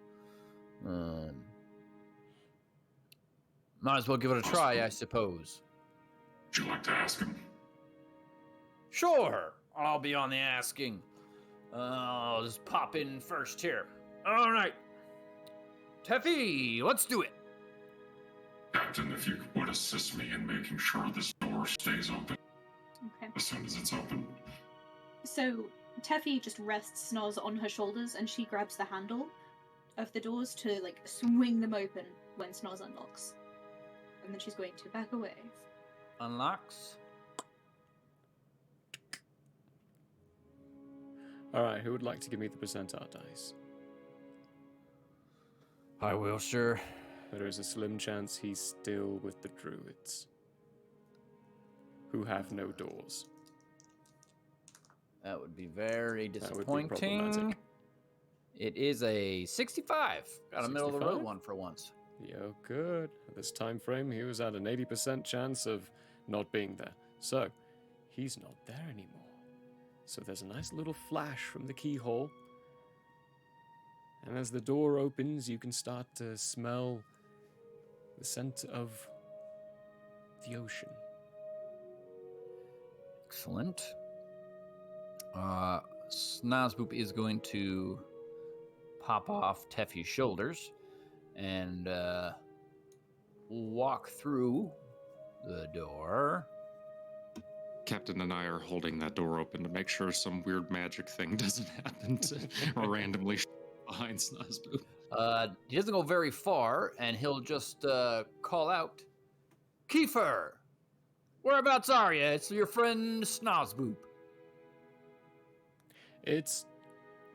might as well give it a try, I suppose. Would you like to ask him? Sure, I'll be on the asking. I'll just pop in first here. All right. Teffy, let's do it. Captain, if you would assist me in making sure this door stays open. Okay. As soon as it's open. So Teffy just rests Snoz on her shoulders and she grabs the handle of the doors to swing them open when Snoz unlocks. And then she's going to back away. Unlocks. Alright, who would like to give me the percentile dice? I will, sir. There is a slim chance he's still with the druids, who have no doors. That would be very disappointing. That would be problematic. It is a 65. Got a middle of the road one for once. Yo, good. At this time frame, he was at an 80% chance of not being there. So, he's not there anymore. So there's a nice little flash from the keyhole. And as the door opens, you can start to smell the scent of the ocean. Excellent. Snozboop is going to pop off Teffy's shoulders and walk through the door. Captain and I are holding that door open to make sure some weird magic thing doesn't happen to randomly behind Snozboop. He doesn't go very far, and he'll just call out, Kiefer! Whereabouts are you? It's your friend Snozboop. It's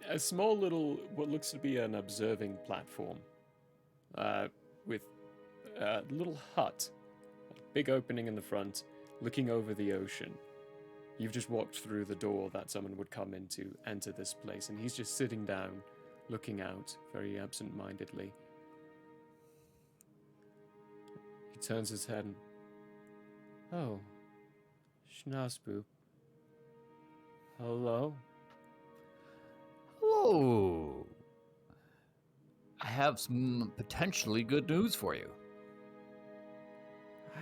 a small little, what looks to be an observing platform. with a little hut, a big opening in the front, looking over the ocean. You've just walked through the door that someone would come in to enter this place, and he's just sitting down, looking out very absent-mindedly. He turns his head and... Oh, Schnazboop. Hello? Hello. I have some potentially good news for you.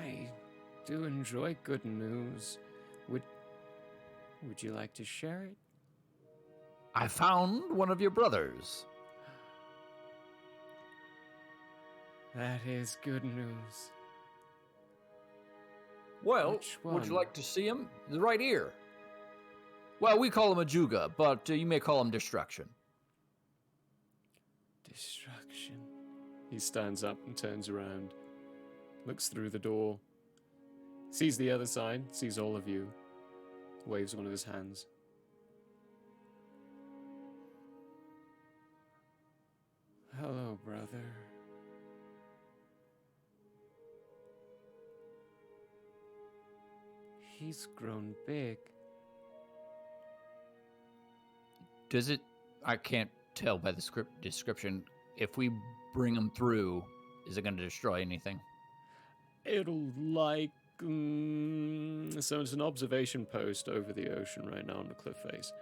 I do enjoy good news. Would you like to share it? I found one of your brothers. That is good news. Well, Which would you one? like to see him? He's right here. Well, we call him a Juga, but you may call him Destruction. Destruction. He stands up and turns around, looks through the door, sees the other side, sees all of you, waves one of his hands. Hello, brother. He's grown big. Does it... I can't tell by the description. If we bring him through, is it going to destroy anything? It'll so it's an observation post over the ocean right now on the cliff face.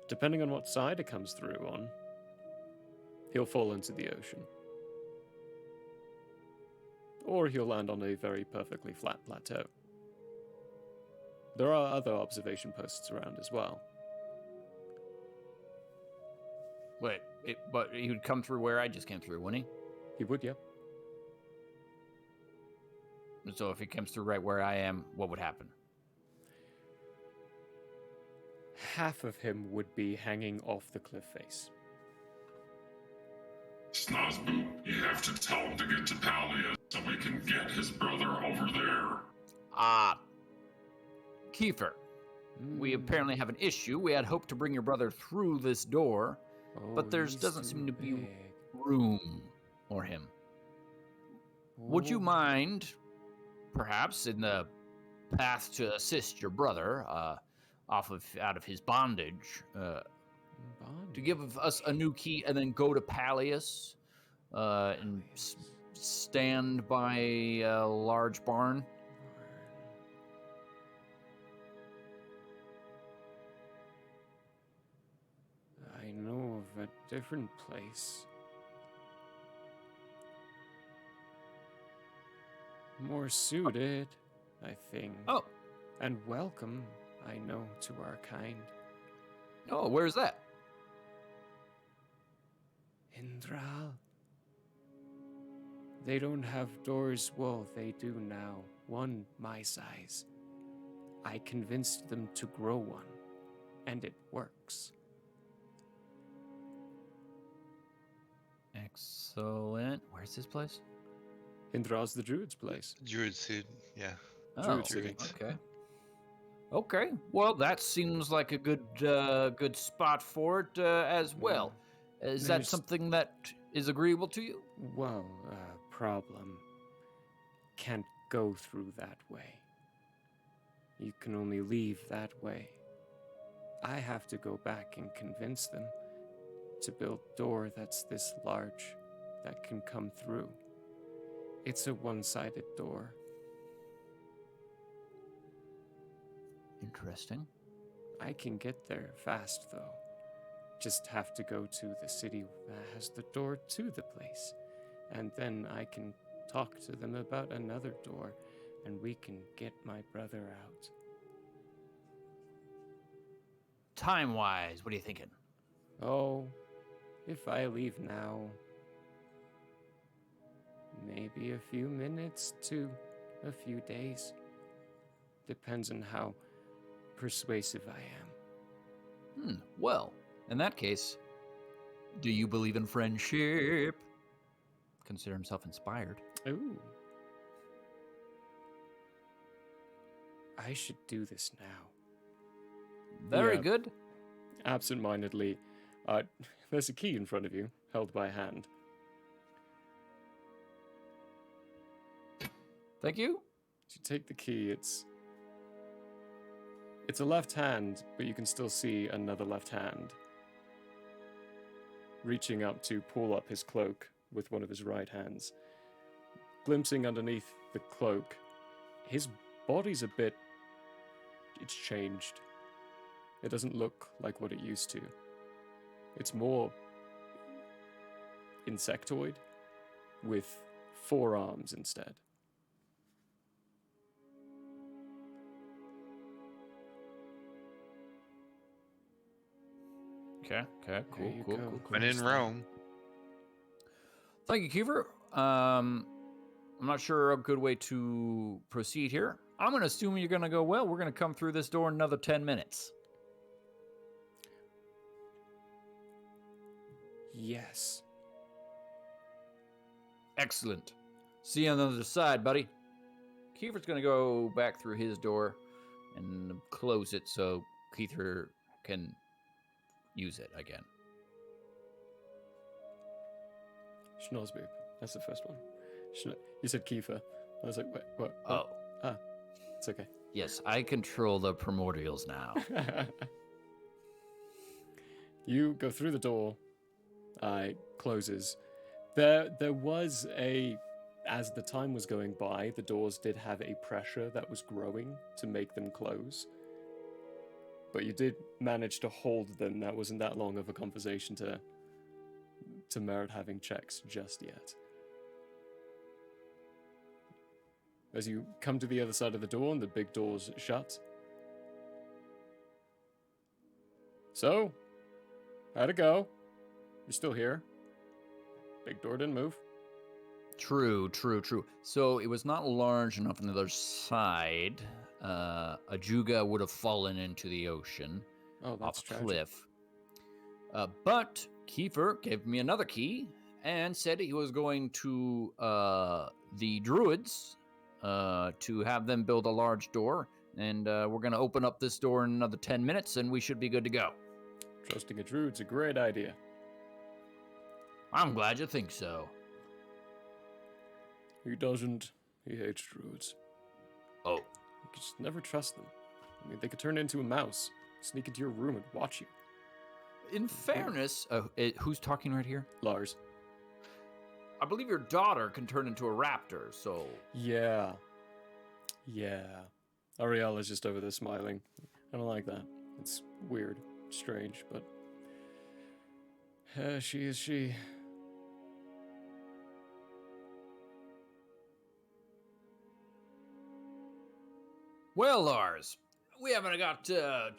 Depending on what side it comes through on, he'll fall into the ocean. Or he'll land on a very perfectly flat plateau. There are other observation posts around as well. Wait, but he would come through where I just came through, wouldn't he? He would, yeah. So if he comes through right where I am, what would happen? Half of him would be hanging off the cliff face. Snozboop, you have to tell him to get to Palius so we can get his brother over there. Kiefer, we apparently have an issue. We had hoped to bring your brother through this door, but there doesn't seem to be room for him. Would you mind, perhaps, in the path to assist your brother out of his bondage, to give us a new key and then go to Palius and stand by a large barn? I know of a different place. More suited, I think. Oh. And welcome, I know, to our kind. Oh, where's that? Indral. They don't have doors. Well, they do now. One my size. I convinced them to grow one, and it works. Excellent. Where's this place? Indral's the Druid's place. Druid Seed, yeah. Druid City. Okay. Okay. Well, that seems like a good spot for it as well. Is that something that is agreeable to you? Well, problem. Can't go through that way. You can only leave that way. I have to go back and convince them to build a door that's this large that can come through. It's a one-sided door. Interesting. I can get there fast, though. Just have to go to the city that has the door to the place. And then I can talk to them about another door, and we can get my brother out. Time-wise, what are you thinking? Oh, if I leave now, maybe a few minutes to a few days. Depends on how persuasive I am. Well, in that case, do you believe in friendship? Consider himself inspired. Ooh. I should do this now. Very good. Absent-mindedly There's a key in front of you, held by a hand. Thank you. As you take the key, it's a left hand, but you can still see another left hand reaching up to pull up his cloak with one of his right hands. Glimpsing underneath the cloak, his body's it's changed. It doesn't look like what it used to. It's more insectoid with 4 arms instead. Okay, cool. When in Rome. Thank you, Kiefer. I'm not sure a good way to proceed here. I'm going to assume you're going to go, well, we're going to come through this door in another 10 minutes. Yes. Excellent. See you on the other side, buddy. Kiefer's going to go back through his door and close it so Kiefer can use it again. Schnozzboop. That's the first one. You said Kiefer. I was like, wait, what? Oh. Ah, it's okay. Yes, I control the primordials now. You go through the door. It closes. There was as the time was going by, the doors did have a pressure that was growing to make them close. But you did manage to hold them. That wasn't that long of a conversation to merit having checks just yet. As you come to the other side of the door and the big door's shut. So, how'd it go? You're still here? Big door didn't move. True. So it was not large enough on the other side. A Juga would have fallen into the ocean that's off a tragic. cliff. But Kiefer gave me another key and said he was going to the druids to have them build a large door. And we're going to open up this door in another 10 minutes and we should be good to go. Trusting a druid's a great idea. I'm glad you think so. He doesn't. He hates druids. Oh. You just never trust them. I mean, they could turn into a mouse, sneak into your room and watch you. In fairness, who's talking right here? Lars. I believe your daughter can turn into a raptor, so... Yeah. Ariella's just over there smiling. I don't like that. It's weird, strange, but... she is she. Well, Lars, we haven't got to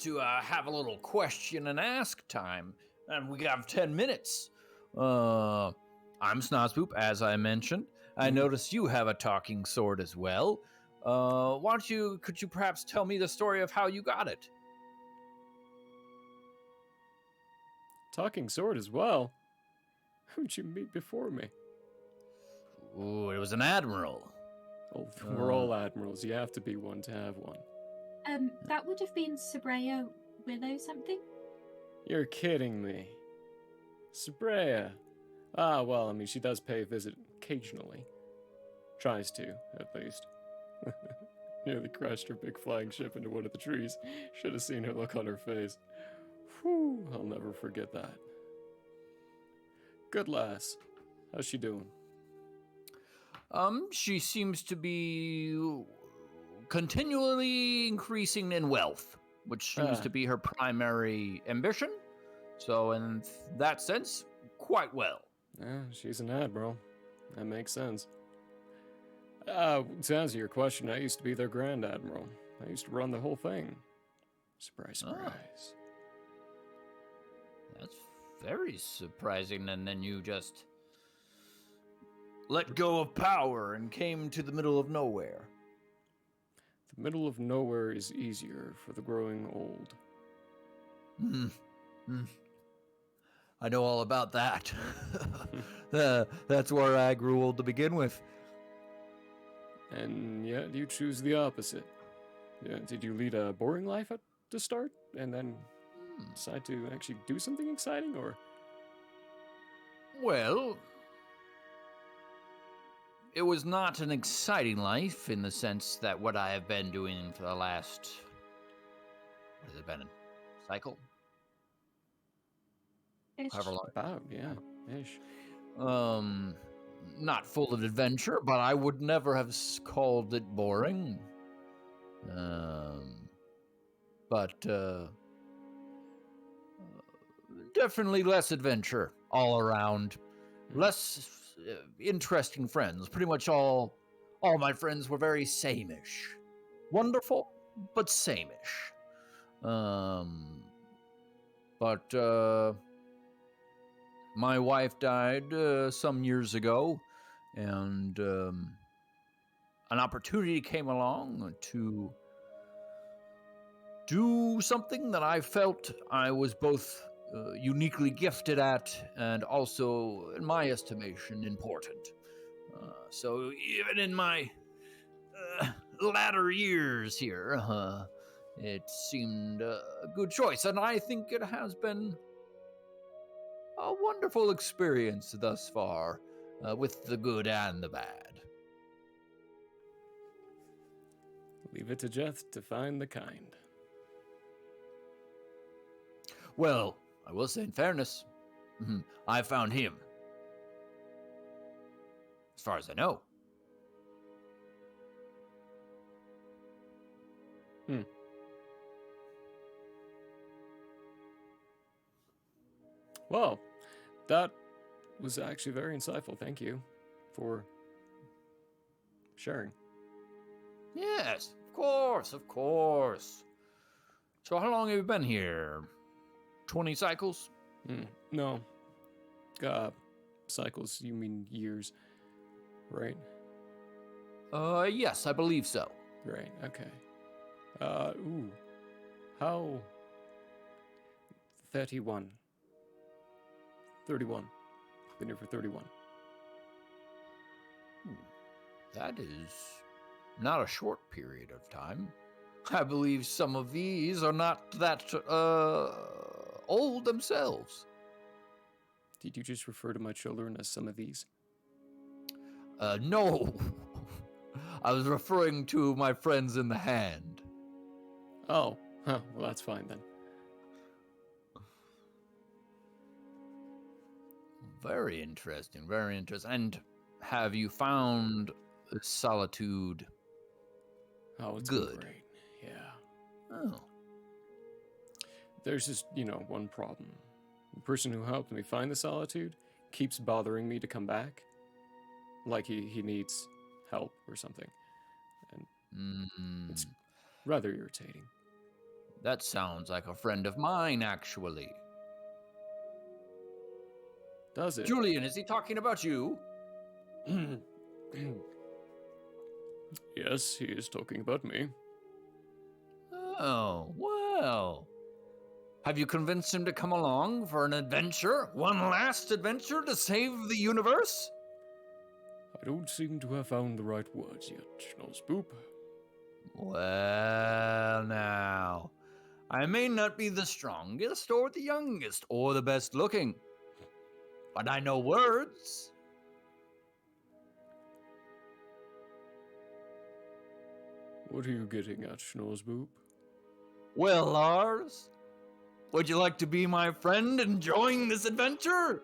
have a little question and ask time, and we got 10 minutes. I'm Snozzboop, as I mentioned. I noticed you have a talking sword as well. Could you perhaps tell me the story of how you got it? Talking sword as well? Who'd you meet before me? Ooh, it was an admiral. Oh, we're all admirals. You have to be one to have one. That would have been Sabrea Willow something? You're kidding me. Sabrea. Ah, well, I mean, she does pay a visit occasionally. Tries to, at least. Nearly crashed her big flying ship into one of the trees. Should have seen her look on her face. Whew, I'll never forget that. Good lass. How's she doing? She seems to be continually increasing in wealth, which seems to be her primary ambition. So in that sense, quite well. Yeah, she's an admiral. That makes sense. To answer your question, I used to be their Grand Admiral. I used to run the whole thing. Surprise, surprise. That's very surprising, and then you just let go of power and came to the middle of nowhere. The middle of nowhere is easier for the growing old. I know all about that. That's where I grew old to begin with. And yet you choose the opposite. Yeah, did you lead a boring life to start, and then decide to actually do something exciting, or? Well, it was not an exciting life in the sense that what I have been doing for the last, what has it been, a cycle? However long. About, yeah, ish. Not full of adventure, but I would never have called it boring. But definitely less adventure all around. Less interesting friends. Pretty much all my friends were very same-ish. Wonderful, but same-ish. But my wife died some years ago, and an opportunity came along to do something that I felt I was both uniquely gifted at and also, in my estimation, important. So even in my latter years here, it seemed a good choice, and I think it has been a wonderful experience thus far, with the good and the bad. Leave it to Jeth to find the kind. Well, I will say in fairness, I found him. As far as I know. Well, that was actually very insightful. Thank you for sharing. Yes, of course, of course. So how long have you been here? 20 cycles? No. Cycles, you mean years, right? Yes, I believe so. Right, okay. How... 31. 31. Been here for 31. That is not a short period of time. I believe some of these are not that old themselves. Did you just refer to my children as some of these? No. I was referring to my friends in the hand. Oh, well, that's fine then. Very interesting, very interesting. And have you found solitude Oh, it's good? Great. Yeah. Oh. There's just, one problem. The person who helped me find the solitude keeps bothering me to come back. Like he needs help or something. And it's rather irritating. That sounds like a friend of mine, actually. Does it? Julian, is he talking about you? Yes, he is talking about me. Oh, well. Have you convinced him to come along for an adventure? One last adventure to save the universe? I don't seem to have found the right words yet, Schnozzboop. Well, now. I may not be the strongest or the youngest or the best looking, but I know words. What are you getting at, Schnozzboop? Well, Lars, would you like to be my friend and join this adventure?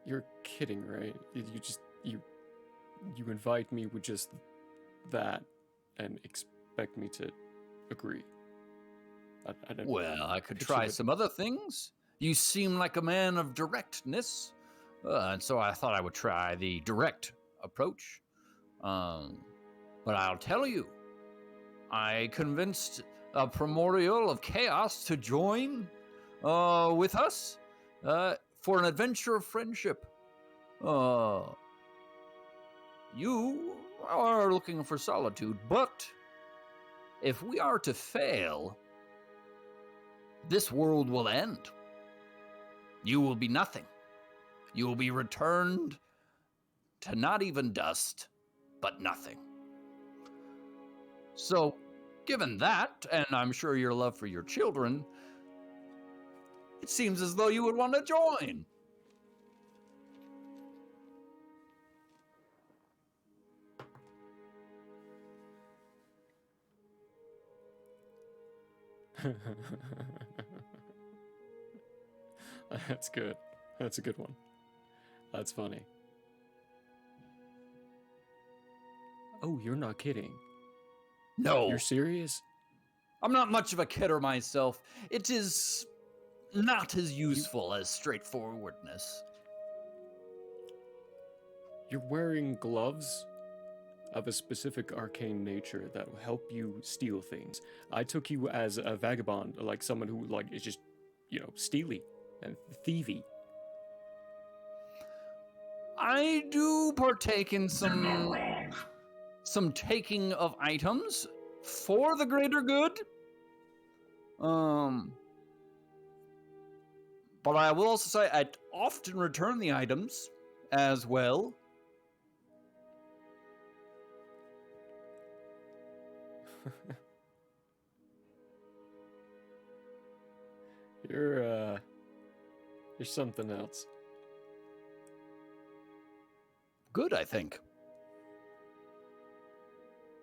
You're kidding, right? You invite me with just that and expect me to agree. I don't. Well, I could try some other things. You seem like a man of directness, and so I thought I would try the direct approach. But I'll tell you, I convinced a primordial of chaos to join with us for an adventure of friendship. You are looking for solitude, but if we are to fail, this world will end. You will be nothing. You will be returned to not even dust, but nothing. So, given that, and I'm sure your love for your children, it seems as though you would want to join. That's good. That's a good one. That's funny. Oh, you're not kidding. No. You're serious? I'm not much of a kidder myself. It is not as useful as straightforwardness. You're wearing gloves of a specific arcane nature that will help you steal things. I took you as a vagabond, like someone who is just, steely and thievy. I do partake in some taking of items for the greater good. But I will also say I often return the items as well. You're something else. Good, I think.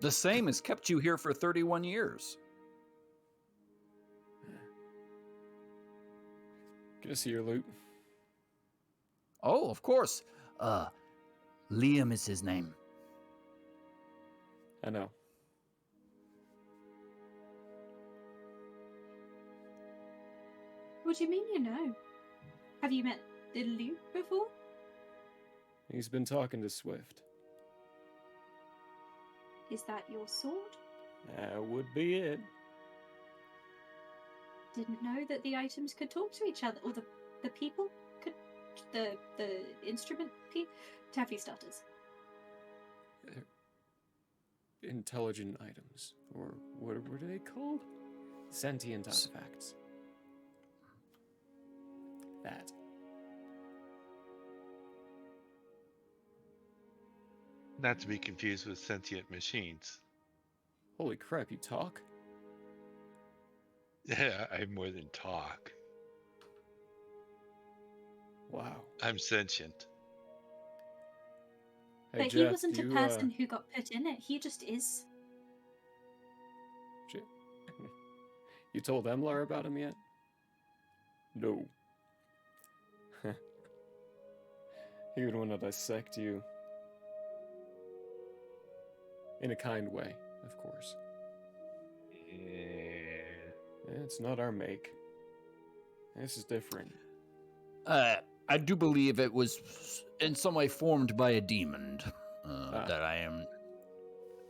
The same has kept you here for 31 years. Can I see your loot? Oh, of course. Liam is his name. I know. What do you mean you know? Have you met the Luke before? He's been talking to Swift. Is that your sword? That would be it. Didn't know that the items could talk to each other, or the people could, the instrument Taffy stutters. Intelligent items, or what are they called? Sentient artifacts. That. Not to be confused with sentient machines. Holy crap, you talk? Yeah, I more than talk. Wow. I'm sentient. Hey, But Jeff, he wasn't a you, person who got put in it. He just is. You told Emlar about him yet? No. He would want to dissect you. In a kind way, of course. Yeah, it's not our make. This is different. I do believe it was in some way formed by a demon. That I am...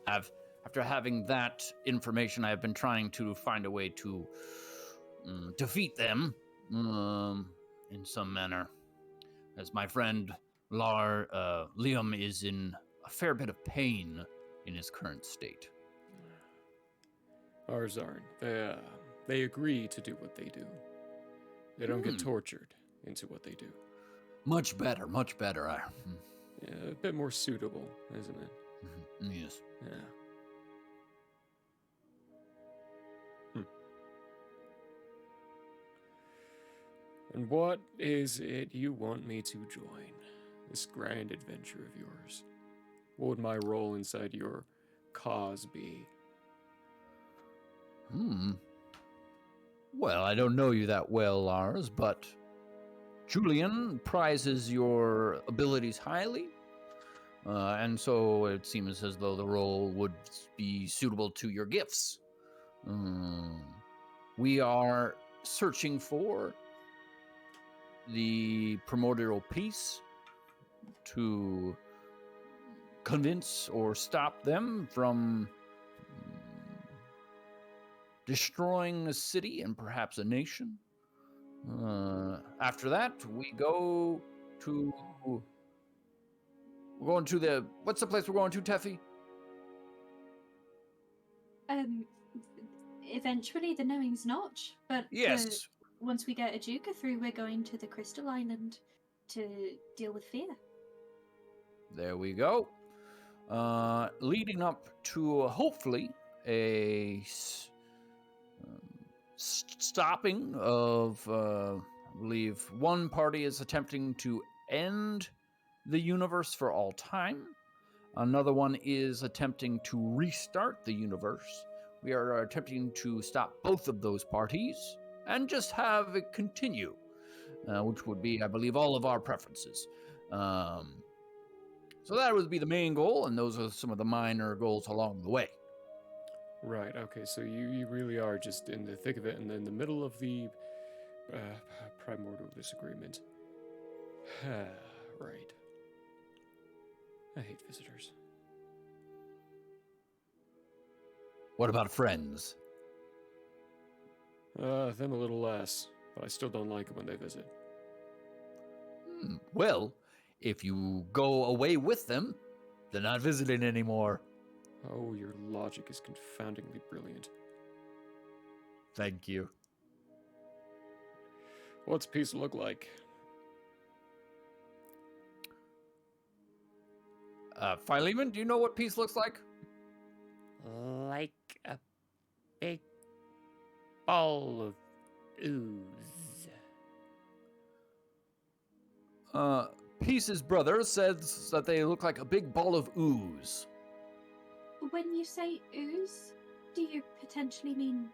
After having that information, I have been trying to find a way to defeat them in some manner. As my friend Liam is in a fair bit of pain in his current state. Ours aren't. They agree to do what they do. They don't get tortured into what they do. Much better, much better. Yeah, a bit more suitable, isn't it? Yes. Yeah. And what is it you want me to join? This grand adventure of yours? What would my role inside your cause be? Well, I don't know you that well, Lars, but Julian prizes your abilities highly, and so it seems as though the role would be suitable to your gifts. We are searching for the primordial piece to convince or stop them from destroying a city and perhaps a nation. After that, we're going to the... What's the place we're going to, Teffy? Eventually the Knowing's Notch, but yes. Once we get Ajuka through, we're going to the Crystal Island to deal with fear. There we go. Leading up to, hopefully, a stopping of, I believe, one party is attempting to end the universe for all time. Another one is attempting to restart the universe. We are attempting to stop both of those parties and just have it continue, which would be, I believe, all of our preferences. So that would be the main goal, and those are some of the minor goals along the way. Right, okay, so you really are just in the thick of it and in the middle of the primordial disagreement. Right. I hate visitors. What about friends? Them a little less, but I still don't like it when they visit. Well, if you go away with them, they're not visiting anymore. Oh, your logic is confoundingly brilliant. Thank you. What's peace look like? Philemon, do you know what peace looks like? Like a big ball of ooze. Peace's brother says that they look like a big ball of ooze. When you say ooze, do you potentially mean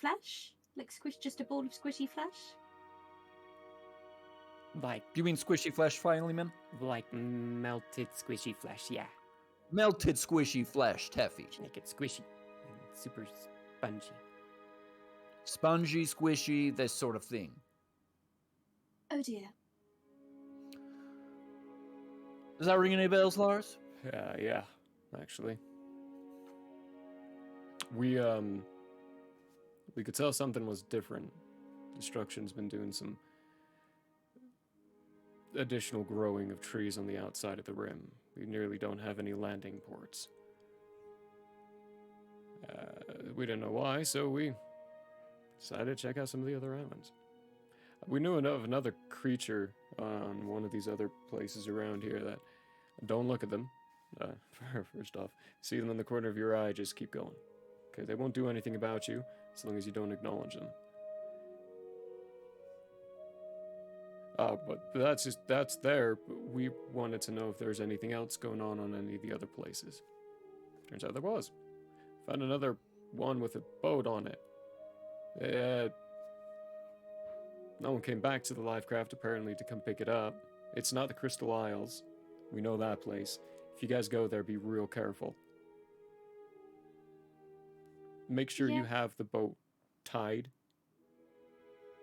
flesh? Like just a ball of squishy flesh? Like, Do you mean squishy flesh, Philemon? like melted squishy flesh, yeah. Melted squishy flesh, Teffy. Make it squishy and super spongy. Spongy, squishy, this sort of thing. Oh dear. Does that ring any bells, Lars? Yeah, actually. We could tell something was different. Destruction's been doing some additional growing of trees on the outside of the rim. We nearly don't have any landing ports. We didn't know why, so we decided to check out some of the other islands. We knew of another creature on one of these other places around here that... Don't look at them. First off, see them in the corner of your eye, just keep going. Okay, they won't do anything about you as long as you don't acknowledge them. But that's there. But we wanted to know if there's anything else going on any of the other places. Turns out there was. Found another one with a boat on it. No one came back to the live craft apparently to come pick it up. It's not the Crystal Isles. We know that place. If you guys go there, be real careful. Make sure you have the boat tied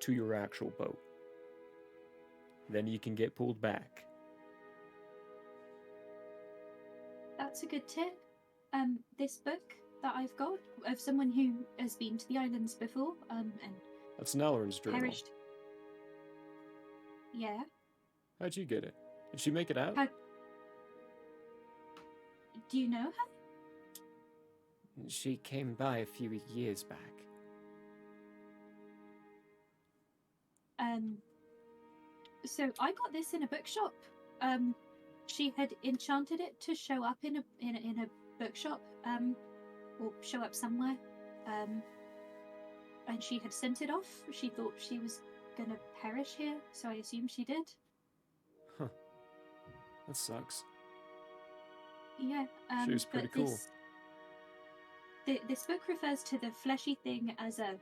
to your actual boat. Then you can get pulled back. That's a good tip. This book that I've got of someone who has been to the islands before, and That's Nalarin's journal. perished. Yeah. How'd you get it? Did she make it out? Do you know her? She came by a few years back. So I got this in a bookshop. She had enchanted it to show up in a bookshop, or show up somewhere. And she had sent it off. She thought she was gonna perish here, so I assume she did. Huh. That sucks. Yeah. She was pretty but cool. This book refers to the fleshy thing as a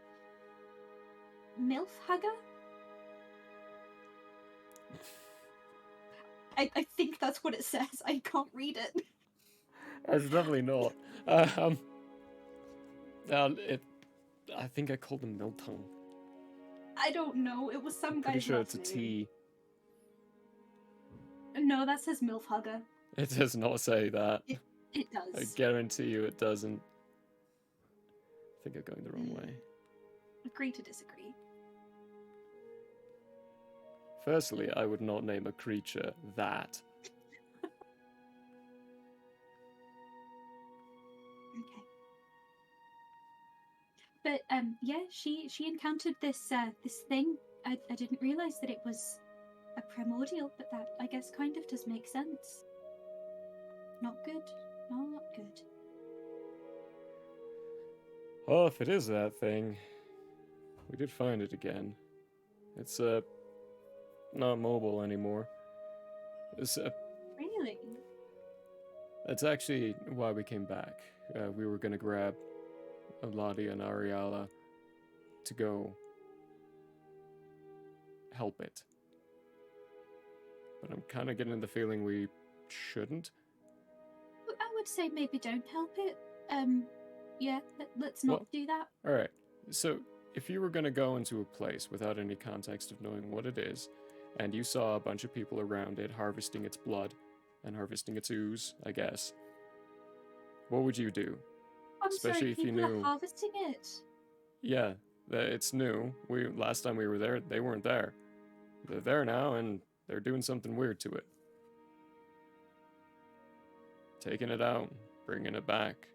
MILF hugger. I think that's what it says. I can't read it. It's definitely not. I think I called him Miltongue. I don't know. It was some Pretty guy's sure last it's a name. T. No, that says MILF hugger. It does not say that. It I does. guarantee you it doesn't. I think I'm going the wrong way. Agree to disagree. Firstly, I would not name a creature that. Okay. But yeah, she encountered this this thing. I didn't realize that it was a primordial, but that I guess kind of does make sense. Not good. Not good. Oh, if it is that thing, we did find it again. It's not mobile anymore. It's Really? That's actually why we came back. We were gonna grab Eladia and Ariala to go help it. But I'm kind of getting the feeling we shouldn't. I would say maybe don't help it. Yeah, let's not do that. Alright, so if you were gonna go into a place without any context of knowing what it is, and you saw a bunch of people around it harvesting its blood and harvesting its ooze, I guess, what would you do? I'm Especially sorry, if you people knew. are harvesting it. Yeah, it's new. Last time we were there, they weren't there. They're there now, and they're doing something weird to it. Taking it out, bringing it back,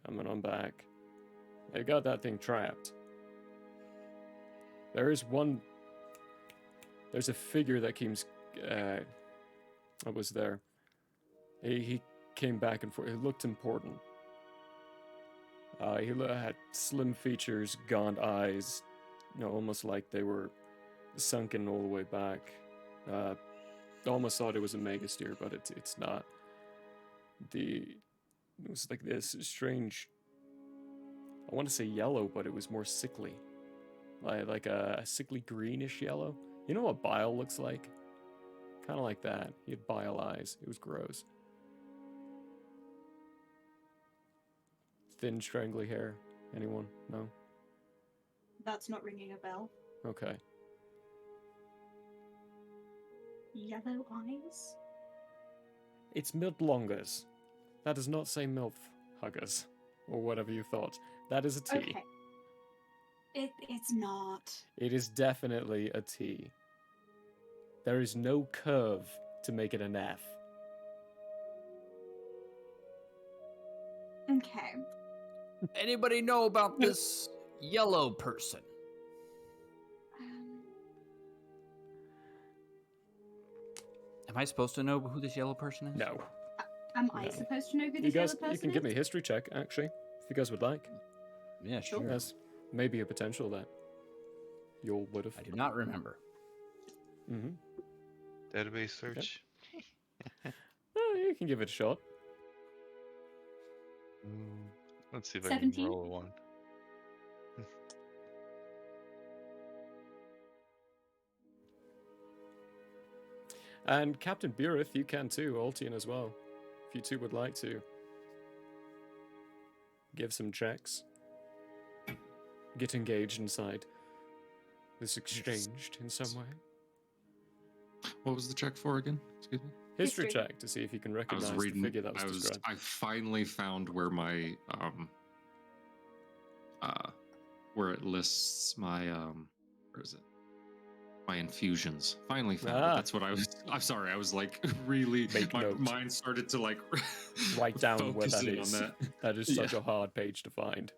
coming on back. They got that thing trapped. There's a figure that keeps, I was there. He came back and forth. He looked important. He had slim features, gaunt eyes, almost like they were sunken all the way back. Almost thought it was a megasteer, but it's not. It was like this strange, I want to say yellow, but it was more sickly. Like a sickly greenish yellow. You know what bile looks like? Kind of like that. He had bile eyes. It was gross. Thin, strangly hair. Anyone? No? That's not ringing a bell. Okay. Yellow eyes? It's Mildlongers. That does not say MILF huggers, or whatever you thought. That is a T. Okay. It's not. It is definitely a T. There is no curve to make it an F. Okay. Anybody know about this yellow person? Am I supposed to know who this yellow person is? No. Am I supposed to know who You this guys, yellow person you can is? give me a history check, actually, if you guys would like. Yeah, sure. There's maybe a potential that you'll would have. I do not remember. Mm-hmm. Database search. You can give it a shot. Let's see if I 17? can roll a 1. And Captain Burith, you can too, Altian as well, if you two would like to. Give some checks. Get engaged inside this exchange in some way. What was the check for again? Excuse me. History check to see if you can recognize the figure that was described. I finally found where my where it lists my where is it? My infusions. Finally found it. That's what I was. I'm sorry. I was like really. My mind started to like write down where that focusing is. on that. That is such a hard page to find.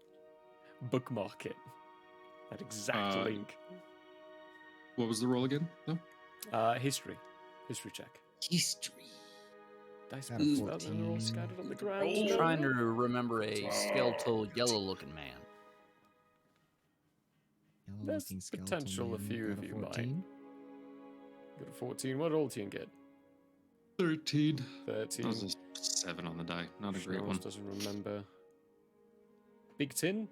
Bookmark it. That exact link. What was the roll again? No? History. History check. History. Dice Got a books, 14. they're all scattered on the ground. I'm trying to remember a skeletal yellow-looking man. There's potential a few of you might. Got a 14. What did Altian get? 13. 13. That was a 7 on the die. Not a great Schnoz one. Doesn't remember. Big Tin?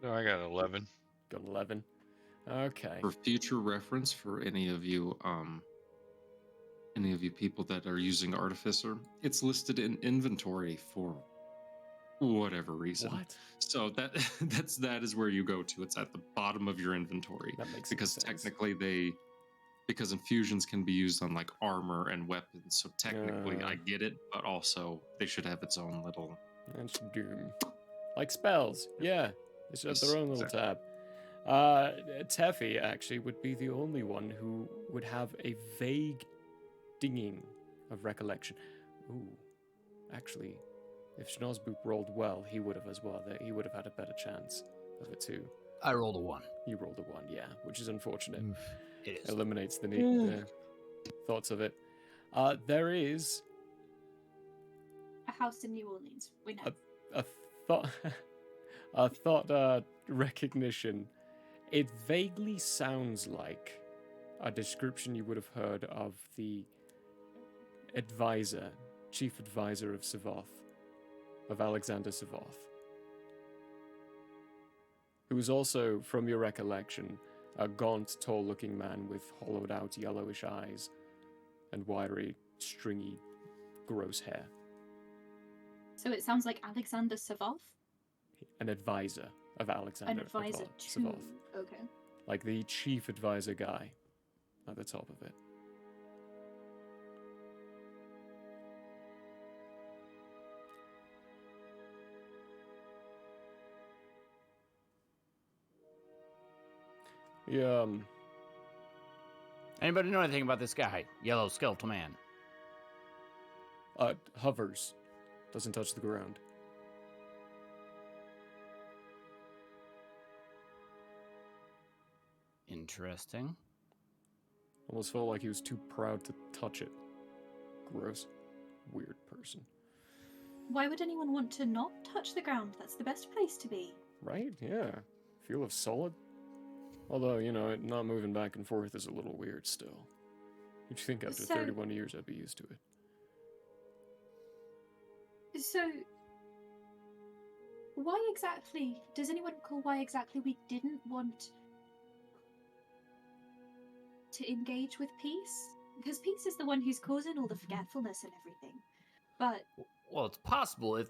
No, I got 11. Got 11. Okay. For future reference, for any of you people that are using Artificer, it's listed in inventory for whatever reason. What? So that is where you go to. It's at the bottom of your inventory. That makes because sense. technically because infusions can be used on like armor and weapons. So technically I get it, but also they should have its own little. That's Doom. Like spells. Yeah. They should have their own little Exactly. tab. Teffy actually would be the only one who would have a vague dinging of recollection. Ooh. Actually, if Schnozboop rolled well, he would have as well. He would have had a better chance of it too. I rolled a 1. You rolled a 1, yeah, which is unfortunate. It is. Eliminates the thoughts of it. There is A house in New Orleans. We know. a thought. thought recognition. It vaguely sounds like a description you would have heard of the advisor, chief advisor of Savoth, of Alexander Savoth, who was also, from your recollection, a gaunt, tall-looking man with hollowed-out yellowish eyes and wiry, stringy, gross hair. So it sounds like Alexander Savoth? An advisor of Alexander An advisor to... Savoth. Okay. Like the chief advisor guy at the top of it. Yeah, Anybody know anything about this guy? Yellow skeletal man. Hovers. Doesn't touch the ground. Interesting. Almost felt like he was too proud to touch it. Gross. Weird person. Why would anyone want to not touch the ground? That's the best place to be. Right? Yeah. Feel of solid. Although, you know, not moving back and forth is a little weird still. You'd think after 31 years I'd be used to it. So, why exactly, does anyone recall why exactly we didn't want to engage with peace? Because peace is the one who's causing all the forgetfulness and everything. But... Well, it's possible if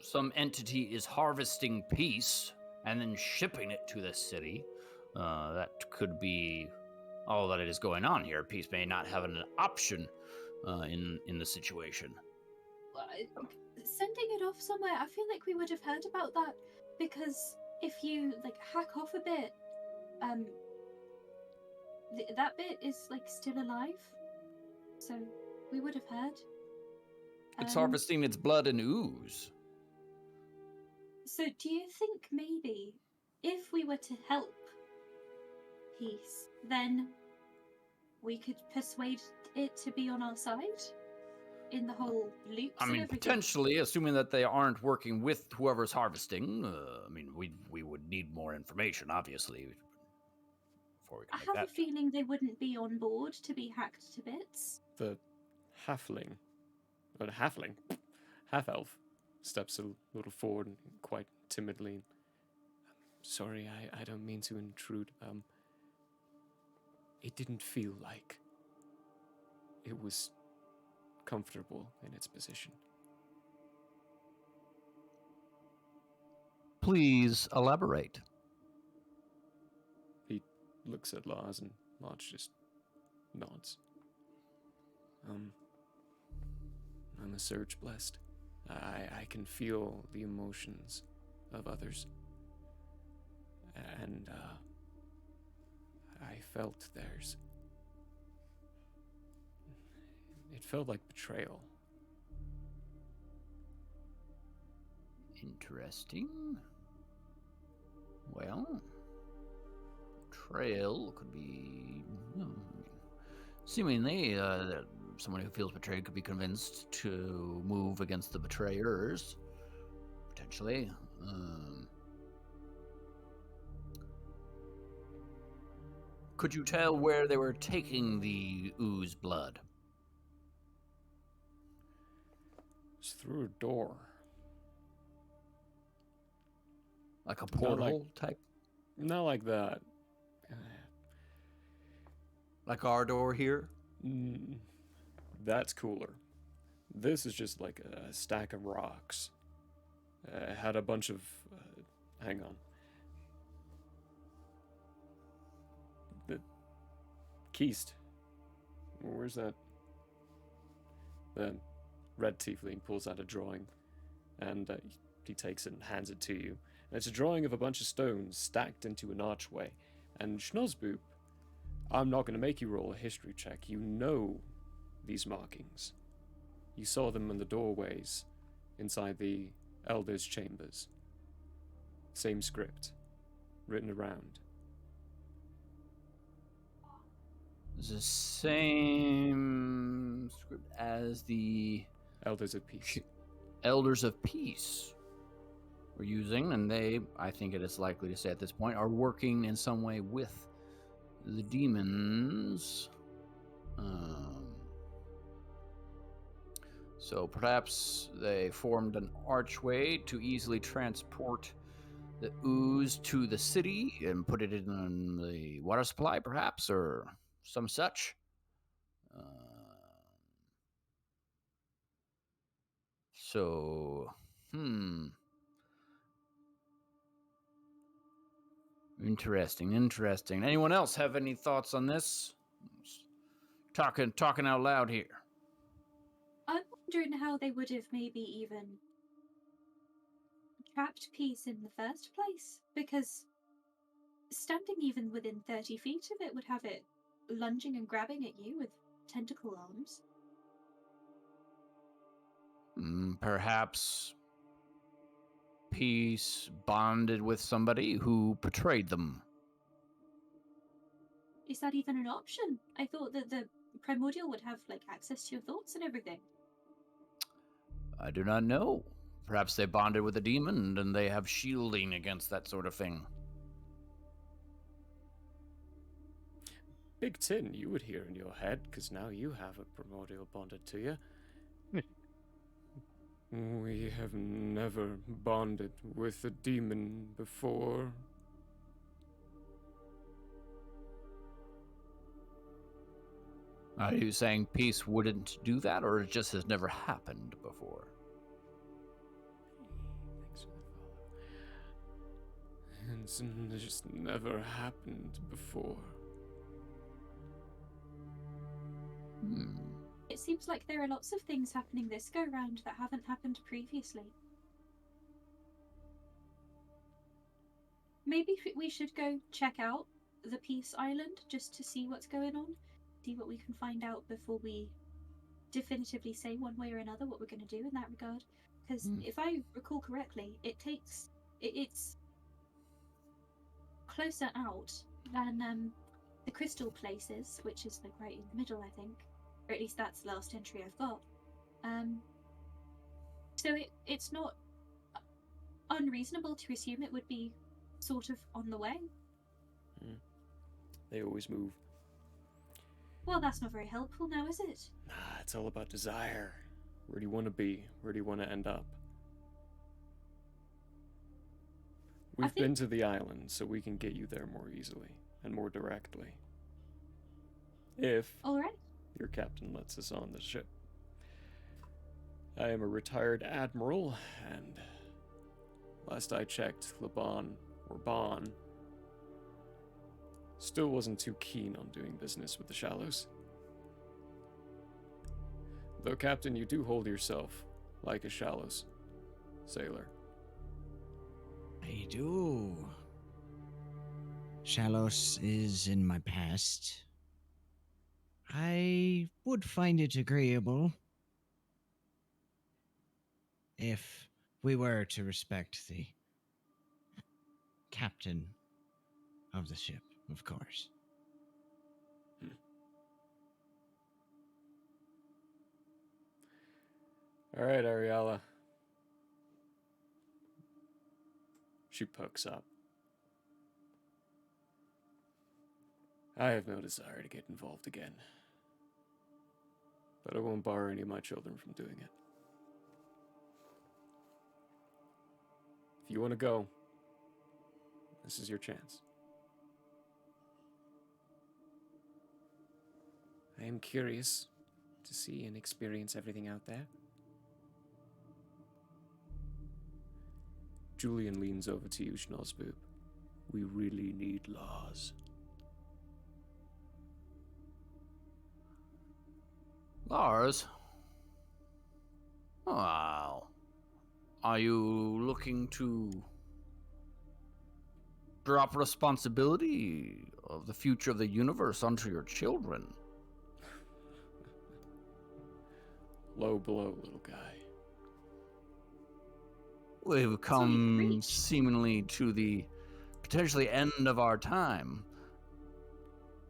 some entity is harvesting peace and then shipping it to the city. That could be all that it is going on here. Peace may not have an option in the situation. Sending it off somewhere, I feel like we would have heard about that, because if you like hack off a bit, that bit is like still alive, so we would have heard. It's harvesting its blood and ooze. So do you think maybe if we were to help peace, then we could persuade it to be on our side in the whole loops? I mean, potentially, assuming that they aren't working with whoever's harvesting. I mean, we would need more information, obviously, before we can I have a feeling they wouldn't be on board to be hacked to bits. The halfling, or the half-elf, steps a little forward and quite timidly. Sorry, I don't mean to intrude. It didn't feel like it was comfortable in its position. Please elaborate. He looks at Lars and Lars just nods. I'm a surge blessed. I can feel the emotions of others. And, I felt theirs. It felt like betrayal. Interesting. Well, betrayal could be... seemingly, someone who feels betrayed could be convinced to move against the betrayers. Potentially. Could you tell where they were taking the ooze blood? It's through a door. Like a portal type? Not like that. Like our door here? That's cooler. This is just like a stack of rocks. It had a bunch of... hang on. The Keist. Where's that? The red tiefling pulls out a drawing, and he takes it and hands it to you. And it's a drawing of a bunch of stones stacked into an archway. And Schnozboop, I'm not going to make you roll a history check. You know these markings. You saw them in the doorways inside the Elder's chambers. Same script, written around. The same script as the Elders of Peace. Elders of Peace. were using, and they, I think it is likely to say at this point, are working in some way with the demons. So perhaps they formed an archway to easily transport the ooze to the city and put it in the water supply, perhaps, or some such. Interesting. Anyone else have any thoughts on this? Talking out loud here. I'm wondering how they would have maybe even trapped Peace in the first place, because standing even within 30 feet of it would have it lunging and grabbing at you with tentacle arms. Perhaps Peace bonded with somebody who betrayed them. Is that even an option? I thought that the Primordial would have, like, access to your thoughts and everything. I do not know. Perhaps they bonded with a demon and they have shielding against that sort of thing. Big Tin, you would hear in your head, because now you have a primordial bonded to you. We have never bonded with a demon before. Are you saying Peace wouldn't do that, or it just has never happened before? It's just never happened before. It seems like there are lots of things happening this go round that haven't happened previously. Maybe we should go check out the Peace Island just to see what's going on, see what we can find out before we definitively say one way or another what we're going to do in that regard. Because if I recall correctly, it's closer out than the crystal places, which is like right in the middle, I think. Or at least that's the last entry I've got. So it's not unreasonable to assume it would be sort of on the way. They always move. Well, that's not very helpful now, is it? Nah, it's all about desire. Where do you want to be? Where do you want to end up? We've been to the island, so we can get you there more easily and more directly. If your captain lets us on the ship. I am a retired admiral, and last I checked, Bon still wasn't too keen on doing business with the Shallows. Though, Captain, you do hold yourself like a Shallows sailor. I do. Shallows is in my past. I would find it agreeable if we were to respect the captain of the ship, of course. All right, Ariella. She pokes up. I have no desire to get involved again. But I won't bar any of my children from doing it. If you want to go, this is your chance. I am curious to see and experience everything out there. Julian leans over to you, Schnozzboob. We really need laws. Lars? Wow. Are you looking to drop responsibility of the future of the universe onto your children? Low blow, little guy. We've come seemingly to the potentially end of our time.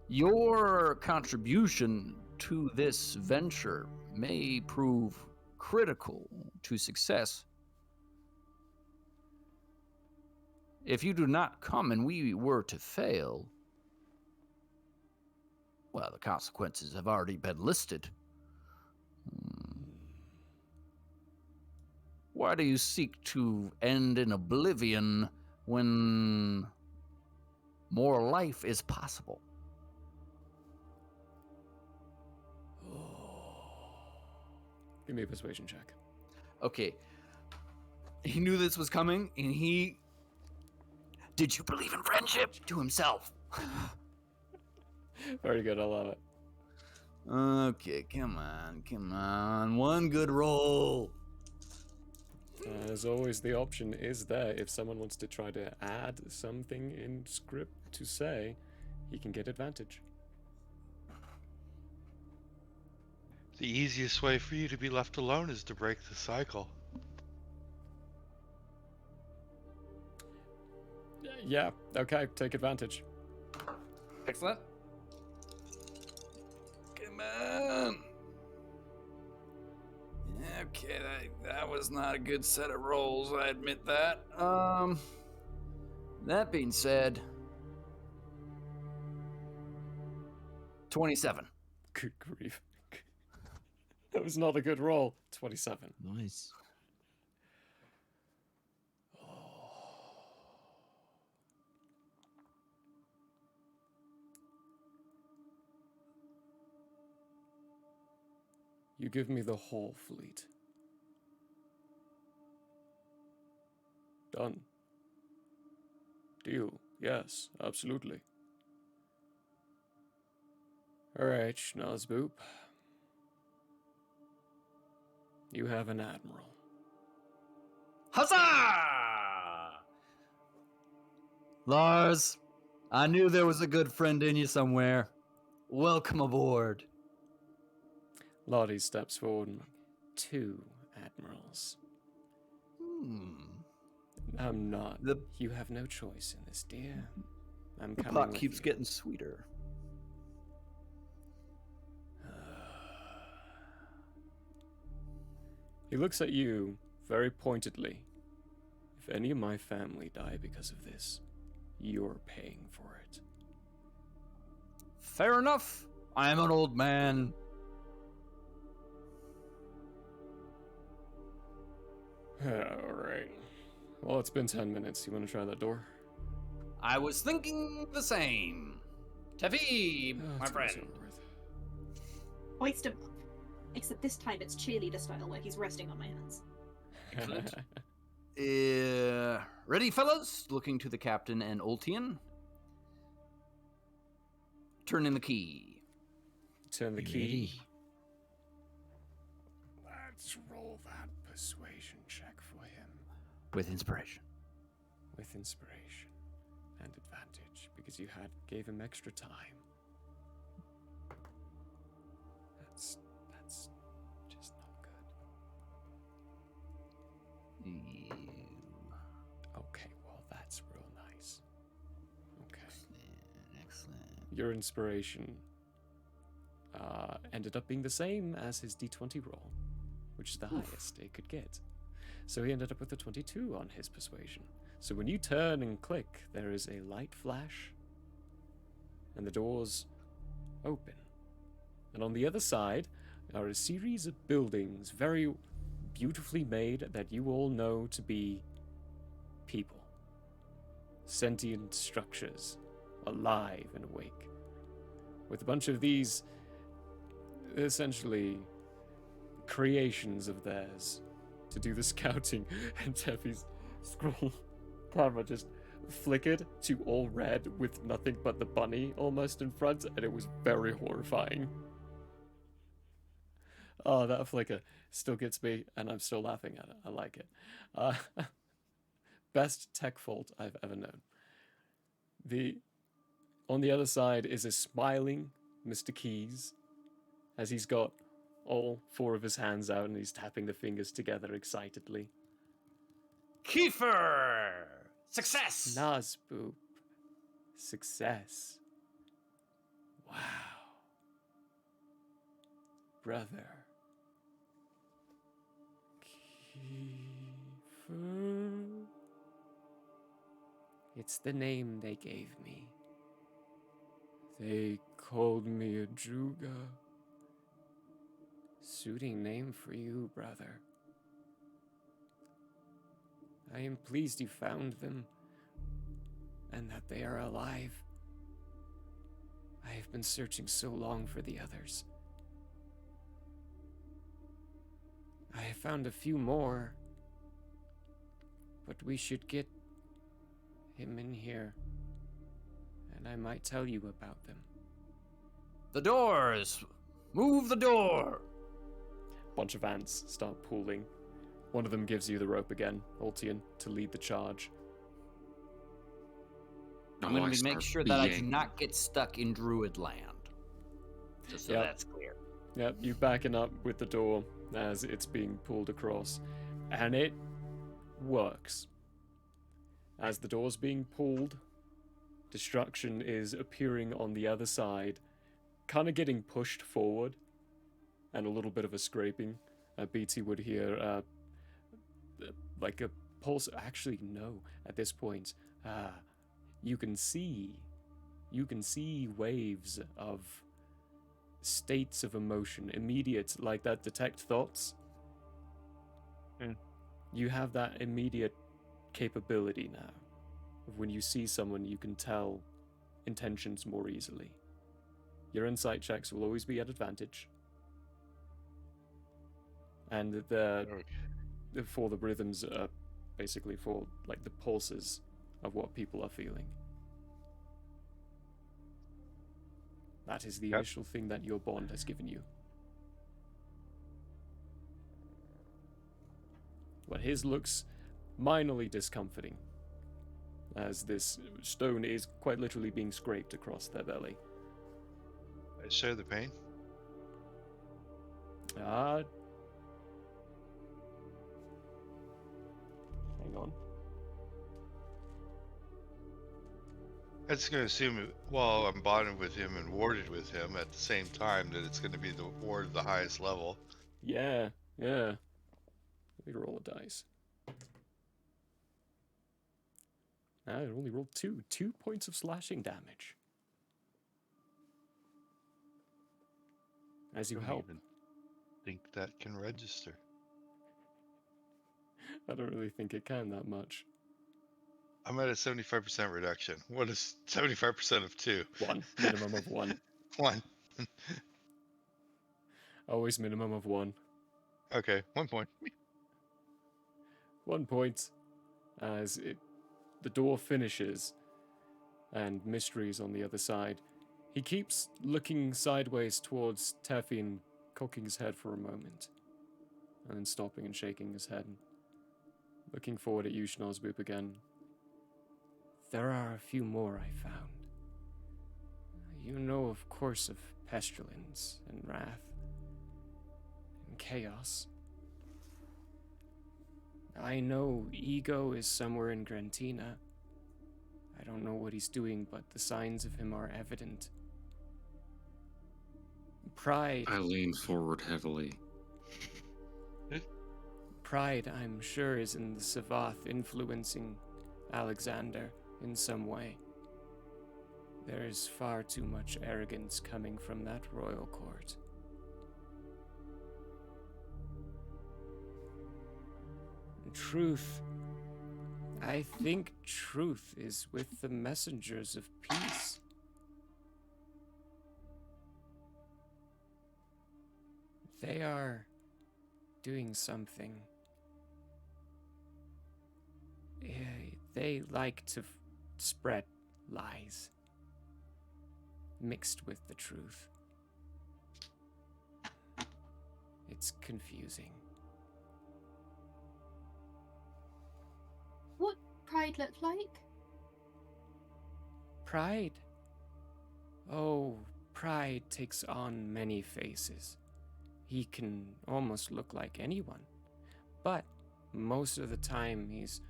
Your contribution to this venture may prove critical to success. If you do not come and we were to fail, well, the consequences have already been listed. Why do you seek to end in oblivion when more life is possible? Give me a persuasion check. Okay. He knew this was coming, and he... Did you believe in friendship? To himself. Very good, I love it. Okay, come on. One good roll. As always, the option is there. If someone wants to try to add something in script to say, he can get advantage. The easiest way for you to be left alone is to break the cycle. Yeah, okay, take advantage. Excellent. Come on. Okay, that was not a good set of rolls, I admit that. That being said, 27. Good grief. That was not a good roll. 27. Nice. You give me the whole fleet. Done. Deal. Yes, absolutely. Alright, Schnozboop. You have an admiral. Huzzah! Lars, I knew there was a good friend in you somewhere. Welcome aboard. Lottie steps forward. 2 admirals. I'm not. You have no choice in this, dear. I'm The coming pot with keeps you. getting sweeter. He looks at you very pointedly. If any of my family die because of this, you're paying for it. Fair enough. I am an old man. Alright. Well, it's been 10 minutes. You want to try that door? I was thinking the same. Tavi, my friend. Hoist him up. Except this time it's cheerleader style where he's resting on my hands. Excellent. Ready, fellas? Looking to the captain and Ultian. Turn in the key. Turn the You key. ready? Let's roll that persuasion check for him. With inspiration. With inspiration and advantage, because you gave him extra time. That's just not good. Okay, well that's real nice. Okay. Excellent. Your inspiration ended up being the same as his d20 roll, which is the highest it could get. So he ended up with a 22 on his persuasion. So when you turn and click, there is a light flash, and the doors open. And on the other side are a series of buildings, very beautifully made, that you all know to be people. Sentient structures, alive and awake. With a bunch of these, essentially, creations of theirs to do the scouting, and Teffy's scroll camera just flickered to all red with nothing but the bunny almost in front, and it was very horrifying. Oh, that flicker still gets me, and I'm still laughing at it. I like it. Best tech fault I've ever known. On the other side is a smiling Mr. Keys, as he's got all 4 of his hands out and he's tapping the fingers together excitedly. Kiefer! Success! Nazboop. Success. Wow. Brother. Kiefer. It's the name they gave me. They called me a Druga. Suiting name for you, brother. I am pleased you found them, and that they are alive. I have been searching so long for the others. I have found a few more, but we should get him in here, and I might tell you about them. The doors! Move the door! Bunch of ants start pulling. One of them gives you the rope again, Ultian, to lead the charge. I'm going to make sure that I do not get stuck in Druid land. Just so that's clear. Yep, you backing up with the door as it's being pulled across. And it works. As the door's being pulled, destruction is appearing on the other side, kind of getting pushed forward, and a little bit of a scraping. BT would hear like a pulse. Actually, no. At this point, you can see waves of states of emotion, immediate, like that detect thoughts. You have that immediate capability now. When you see someone, you can tell intentions more easily. Your insight checks will always be at advantage. And for the rhythms, basically for like the pulses of what people are feeling. That is the initial thing that your bond has given you. But his looks minorly discomforting, as this stone is quite literally being scraped across their belly. I share the pain. Hang on. I'm just going to assume while I'm bonded with him and warded with him at the same time that it's going to be the ward of the highest level. Yeah. Let me roll a dice. I only rolled 2 points of slashing damage. As you help. Even think that can register. I don't really think it can that much. I'm at a 75% reduction. What is 75% of 2? 1. Minimum of 1. 1. Always minimum of 1. Okay, 1 point. 1 point. As the door finishes, and Mystery's on the other side. He keeps looking sideways towards Teffy and cocking his head for a moment, and then stopping and shaking his head, looking forward at you, Schnorzboop, again. There are a few more I found. You know, of course, of pestilence and wrath and chaos. I know Ego is somewhere in Grantina. I don't know what he's doing, but the signs of him are evident. Pride. I lean forward heavily. Pride, I'm sure, is in the Savath influencing Alexander in some way. There is far too much arrogance coming from that royal court. Truth. I think truth is with the messengers of peace. They are doing something. They like to spread lies mixed with the truth. It's confusing. What Pride look like? Pride? Oh, Pride takes on many faces. He can almost look like anyone. But most of the time he's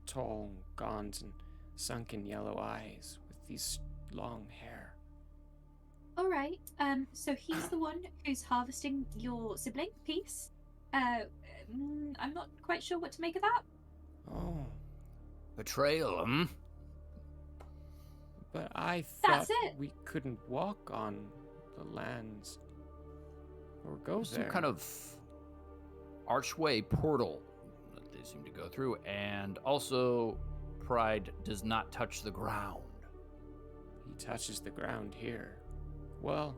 tall, gaunt, and sunken yellow eyes with these long hair. Alright, so he's the one who's harvesting your sibling piece. I'm not quite sure what to make of that. Oh. Betrayal, hmm? But I That's thought it. we couldn't walk on the lands or go Some there. kind of archway portal that they seem to go through, and also Pride does not touch the ground. He touches the ground here. Well,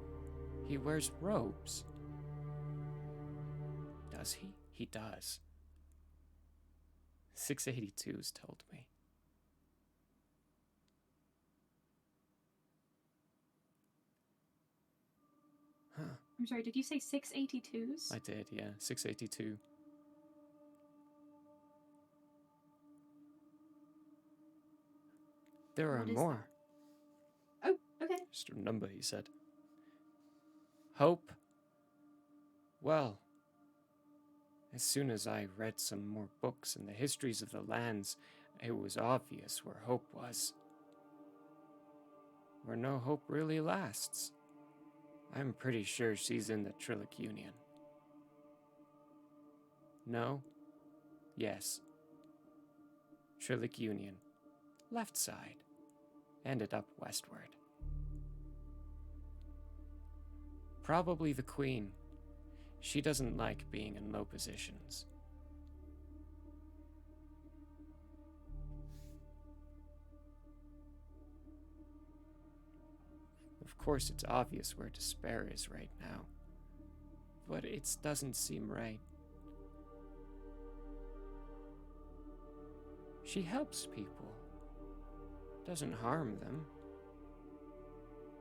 he wears robes. Does he? He does. 682's told me. Huh. I'm sorry, did you say 682s? I did, yeah. 682. There are What is more. Oh, okay. Just a number, he said. Hope. Well, as soon as I read some more books and the histories of the lands, it was obvious where hope was. Where no hope really lasts. I'm pretty sure she's in the Trillic Union. No? Yes. Trillic Union. Left side. Ended up westward. Probably the Queen. She doesn't like being in low positions. Of course, it's obvious where despair is right now. But it doesn't seem right. She helps people. Doesn't harm them.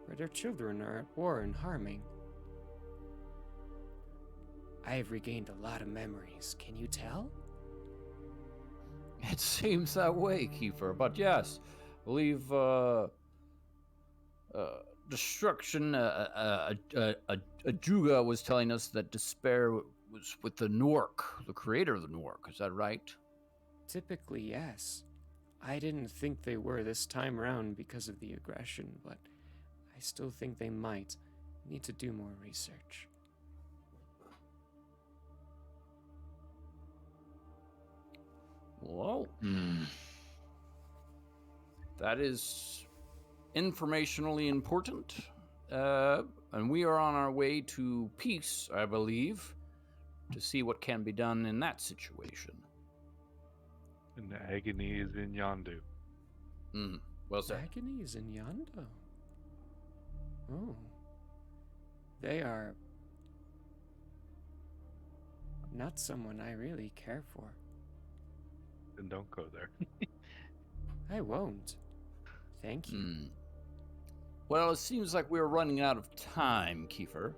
But her children are at war and harming. I have regained a lot of memories. Can you tell? It seems that way, Kiefer. But yes, I believe destruction. Ajuga was telling us that despair was with the Nork, the creator of the Nork. Is that right? Typically, yes. I didn't think they were this time around because of the aggression, but I still think they might. Need to do more research. Well, that is informationally important. And we are on our way to peace, I believe, to see what can be done in that situation. And the agony is in Yondu. Well said. Agony is in Yondu. Oh. They are not someone I really care for. Then don't go there. I won't. Thank you. Well, it seems like we're running out of time, Kiefer.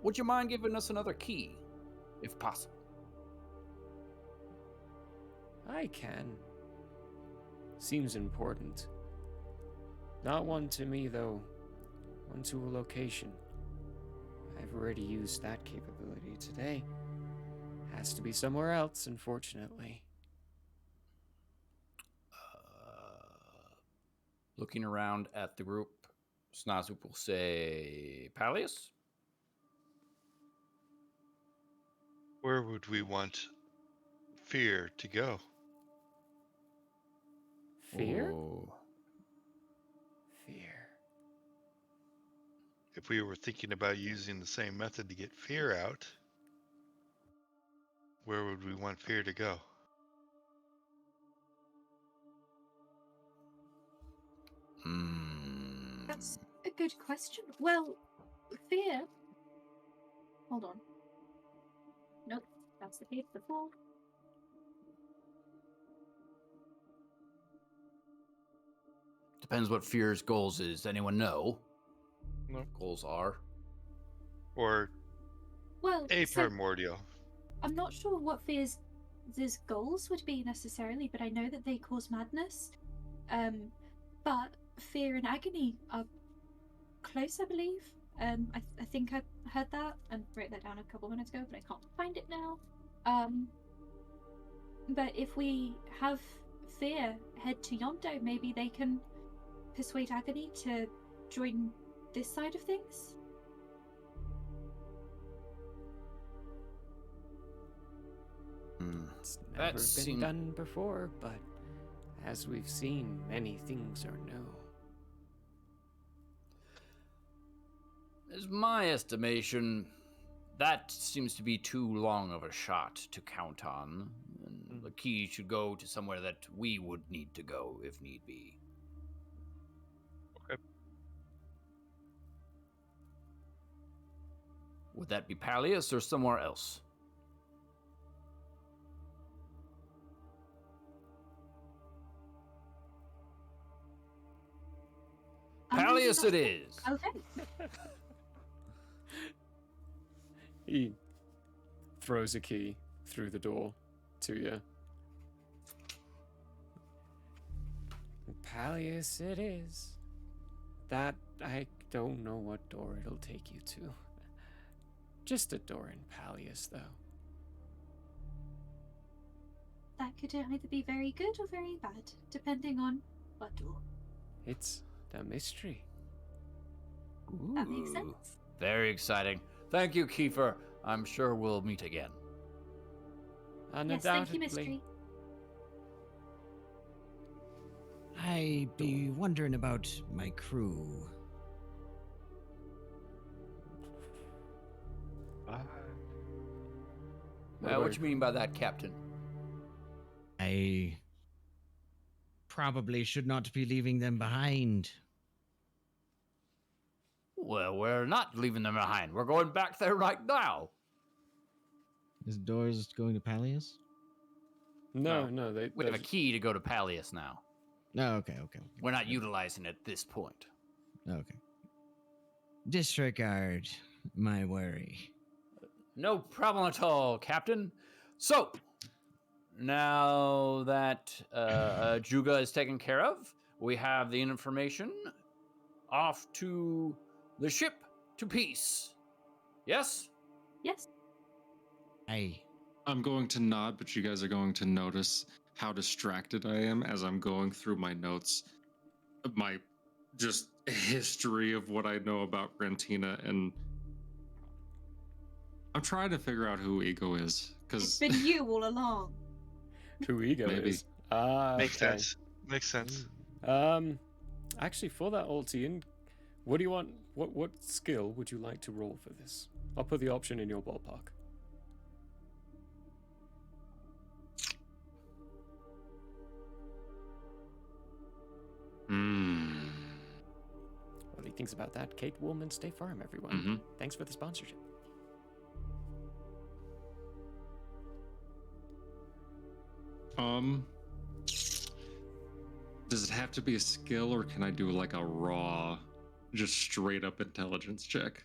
Would you mind giving us another key, if possible? I can. Seems important. Not one to me, though. One to a location. I've already used that capability today. Has to be somewhere else, unfortunately. Looking around at the group, Snazup will say, Palius? Where would we want Fear to go? Fear? Oh. Fear. If we were thinking about using the same method to get Fear out, where would we want Fear to go? That's a good question. Well, Fear. Hold on. Nope, that's the page before. Depends what Fear's goals is. Anyone know? No. Goals are? Or Well, a so primordial. I'm not sure what Fear's goals would be necessarily, but I know that they cause madness. But Fear and Agony are close, I believe. I think I heard that and wrote that down a couple minutes ago, but I can't find it now. But if we have Fear head to Yondo, maybe they can persuade Agony to join this side of things. It's never been done before, but as we've seen, many things are new. As my estimation, that seems to be too long of a shot to count on. And the key should go to somewhere that we would need to go if need be. Okay. Would that be Pallius or somewhere else? Pallius it is. Okay. He throws a key through the door to you. Pallius it is. That, I don't know what door it'll take you to. Just a door in Pallius, though. That could either be very good or very bad, depending on what door. It's a mystery. That makes sense. Very exciting. Thank you, Kiefer. I'm sure we'll meet again. Yes, thank you, Mystery. I be wondering about my crew. What you mean by that, Captain? I probably should not be leaving them behind. Well, we're not leaving them behind. We're going back there right now. Is doors going to Pallius? No, We have a key to go to Pallius now. No, okay. We're not utilizing it at this point. Okay. Disregard my worry. No problem at all, Captain. So, now that Juga is taken care of, we have the information off to the ship to peace. Yes? Yes. I'm going to nod, but you guys are going to notice how distracted I am as I'm going through my notes, my just history of what I know about Grantina, and I'm trying to figure out who Ego is. It's been you all along. Who Ego is? Makes okay. sense. Makes sense. Actually, for that Altian, what do you want? What skill would you like to roll for this? I'll put the option in your ballpark. What do you think about that? Kate Woolman, Stay Farm, everyone. Thanks for the sponsorship. Does it have to be a skill, or can I do like a raw, just straight up intelligence check?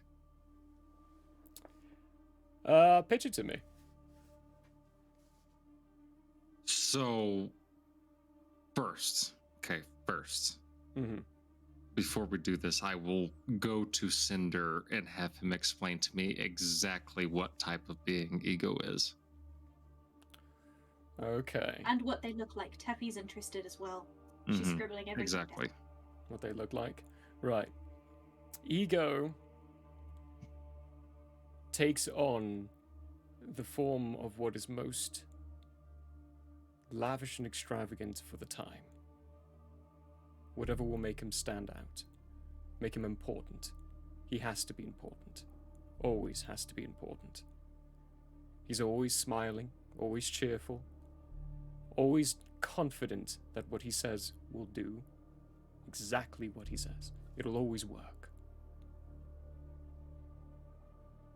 Pitch it to me. So, first, before we do this, I will go to Cinder and have him explain to me exactly what type of being Ego is. Okay. And what they look like. Teffy's interested as well. She's scribbling everything Exactly. down. What they look like. Right. Ego takes on the form of what is most lavish and extravagant for the time. Whatever will make him stand out. Make him important. He has to be important. Always has to be important. He's always smiling, always cheerful, always confident that what he says will do exactly what he says. It'll always work.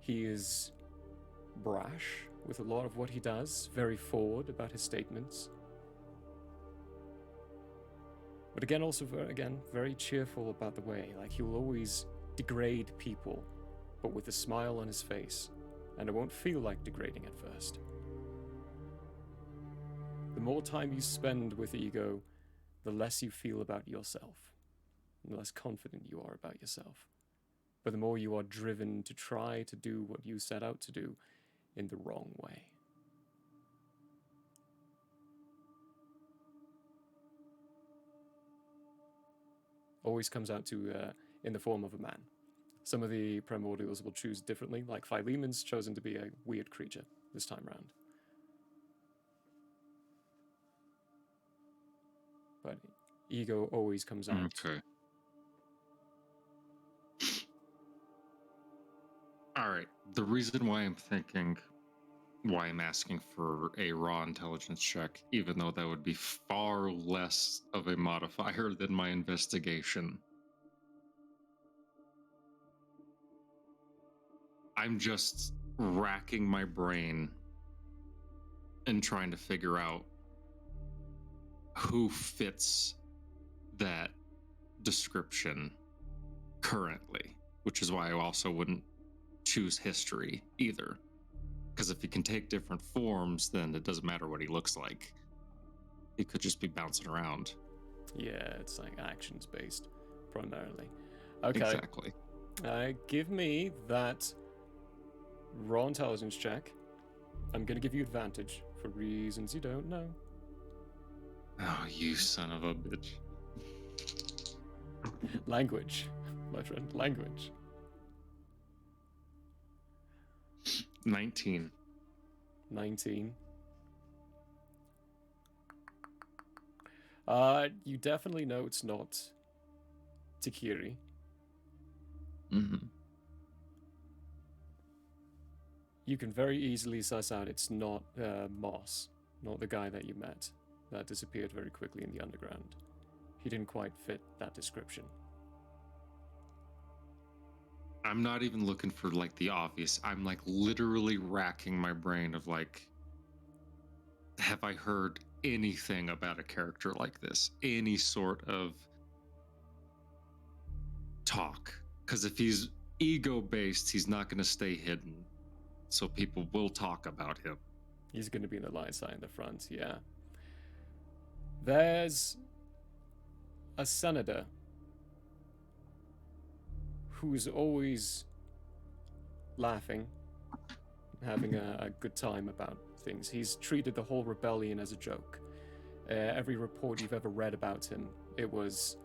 He is brash with a lot of what he does, very forward about his statements. But again, also very cheerful about the way. Like, he will always degrade people, but with a smile on his face, and it won't feel like degrading at first. The more time you spend with Ego, the less you feel about yourself, and the less confident you are about yourself. But the more you are driven to try to do what you set out to do in the wrong way. Always comes out to in the form of a man. Some of the primordials will choose differently, like Philemon's chosen to be a weird creature this time round. But Ego always comes out. Okay. right. The reason why I'm asking for a raw intelligence check, even though that would be far less of a modifier than my investigation. I'm just racking my brain and trying to figure out who fits that description currently, which is why I also wouldn't choose history either. Because if he can take different forms, then it doesn't matter what he looks like. He could just be bouncing around. Yeah, it's like actions based primarily. Okay. Exactly. Give me that raw intelligence check. I'm going to give you advantage for reasons you don't know. Oh, you son of a bitch. Language, my friend, language. 19. 19. You definitely know it's not Takiri. Mm-hmm. You can very easily suss out it's not Moss, not the guy that you met. That disappeared very quickly in the underground. He didn't quite fit that description. I'm not even looking for like the obvious. I'm like literally racking my brain of like, have I heard anything about a character like this? Any sort of talk? Because if he's ego based, he's not going to stay hidden. So people will talk about him. He's going to be in the light side in the front, yeah. There's a senator who's always laughing, having a good time about things. He's treated the whole rebellion as a joke. Every report you've ever read about him, it was,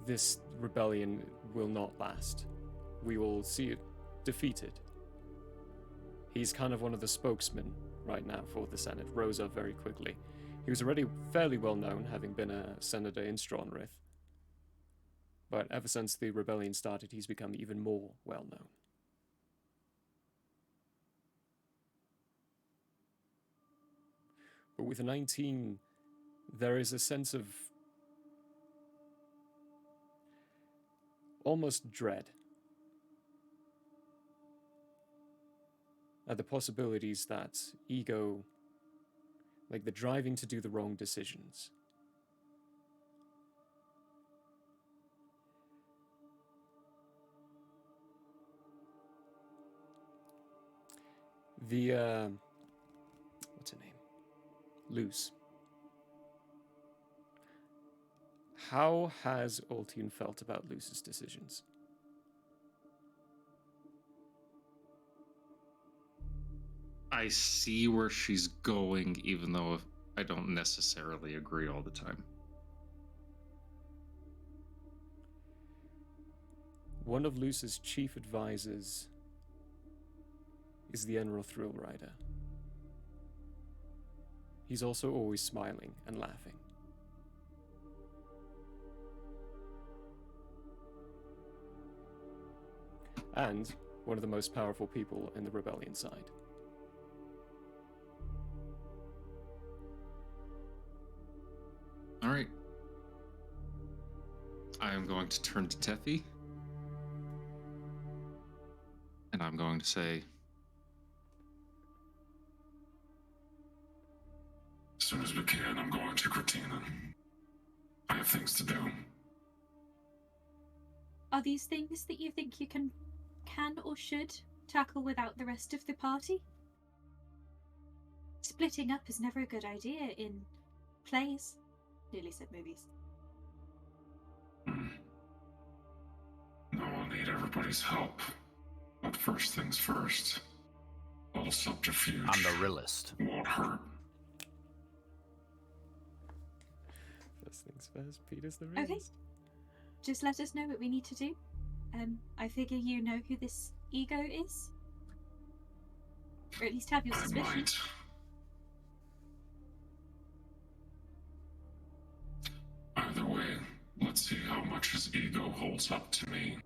this rebellion will not last. We will see it defeated. He's kind of one of the spokesmen right now for the Senate, rose up very quickly. He was already fairly well known, having been a senator in Strawnrith. But ever since the rebellion started, he's become even more well known. But with a 19, there is a sense of almost dread at the possibilities that ego, like the driving to do the wrong decisions, the what's her name? Luce. How has Altian felt about Luce's decisions? I see where she's going, even though I don't necessarily agree all the time. One of Luce's chief advisors is the Nathriel rider. He's also always smiling and laughing. And one of the most powerful people in the rebellion side. All right. I am going to turn to Teffy. And I'm going to say, as soon as we can, I'm going to Cortina. I have things to do. Are these things that you think you can or should tackle without the rest of the party? Splitting up is never a good idea in plays. Nearly said movies. No, I'll need everybody's help. But first things first. A little subterfuge. I'm the realist. Won't hurt. First things first, Peter's the Okay. realist. Just let us know what we need to do. I figure you know who this ego is. Or at least have your suspicions. Either way, let's see how much his ego holds up to me.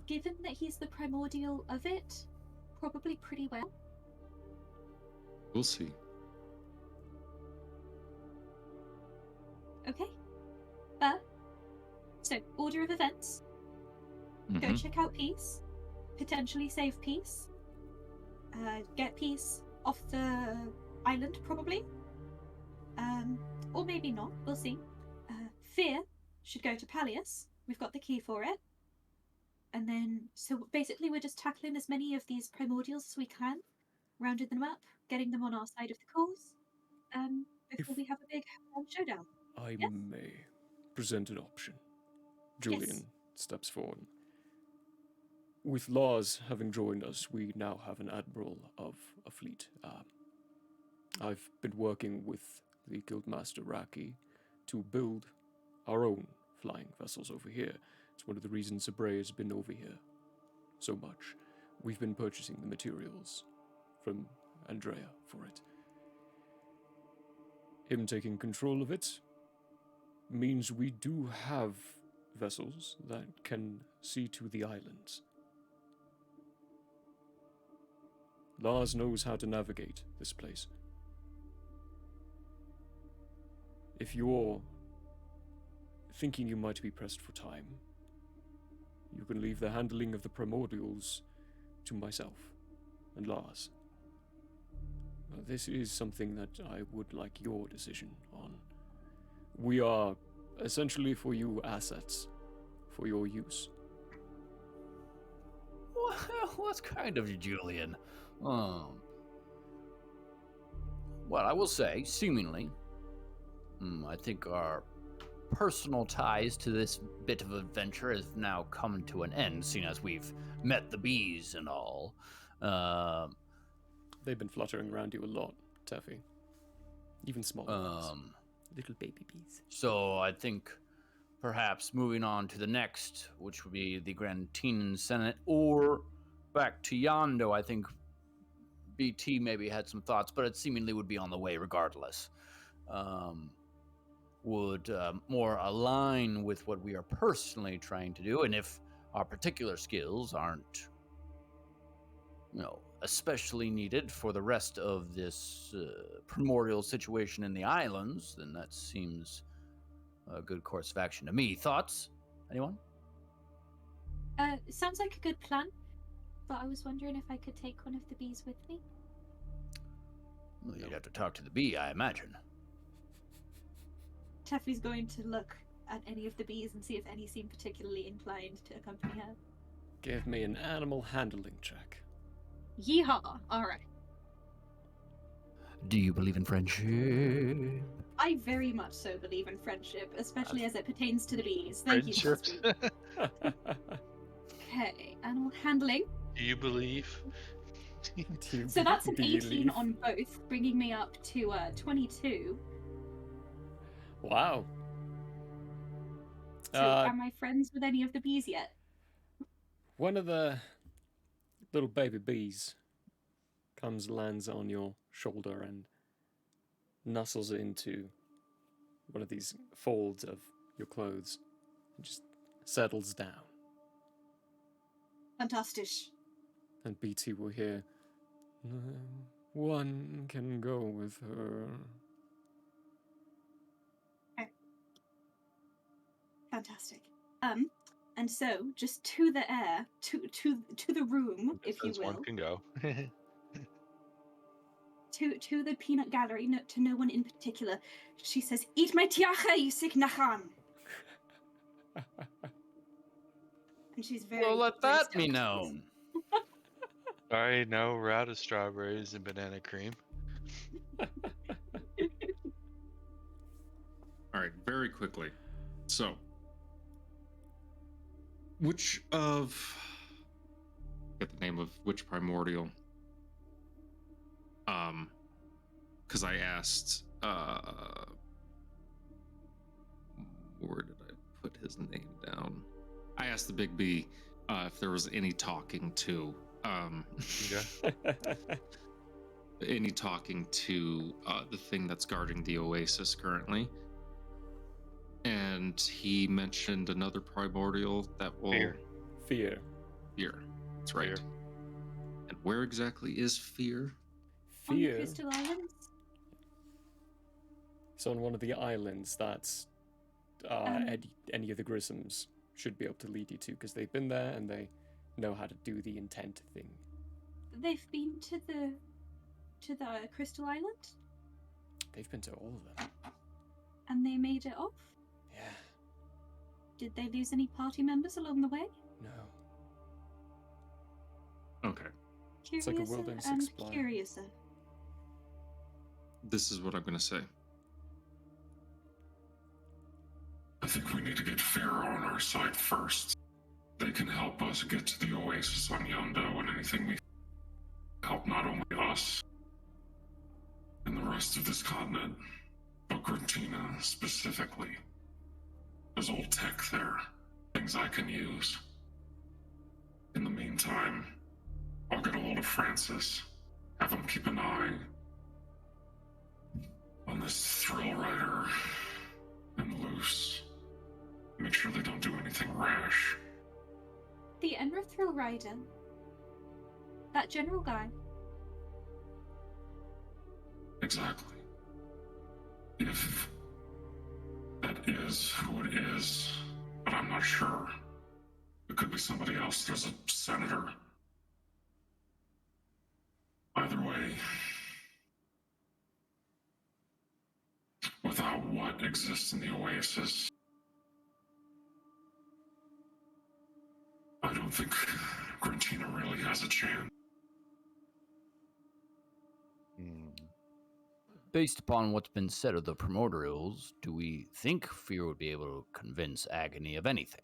given that he's the primordial of it, probably pretty well. We'll see. Okay. So, order of events. Go Mhm. check out Peace. Potentially save Peace. Get Peace off the island, probably. Or maybe not. We'll see. Fear should go to Pallius. We've got the key for it. And then, so basically we're just tackling as many of these primordials as we can, rounding them up, getting them on our side of the cause, before we have a big showdown. I Yes? may present an option. Julian steps forward. With Lars having joined us, we now have an admiral of a fleet. I've been working with the Guildmaster Raki to build our own flying vessels over here. It's one of the reasons Zabray has been over here so much. We've been purchasing the materials from Andrea for it. Him taking control of it means we do have vessels that can see to the islands. Lars knows how to navigate this place. If you're thinking you might be pressed for time, you can leave the handling of the primordials to myself and Lars. This is something that I would like your decision on. We are essentially for you assets, for your use. Well, that's kind of you, Julian. Well, I will say, seemingly, I think our personal ties to this bit of adventure has now come to an end, seeing as we've met the bees and all. They've been fluttering around you a lot, Taffy. Even smaller ones. Little baby bees. So I think perhaps moving on to the next, which would be the Grand Tenan Senate, or back to Yondo, I think BT maybe had some thoughts, but it seemingly would be on the way regardless. Would more align with what we are personally trying to do, and if our particular skills aren't, especially needed for the rest of this primordial situation in the islands, then that seems a good course of action to me. Thoughts? Anyone? Sounds like a good plan, but I was wondering if I could take one of the bees with me. Well, you'd have to talk to the bee, I imagine. Taffy's going to look at any of the bees and see if any seem particularly inclined to accompany her. Give me an animal handling check. Yeehaw! Alright. Do you believe in friendship? I very much so believe in friendship, especially as it pertains to the bees. Thank you, Tasby. Okay, animal handling. Do you believe? So that's an 18 on both, bringing me up to 22. Wow. So am I friends with any of the bees yet? One of the little baby bees lands on your shoulder and nuzzles into one of these folds of your clothes and just settles down. Fantastic. And BT will hear, one can go with her. Okay. Fantastic. And so just to the air, to the room, if you will. One can go. to the peanut gallery, to no one in particular. She says, "Eat my tiacha, you sick nacham." And she's very. Well, let that be known. I know, we're out of strawberries and banana cream. All right, very quickly. So, which of... get the name of which primordial? Because I asked, where did I put his name down? I asked the big B if there was any talking to, any talking to the thing that's guarding the oasis currently. And he mentioned another primordial that will... Fear. Fear. That's right. And where exactly is Fear? On the Fear. Crystal Islands? It's on one of the islands that Um, any of the Grissoms should be able to lead you to, because they've been there and they know how to do the intent thing. They've been to the Crystal Island? They've been to all of them. And they made it off? Yeah. Did they lose any party members along the way? No. Okay. It's like a Curiouser wilderness and explorer. curiouser. This is what I'm going to say. I think we need to get Fear on our side first. They can help us get to the oasis on Yondo, and anything we help not only us and the rest of this continent, but Grantina specifically. There's old tech there, things I can use. In the meantime, I'll get a hold of Francis, have him keep an eye on this thrill rider and Loose. Make sure they don't do anything rash. The Nathriel rider. That general guy. Exactly. If that is who it is, but I'm not sure. It could be somebody else. There's a senator. Either way, without what exists in the oasis, I don't think Grantina really has a chance. Based upon what's been said of the primordials, do we think Fear would be able to convince Agony of anything?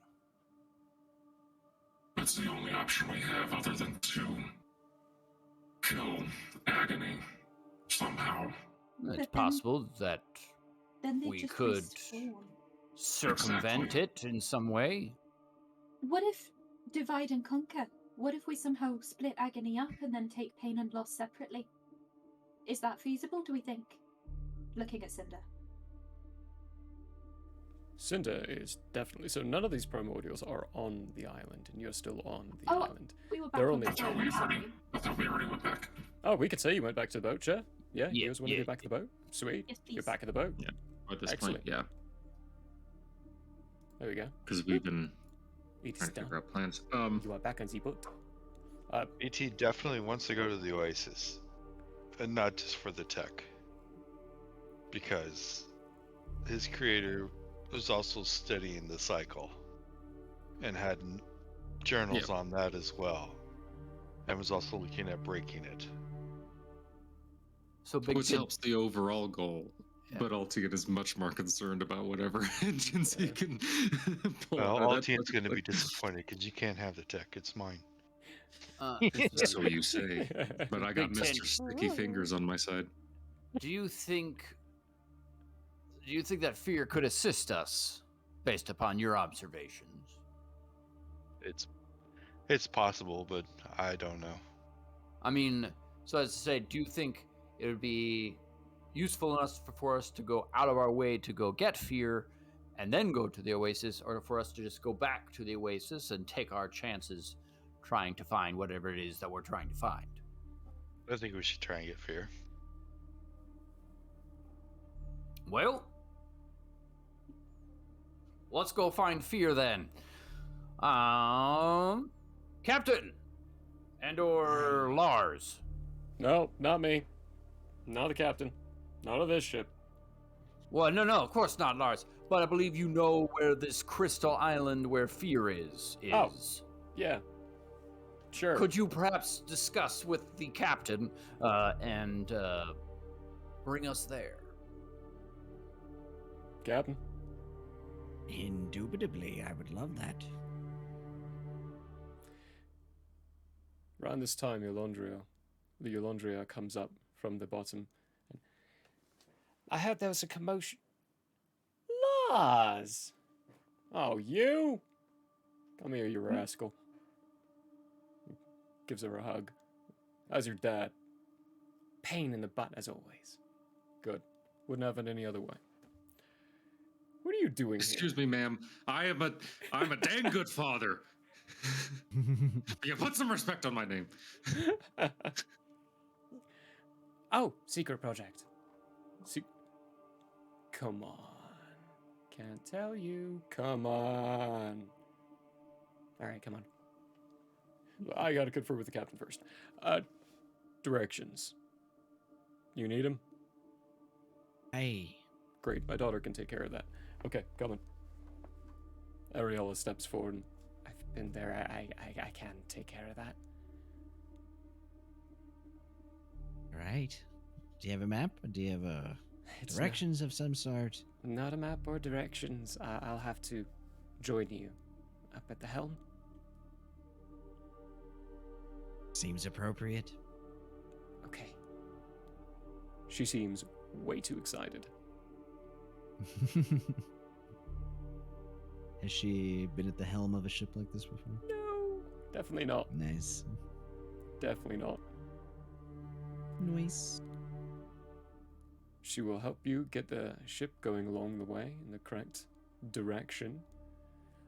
That's the only option we have other than to kill Agony somehow. It's possible that Then they we just could respawn. circumvent it in some way. What if divide and conquer? What if we somehow split Agony up and then take pain and loss separately? Is that feasible, do we think? Looking at Cinder. Cinder is definitely... So none of these primordials are on the island, and you're still on the Oh, island. we were back They're on only... the boat, I thought we already went back. Oh, we could say you went back to the boat, sure. Yeah, you Yeah, guys want to yeah, go back to the boat? Sweet. Yes, You're please. back at the boat. Yeah. At this Excellent. point, yeah. There we go. Because we've been It's trying to done. figure out plans. You are back on the boat. ET definitely wants to go to the Oasis, and not just for the tech, because his creator was also studying the cycle and had journals on that as well, and was also looking at breaking it. So Big Which Kid, helps the overall goal. But Altian is much more concerned about whatever engines he can pull Well, out of that Altian's going to be project. disappointed because you can't have the tech. It's mine. So you say. But I got Big Ten. Mr. Sticky Fingers on my side. do you think that Fear could assist us based upon your observations? It's possible, but I don't know. I mean, so as to say, do you think it would be useful enough for us to go out of our way to go get Fear and then go to the Oasis, or for us to just go back to the Oasis and take our chances trying to find whatever it is that we're trying to find? I think we should try and get Fear. Well, let's go find Fear then. Captain and/or Lars. No, not me. Not the captain. Not of this ship. Well, no, of course not, Lars. But I believe you know where this crystal island where Fear is. Oh, yeah. Sure. Could you perhaps discuss with the captain and bring us there? Captain? Indubitably, I would love that. Around this time, the Yolondria comes up from the bottom. I heard there was a commotion. Lars! Oh, you? Come here, you rascal. Gives her a hug. How's your dad? Pain in the butt, as always. Good. Wouldn't have it any other way. What are you doing Excuse me, ma'am. I'm a dang good father. Yeah, put some respect on my name. Oh, secret project. Come on. Can't tell you. Come on. All right, come on. I gotta confer with the captain first. Directions. You need them? Hey. Great, my daughter can take care of that. Okay, coming. Ariola steps forward. And, I've been there. I can take care of that. All right. Do you have a map? Or do you have directions of some sort? Not a map or directions. I'll have to join you up at the helm. Seems appropriate. Okay. She seems way too excited. Has she been at the helm of a ship like this before? No, definitely not. Nice. Definitely not. Nice. She will help you get the ship going along the way in the correct direction.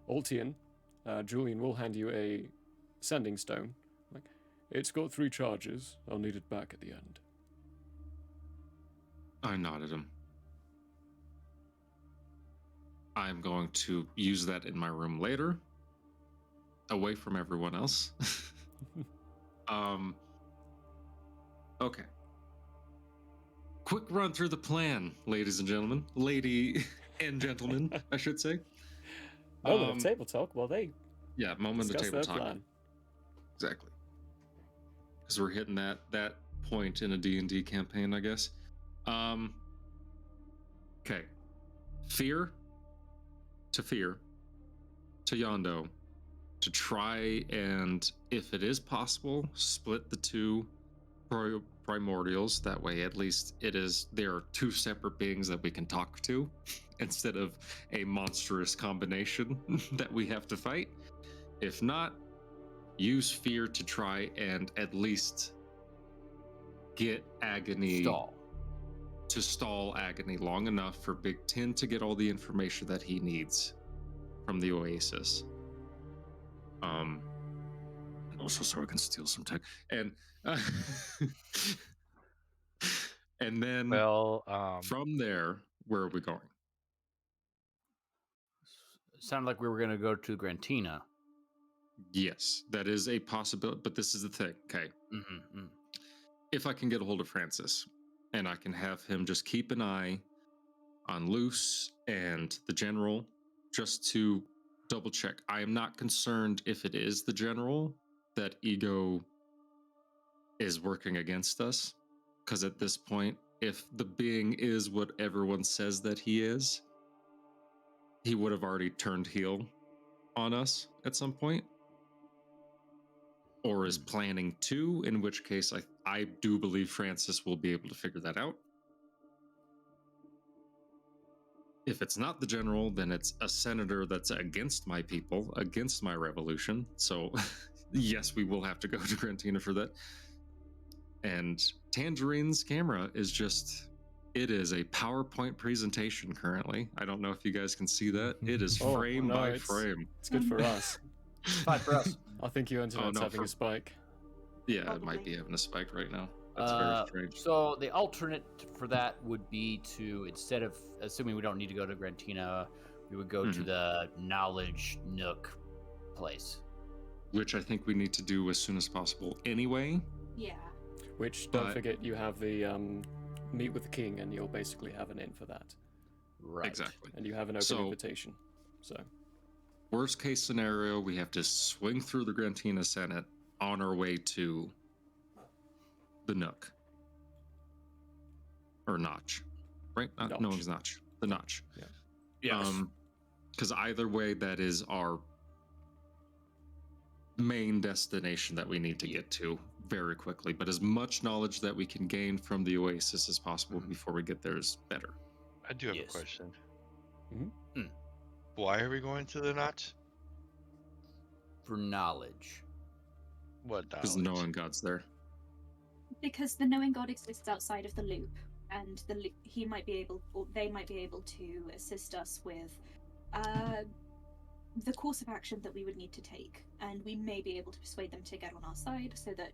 Altian, Julian will hand you a sending stone. Like, it's got 3 charges. I'll need it back at the end. I nodded him. I'm going to use that in my room later, away from everyone else. Okay. Quick run through the plan, ladies and gentlemen. Lady and gentlemen, I should say. Moment of table talk while they moment of discuss table their talk. plan. Exactly. Because we're hitting that point in a D&D campaign, I guess. Okay. Fear to Yondo, to try and, if it is possible, split the 2 primordials. That way, at least there are 2 separate beings that we can talk to, instead of a monstrous combination that we have to fight. If not, use fear to try and at least get Agony to stall Agony long enough for Big Tin to get all the information that he needs from the Oasis. And also so we can steal some tech. And and then from there, where are we going? Sounded like we were going to go to Grantina. Yes, that is a possibility, but this is the thing, okay? If I can get a hold of Francis, and I can have him just keep an eye on Luce and the General, just to double check. I am not concerned if it is the General that Ego is working against us, because at this point, if the being is what everyone says that he is, he would have already turned heel on us at some point, or is planning to, in which case I do believe Francis will be able to figure that out. If it's not the General, then it's a senator that's against my people, against my revolution. So yes, we will have to go to Grantina for that. And Tangerine's camera is it is a PowerPoint presentation currently. I don't know if you guys can see that. It is frame by frame. It's good for us. Fine for us. I think your internet's having a spike. Yeah, it might be having a spike right now. That's very strange. So the alternate for that would be to, instead of, assuming we don't need to go to Grantina, we would go to the Knowledge Nook place. Which I think we need to do as soon as possible anyway. Yeah. Which, don't forget, you have the meet with the king, and you'll basically have an in for that. Right. Exactly. And you have an open invitation. So, worst case scenario, we have to swing through the Grantina Senate on our way to the Nook. Or Notch. Right? No, it's Notch. The Notch. Yeah. Yes. Because either way, that is our main destination that we need to get to very quickly. But as much knowledge that we can gain from the Oasis as possible before we get there is better. I do have a question. Why are we going to the Notch? For knowledge. What knowledge? Because the knowing God's there. Because the knowing God exists outside of the loop, and he might be able, or they might be able to assist us with the course of action that we would need to take, and we may be able to persuade them to get on our side so that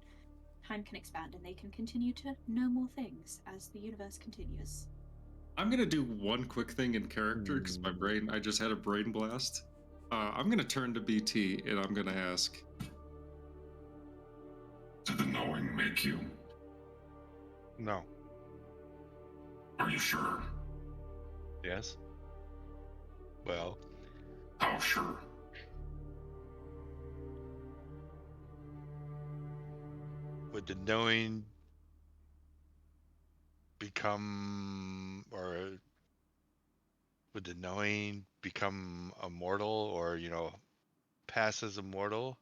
time can expand and they can continue to know more things as the universe continues. I'm gonna do one quick thing in character because I just had a brain blast. I'm gonna turn to BT and I'm gonna ask, did the knowing make you? No. Are you sure? Yes. Well. How sure? Would the knowing become, or would the knowing become immortal, or pass as immortal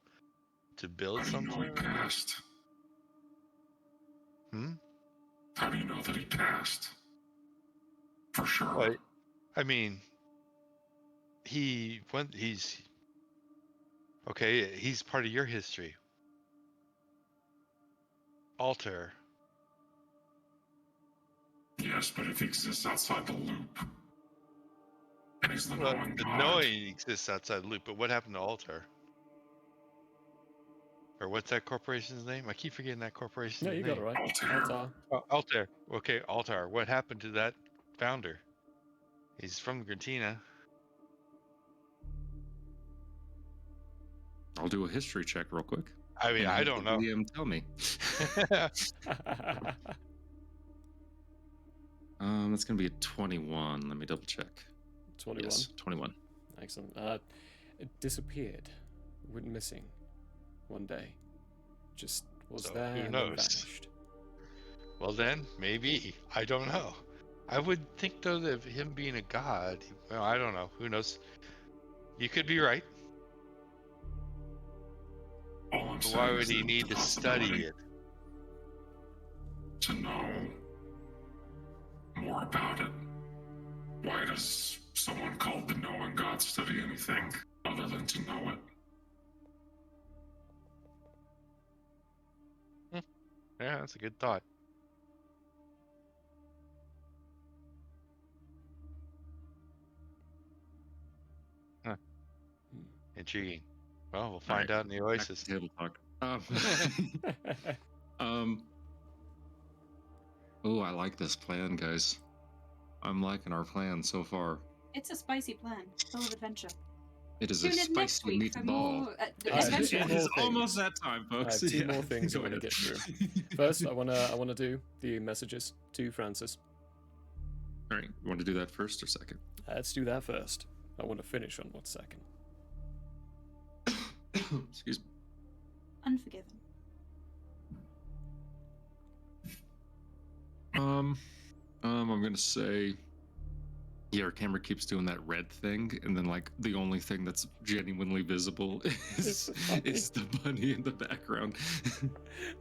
to build How do you know he something? passed? How do you know that he passed? For sure. Well, I mean, he's okay. He's part of your history. Alter. Yes, but if he exists outside the loop, and he's the Well, knowing the God. knowing exists outside the loop, but what happened to Alter? Or what's that corporation's name? I keep forgetting that corporation's No, name. you got it right. Altar. Oh, Altair. Okay, Altair. What happened to that founder? He's from Gratina. I'll do a history check real quick. I mean, and I have don't the know. DM tell me. That's gonna be a 21. Let me double check. 21. Yes, 21. Excellent. It disappeared. Went missing one day. Just was So, there who and then knows? vanished. Well, then, maybe. I don't know. I would think, though, that him being a god, well, I don't know. Who knows? You could be right. But why would he need to study it? To know more about it. Why does someone called the knowing God study anything other than to know it? Yeah, that's a good thought. Huh. Intriguing. Well, we'll find out in the Oasis. Table talk. Oh, I like this plan, guys. I'm liking our plan so far. It's a spicy plan, full of adventure. It is Tune a in next spicy week for meatball. more Adventure. It is almost that time, I have folks. two more things I want to get through. First, I wanna do the messages to Francis. All right, you want to do that first or second? Let's do that first. I want to finish on what's second. Excuse me. Unforgiven. I'm gonna say, yeah, our camera keeps doing that red thing, and then like the only thing that's genuinely visible is the bunny in the background.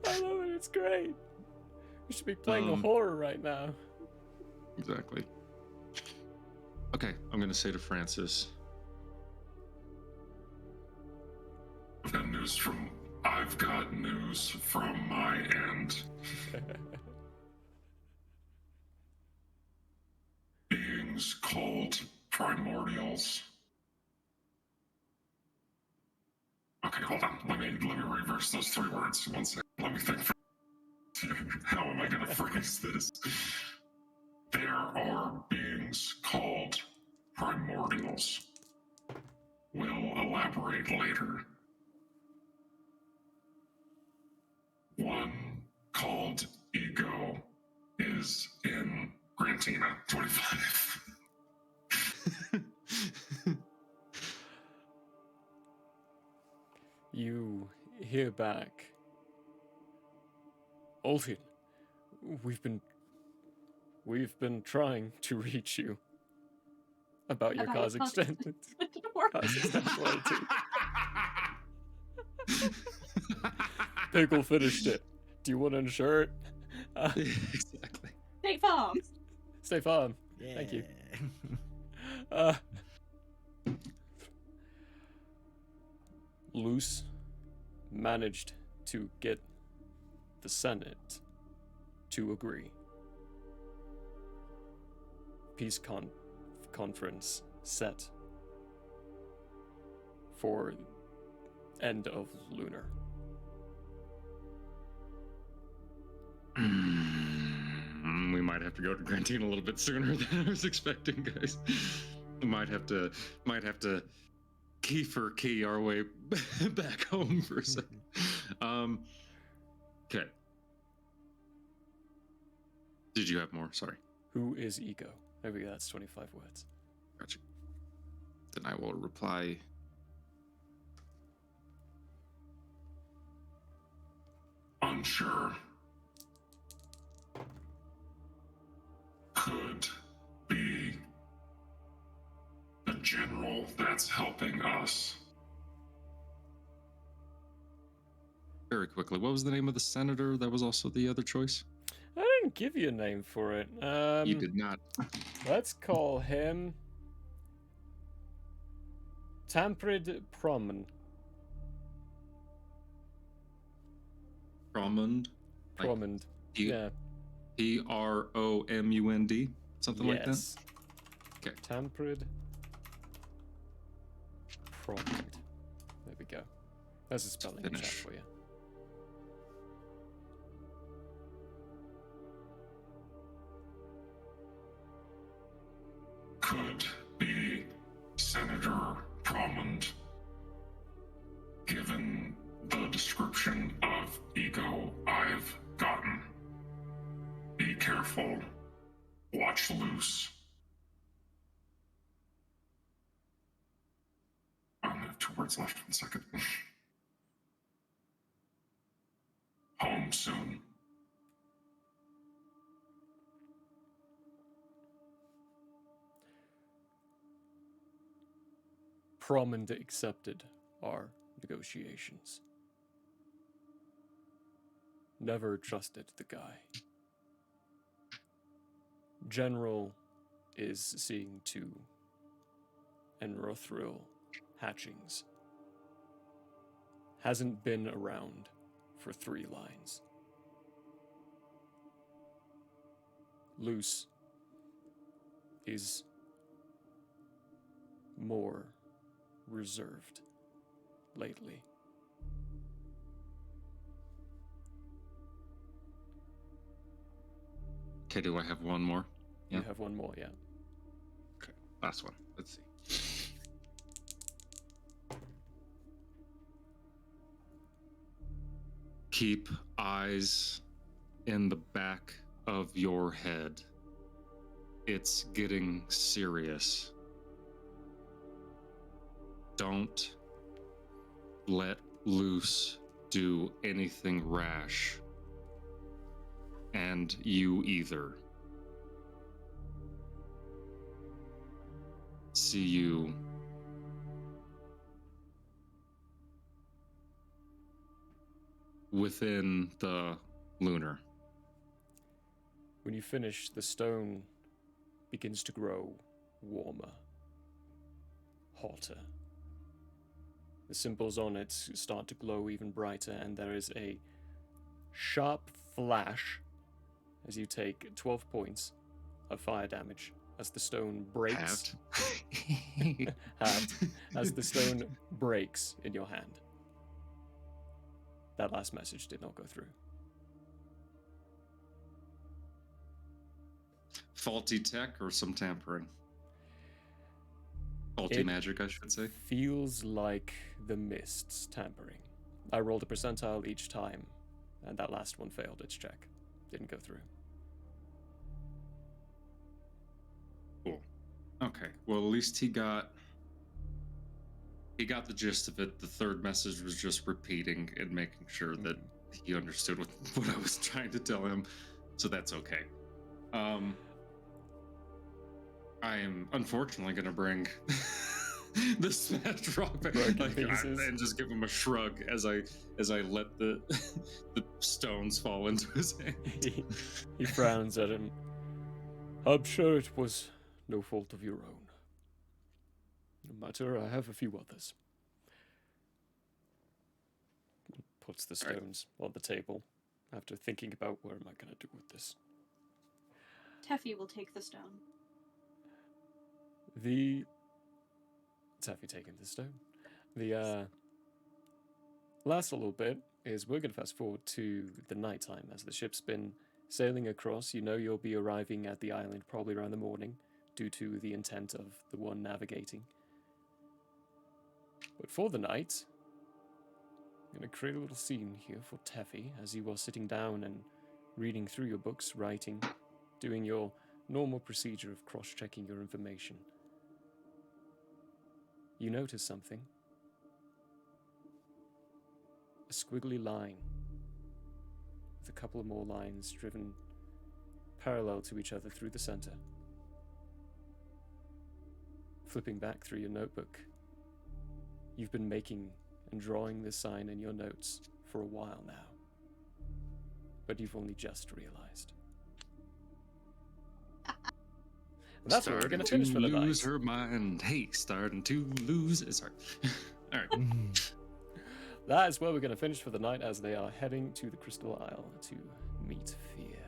I love it. It's great. We should be playing a horror right now. Exactly. Okay, I'm gonna say to Francis. I've got news from my end. Beings called primordials. Okay, hold on. Let me reverse those 3 words. One second. Let me think. How am I going to phrase this? There are beings called primordials. We'll elaborate later. One called Ego is in Grantina 25. You hear back. Altin, we've been trying to reach you about your car's extended. Car's extended Pickle finished it. Do you want to insure it? Exactly. State Farm. State Farm. Yeah. Thank you. Luce managed to get the Senate to agree. Peace conference set. for end of lunar. We might have to go to Grantine a little bit sooner than I was expecting, guys. Might have to key our way back home for a second. Okay. Did you have more? Sorry. Who is Ego? Maybe that's 25 words. Gotcha. Then I will reply. Unsure. Could be the general that's helping us. Very quickly, what was the name of the senator that was also the other choice? I didn't give you a name for it. You did not. Let's call him Tamprid Promund. Promund? Promund. Yeah. Promund? Something like that? Okay. Tamprid Promund. There we go. There's a spelling check for you. Could be Senator Promund. Given the description of Ego I've gotten. Be careful. Watch loose. I only have 2 words left. 1 second. Home soon. Promund accepted our negotiations. Never trusted the guy. General is seeing to Nathriel hatchings. Hasn't been around for 3 lines. Luce is more reserved lately. Okay, do I have one more? You have one more, yeah. Okay, last one. Let's see. Keep eyes in the back of your head. It's getting serious. Don't let Luce do anything rash. And you either. See you within the lunar. When you finish, the stone begins to grow warmer, hotter. The symbols on it start to glow even brighter, and there is a sharp flash as you take 12 points of fire damage as the stone breaks. Halved. As the stone breaks in your hand. That last message did not go through. Faulty tech or some tampering? Faulty magic, I should say. Feels like the mist's tampering. I rolled a percentile each time, and that last one failed its check. Didn't go through. Cool. Okay. Well, at least he got the gist of it. The third message was just repeating and making sure that he understood what I was trying to tell him. So that's okay. I am unfortunately going to bring the smash rock back and just give him a shrug as I let the stones fall into his hand. He frowns at him. I'm sure it was no fault of your own. No matter, I have a few others. Puts the stones on the table after thinking about what am I going to do with this. Teffy will take the stone. Taffy taking the stone. The last little bit is we're going to fast forward to the nighttime as the ship's been sailing across. You know you'll be arriving at the island probably around the morning due to the intent of the one navigating. But for the night, I'm going to create a little scene here for Teffy as you are sitting down and reading through your books, writing, doing your normal procedure of cross-checking your information. You notice something. A squiggly line with a couple of more lines driven parallel to each other through the center. Flipping back through your notebook, you've been making and drawing this sign in your notes for a while now, but you've only just realized. And that's where we're going to finish for the night. Lose her mind. Hey, starting to lose. Sorry. All right. That is where we're going to finish for the night as they are heading to the Crystal Isle to meet Fear.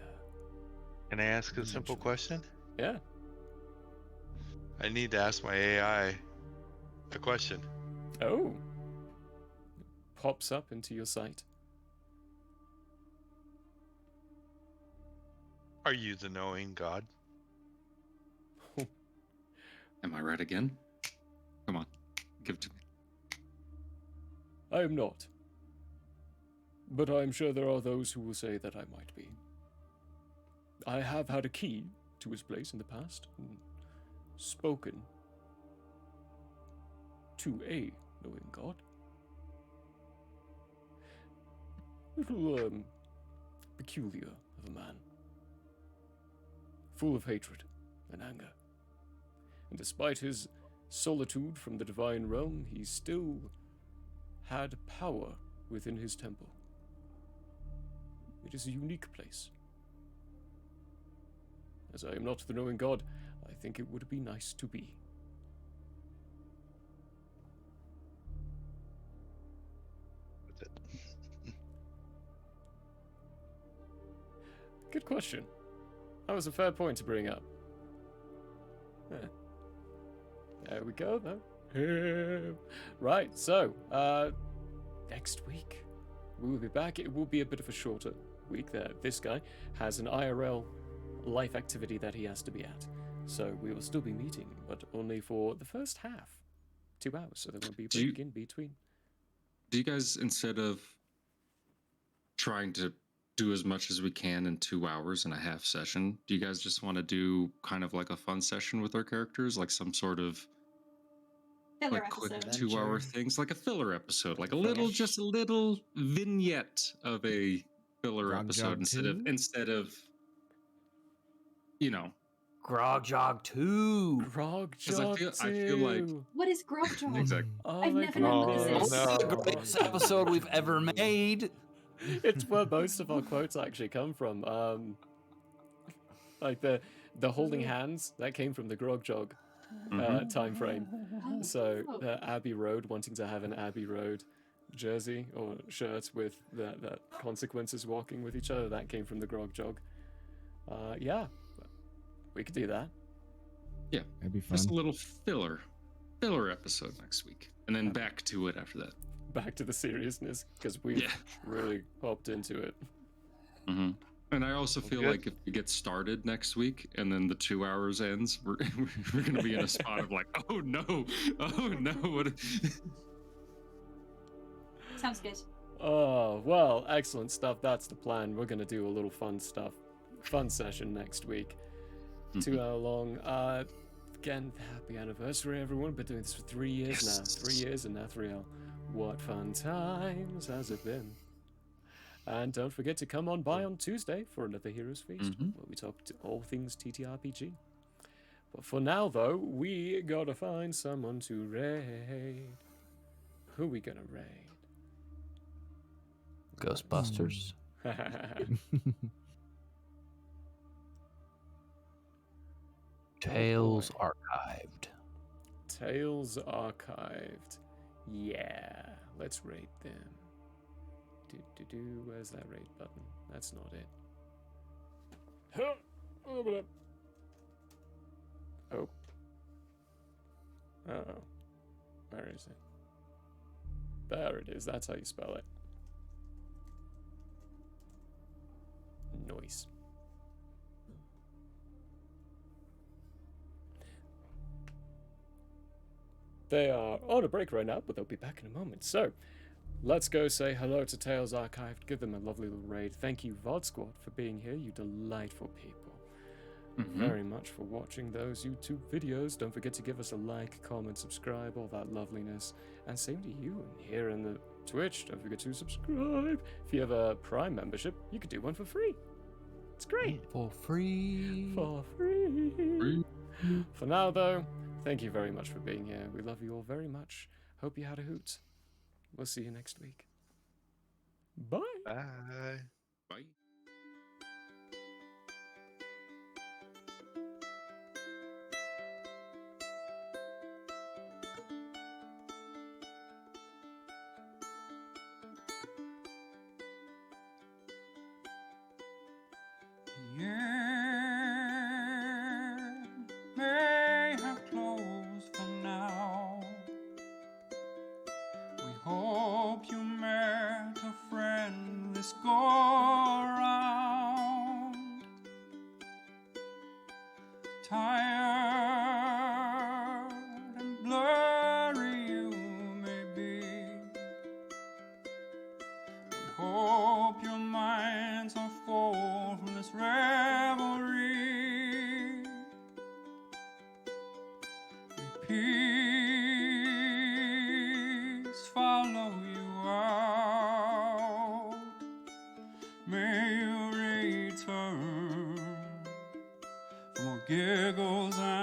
Can I ask a simple question? Yeah. I need to ask my AI a question. Oh. Pops up into your sight. Are you the knowing God? Am I right again? Come on, give it to me. I am not. But I am sure there are those who will say that I might be. I have had a key to his place in the past, and spoken to a knowing God. Little, peculiar of a man. Full of hatred and anger. And despite his solitude from the divine realm, he still had power within his temple. It is a unique place. As I am not the knowing God, I think it would be nice to be. Good question. That was a fair point to bring up. Yeah. There we go, though. Right, so, next week, we will be back. It will be a bit of a shorter week there. This guy has an IRL life activity that he has to be at. So we will still be meeting, but only for the first half. 2 hours, so there won't be a break in between. Do you guys, instead of trying to do as much as we can in 2 hours and a half session, do you guys just want to do kind of like a fun session with our characters, like some sort of Filler like quick episode. 2 hour things, like a filler episode, like a little, just a little vignette of a filler Grog episode Jog instead of, you know, Grog Jog 2. Grog 'cause Jog I feel like What is Grog Jog? exactly. I've never known what this is. This is the greatest episode we've ever made. It's where most of our quotes actually come from. Like the holding hands, that came from the Grog Jog time frame. So Abbey Road, wanting to have an Abbey Road jersey or shirt with the consequences walking with each other, that came from the Grog Jog. Yeah, we could do that. Yeah, that'd be fun. Just a little filler episode next week, and then back to it after that. Back to the seriousness, because we really hopped into it. Mm-hmm. And I also feel like if we get started next week and then the 2 hours ends, we're going to be in a spot of like, oh no, what? Sounds good. Oh, well, excellent stuff. That's the plan. We're going to do a little fun session next week. 2 hour long. Again, happy anniversary, everyone. Been doing this for 3 years now. 3 years in Nathriel. What fun times has it been? And don't forget to come on by on Tuesday for another Heroes Feast, where we talk to all things TTRPG. But for now, though, we gotta find someone to raid. Who we gonna raid? Ghostbusters. Tales Archived. Tales Archived. Yeah, let's raid them. Where's that raid button? That's not it. Oh. Oh. Where is it? There it is. That's how you spell it. Noise. They are on a break right now, but they'll be back in a moment. So, let's go say hello to Tales Archived. Give them a lovely little raid. Thank you, VOD Squad, for being here, you delightful people. Very much for watching those YouTube videos. Don't forget to give us a like, comment, subscribe, all that loveliness. And same to you here in the Twitch. Don't forget to subscribe. If you have a Prime membership, you could do one for free. It's great. For free. For free. For now, though, thank you very much for being here. We love you all very much. Hope you had a hoot. We'll see you next week. Bye. Bye. Bye. May have closed for now. We hope you met a friend this go around. Tired and blurry you may be. We hope your minds are full from this revelry. Peace follow you out. May you return for more giggles and